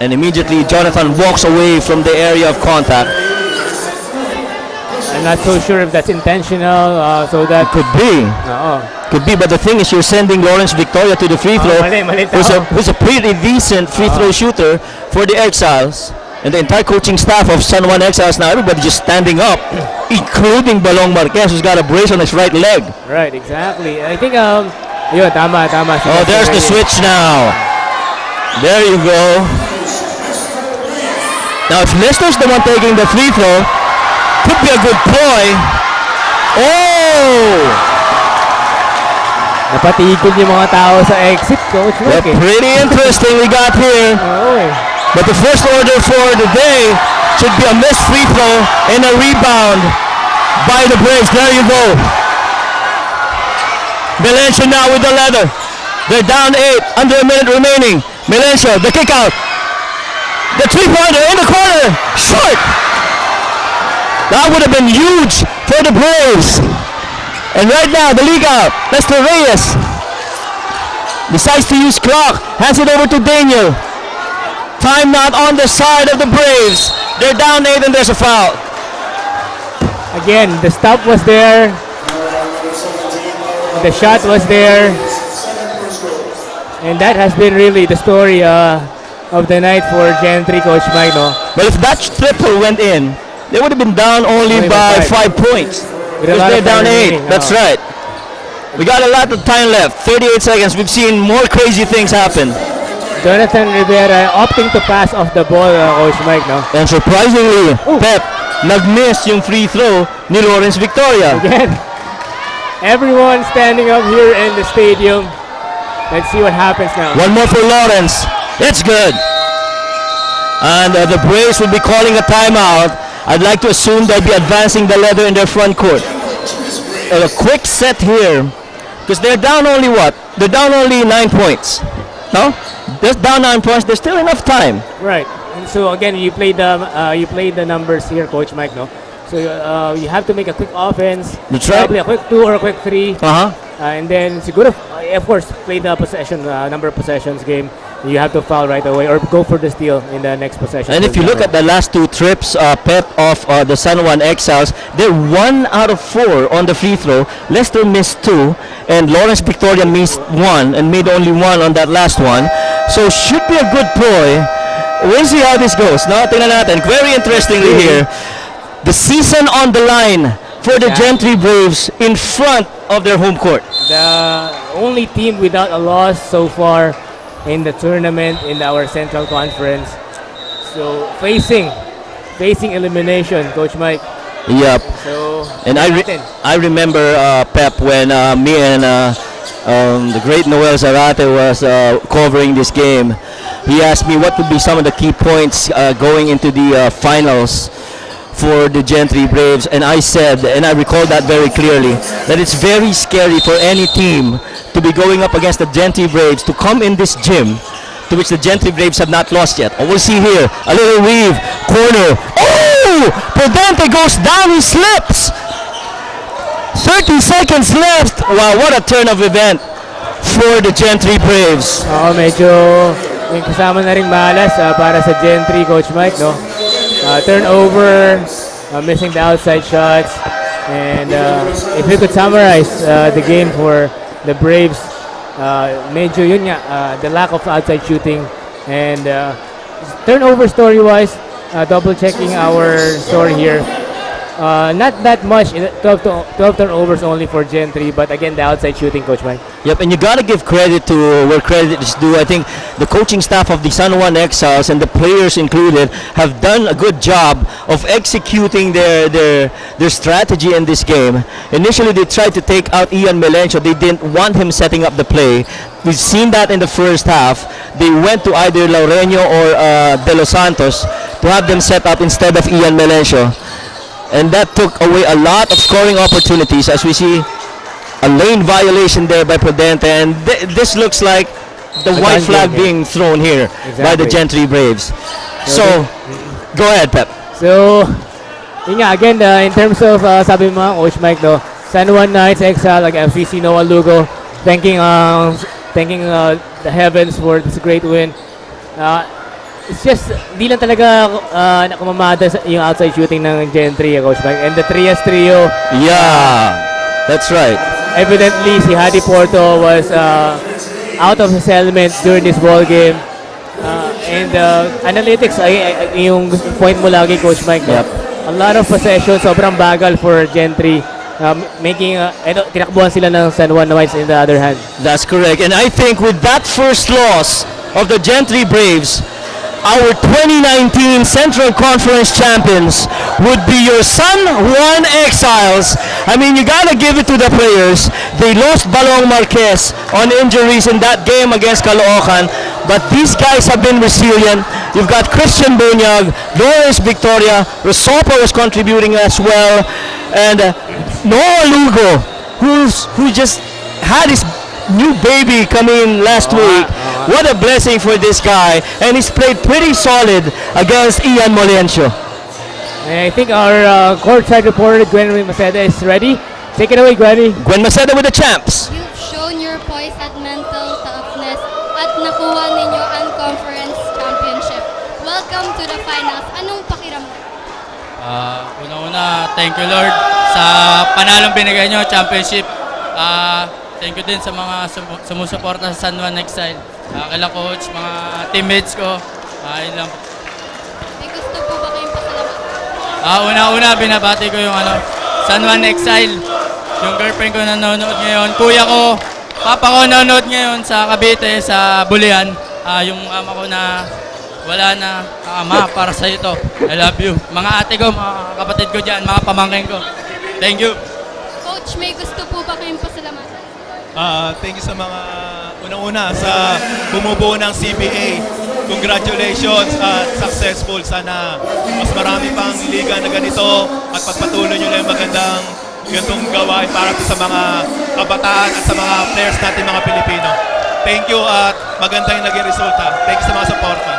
And immediately Jonathan walks away from the area of contact. I'm not so sure if that's intentional. So that Could be. Oo. Could be, but the thing is you're sending Lawrence Victoria to the free throw, mali who's a pretty decent free throw shooter for the Exiles. And the entire coaching staff of San Juan Exiles now, everybody just standing up, including Balong Marquez, who's got a brace on his right leg. Right, exactly. I think yun, tama. Oh, there's the switch now. There you go. Now, if Lester's the one taking the free throw, could be a good ploy. Oh! Napatigil yung mga tao sa exit, Coach Well, Mike. pretty interesting we got here. Oo eh. But the first order for the day should be a missed free throw and a rebound by the Braves. There you go. Melencio now with the leather. They're down 8, under a minute remaining. Melencio, the kick out. The three-pointer in the corner, short. That would have been huge for the Braves. And right now, the league out. Lester Reyes decides to use clock. Hands it over to Daniel. Time not on the side of the Braves. They're down 8 and there's a foul. Again, the stop was there. The shot was there. And that has been really the story of the night for Gentry, Coach Mike, no? Well, if that triple went in, they would have been down only Only by by 5 points. With a Because lot they're of down time 8. remaining, That's right. We got a lot of time left. 38 seconds. We've seen more crazy things happen. Jonathan Rivera opting to pass off the ball, Coach Mike, no? And surprisingly, Ooh. Pep, nag-miss yung free throw ni Lawrence Victoria. Again, everyone standing up here in the stadium. Let's see what happens now. One more for Lawrence. It's good. And the Braves will be calling a timeout. I'd like to assume they'll be advancing the leather in their front court. A quick set here, because they're down only what? They're down only 9 points. No? They're down 9 points. There's still enough time. Right. And so again, you played the numbers here, Coach Mike, no? So you have to make a quick offense. That's right. Probably a quick 2 or a quick 3. Uh-huh. And then siguro, of course, play the possession, number of possessions game. You have to foul right away or go for the steal in the next possession. And if you look at the last 2 trips, Pep of the San Juan Exiles, they're 1 out of 4 on the free throw. Lester missed 2, and Lawrence Victoria missed 1 and made only 1 on that last one. So should be a good ploy. We'll see how this goes. No, tingnan natin. Very interestingly here, the season on the line for the Gentry Braves in front of their home court. The only team without a loss so far in the tournament in our Central Conference. So facing elimination, Coach Mike. Yep. So And I remember Pep when me and the great Noel Zarate was covering this game. He asked me what would be some of the key points going into the finals for the Gentry Braves, and I said, and I recall that very clearly, that it's very scary for any team to be going up against the Gentry Braves, to come in this gym to which the Gentry Braves have not lost yet. Oh, we'll see here, a little weave, corner. Oh! Prudente goes down, he slips! 30 seconds left. Wow, what a turn of event for the Gentry Braves. medyo yung kasama na ring malas para sa Gentry, Coach Mike, no? Turnover, missing the outside shots, and if you could summarize the game for the Braves, medyo yun nga, the lack of outside shooting, and turnover story-wise, double checking our story here. Not that much, 12 turnovers only for Gentry, but again, the outside shooting, Coach Mike. Yep, and you gotta give credit to where credit is due. I think the coaching staff of the San Juan Exiles and the players included have done a good job of executing their strategy in this game. Initially, they tried to take out Ian Melencio. They didn't want him setting up the play. We've seen that in the first half. They went to either Laureño or De Los Santos to have them set up instead of Ian Melencio. And that took away a lot of scoring opportunities, as we see a lane violation there by Prudente, and this looks like the white flag being thrown here by the Gentry Braves. So, go ahead, Pep. So, yun nga, again, in terms of, sabi mo, Coach Mike, no, San Juan Knights Exile, like FCC Noah Lugo, thanking the heavens for this great win. It's just, di lang talaga nakamamada yung outside shooting ng Gentry, Coach Mike. And the Trias trio. Yeah, that's right. Evidently, si Hadi Porto was out of his element during this ball game. And analytics, yung point mo lagi, Coach Mike. Yep. A lot of possessions, sobrang bagal for Gentry. Tinakbuhan sila ng San Juan Knights in the other hand. That's correct. And I think with that first loss of the Gentry Braves, our 2019 Central Conference champions would be your San Juan Exiles. I mean, you gotta give it to the players. They lost Balong Marquez on injuries in that game against Caloocan, but these guys have been resilient. You've got Christian Bunyag, Lawrence Victoria, Rosopo was contributing as well, and Noah Lugo, who just had his new baby coming in last week. What a blessing for this guy, and he's played pretty solid against Ian Melencio. And I think our courtside reporter, Gwen Maceda, is ready. Take it away, Gwenny. Gwen Maceda with the champs. You've shown your poise at mental toughness at nakuha ninyo ang conference championship. Welcome to the finals. Anong pakiramdam? Una-una, thank you Lord sa panalong binigay nyo, championship. Thank you din sa mga sumusuporta sa San Juan Exile. Kala coach, mga teammates ko. Yun lang. May gusto po ba kayong pasalamatan? Una-una, binabati ko yung San Juan Exile. Yung girlfriend ko nanonood ngayon. Kuya ko, papa ko nanonood ngayon sa Cavite, sa Bulian. Yung ama ko na wala na, ama, para sa ito. I love you. Mga ate ko, mga kapatid ko dyan, mga pamangkin ko. Thank you. Coach, may gusto po ba kayong pasalamatan? Thank you sa mga unang-una sa bumubuo ng CBA. Congratulations at successful. Sana mas marami pang liga na ganito at pagpatuloy nyo lang yung magandang ganitong gawain para sa mga kabataan at sa mga players natin mga Pilipino. Thank you at maganda yung naging resulta. Thank you sa mga suporta.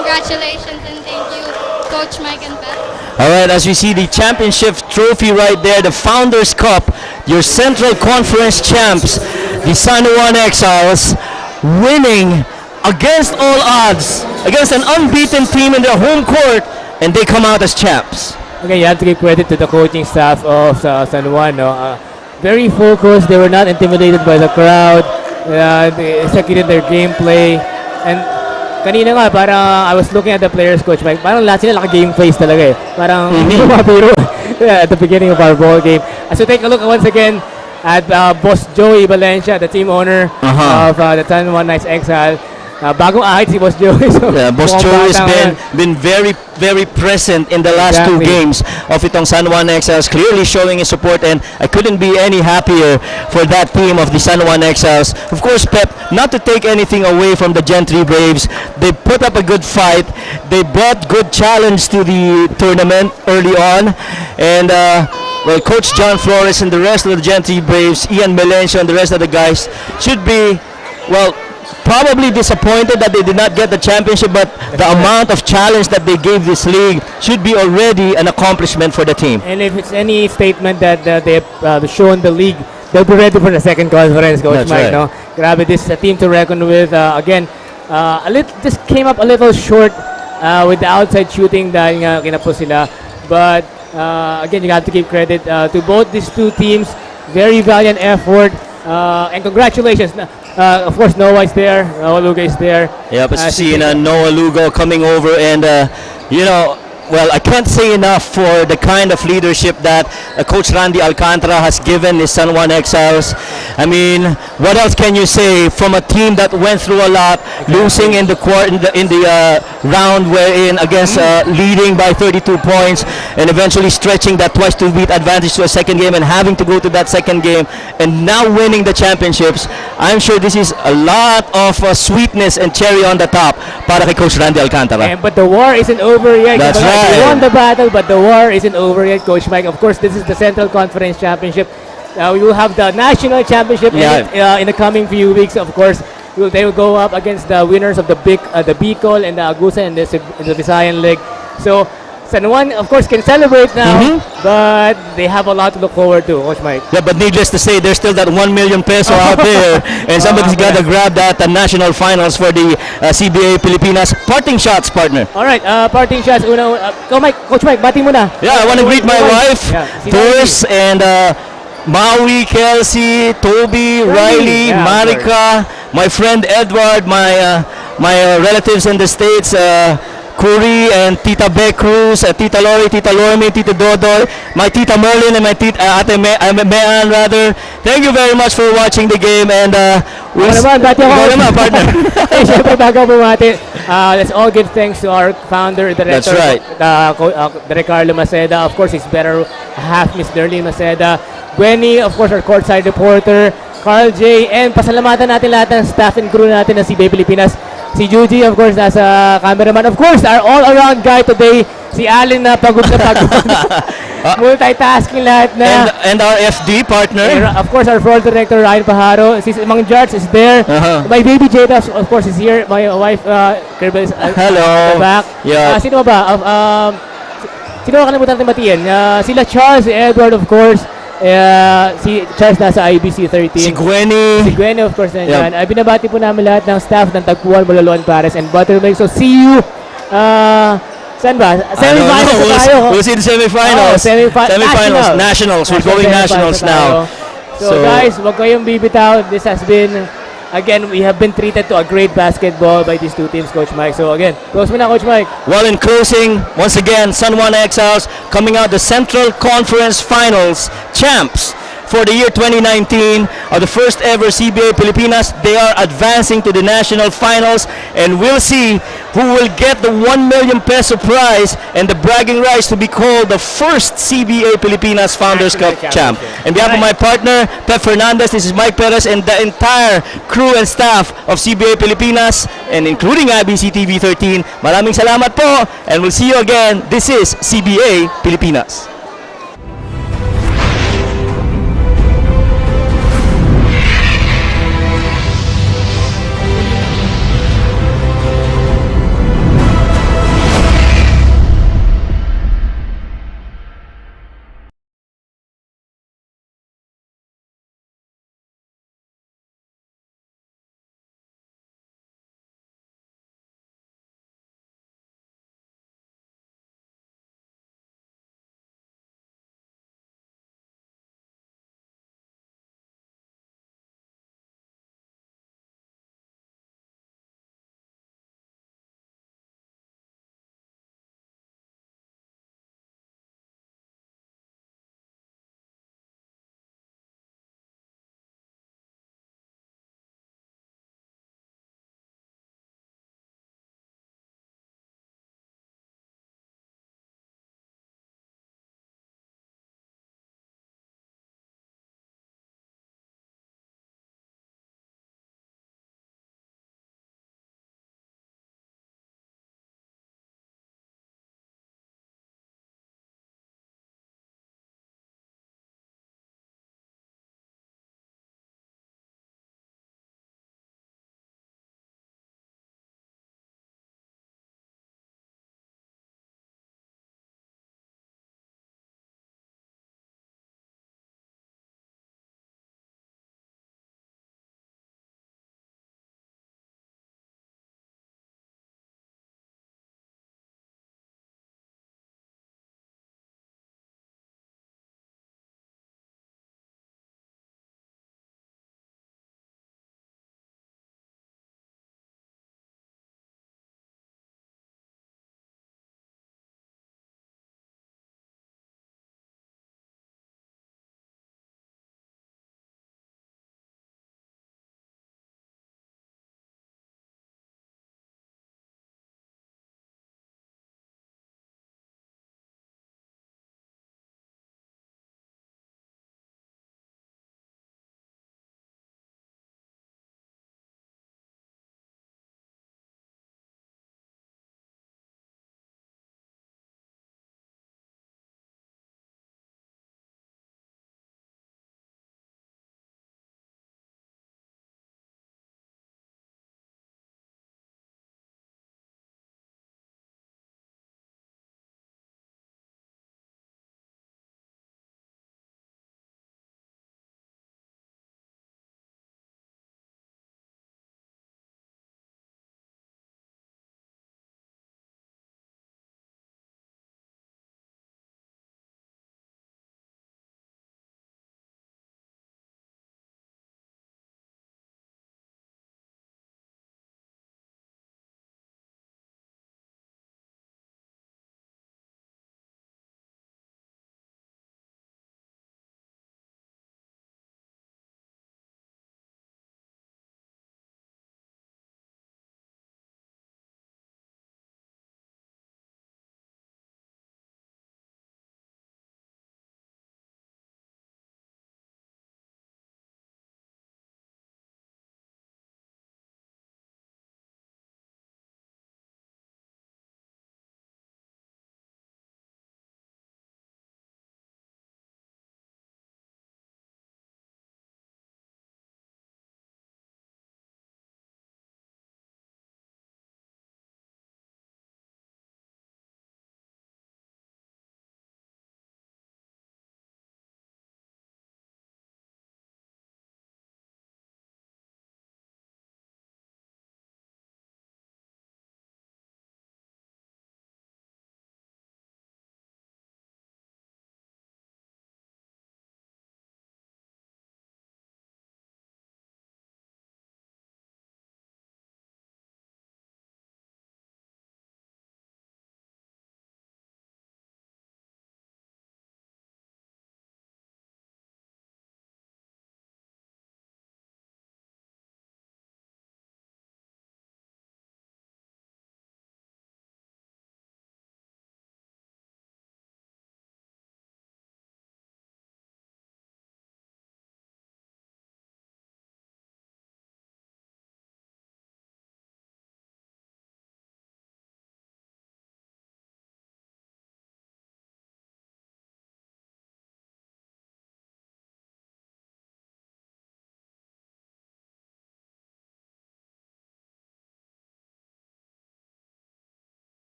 Congratulations and thank you, Coach Mike and Pat. All right, as we see the championship trophy right there, the Founders Cup, your Central Conference champs, the San Juan Exiles, winning against all odds, against an unbeaten team in their home court, and they come out as champs. Okay, you have to give credit to the coaching staff of San Juan. No? Very focused. They were not intimidated by the crowd. They executed their gameplay. And kanina nga, parang I was looking at the players, Coach Mike. Parang lahat sila naka-game face talaga eh. Parang hindi ko mapiro at the beginning of our ball game. So take a look once again at Boss Joey Valencia, the team owner of the San Juan Knights Exile. Bagong ahit si Boss Joey. So Yeah, Boss Joey has been very present in the last two games of itong San Juan Exiles, clearly showing his support, and I couldn't be any happier for that team of the San Juan Exiles. Of course, Pep, not to take anything away from the Gentry Braves, they put up a good fight, they brought good challenge to the tournament early on, and well, Coach John Flores and the rest of the Gentry Braves, Ian Melencio and the rest of the guys should be, well, probably disappointed that they did not get the championship, but the amount of challenge that they gave this league should be already an accomplishment for the team. And if it's any statement that they've shown the league, they'll be ready for the second conference, Coach That's Mike. right. No? Grabe, this is a team to reckon with. Again, this came up a little short with the outside shooting dahil nga kinapos sila. But again, you have to give credit to both these two teams. Very valiant effort. And congratulations. Of course, Noah is there. Noah Luga is there. Yeah, but seeing Noah Lugo coming over and, you know, well, I can't say enough for the kind of leadership that Coach Randy Alcantara has given his San Juan Exiles. I mean, what else can you say from a team that went through a lot, losing in the round wherein against leading by 32 points and eventually stretching that twice to beat advantage to a second game and having to go to that second game and now winning the championships. I'm sure this is a lot of sweetness and cherry on the top para kay Coach Randy Alcantara. But the war isn't over yet. That's right. They won the battle, but the war isn't over yet, Coach Mike. Of course, this is the Central Conference Championship. We will have the National Championship in the coming few weeks. Of course, they will go up against the winners of the Bicol and the Agusan and the Visayan League. So San Juan, of course, can celebrate now, but they have a lot to look forward to, Coach Mike. Yeah, but needless to say, there's still that 1 million peso out there, and somebody's got to grab that national finals for the CBA Pilipinas. Parting shots, partner. All right, parting shots. Coach Mike, bati muna. Yeah, I want to greet my wife, si Doris, and Maui, Kelsey, Toby, Riley, Marika, my friend Edward, my relatives in the States, Kuri and Tita Beck Cruz, Tita Lori, Tita Lorme, Tita Dodoy, my Tita Merlin and my Tita Ate Mean rather. Thank you very much for watching the game, and partner. Siyempre bago bumati, let's all give thanks to our founder, director, That's right. Direk Carlo Maceda. Of course, his better half, Miss Darlene Maceda. Gwenny, of course, our courtside reporter. Carl J. And pasalamatan natin lahat ng staff and crew natin ng CBA Pilipinas. Si Juji, of course, nasa cameraman. Of course, our all-around guy today, si Allen na pagod na pagod. Multitasking lahat na. And our FD partner. Of course, our floor director, Ryan Pajaro. Si Mang Jarts is there. My baby Jada, of course, is here. My wife, Kirby, is Hello. at the back. Yeah. Sino ba? Sino ba kalimutan natin batiin? Sila Charles, si Edward, of course. Si Charles nasa IBC 13. Si Gwenny. Si Gwenny, of course, nandiyan. Ay, binabati po namin lahat ng staff ng Tagpuan, Malaloan, Pares, and Buttermilk. So, see you. Saan ba? Semifinals na tayo. We'll see the semifinals. Semifinals. Nationals. We're going nationals now. So, guys, wag kayong bibitaw. This has been, again, we have been treated to a great basketball by these two teams, Coach Mike. So, again, close mo na, Coach Mike. Well, in closing, once again, San Juan Exiles coming out the Central Conference Finals champs for the year 2019 of the first ever CBA Pilipinas. They are advancing to the national finals, and we'll see who will get the 1 million peso prize and the bragging rights to be called the first CBA Pilipinas Founders Cup champ. On behalf of my partner, Pep Fernandez, this is Mike Perez and the entire crew and staff of CBA Pilipinas and including IBC TV 13. Maraming salamat po and we'll see you again. This is CBA Pilipinas.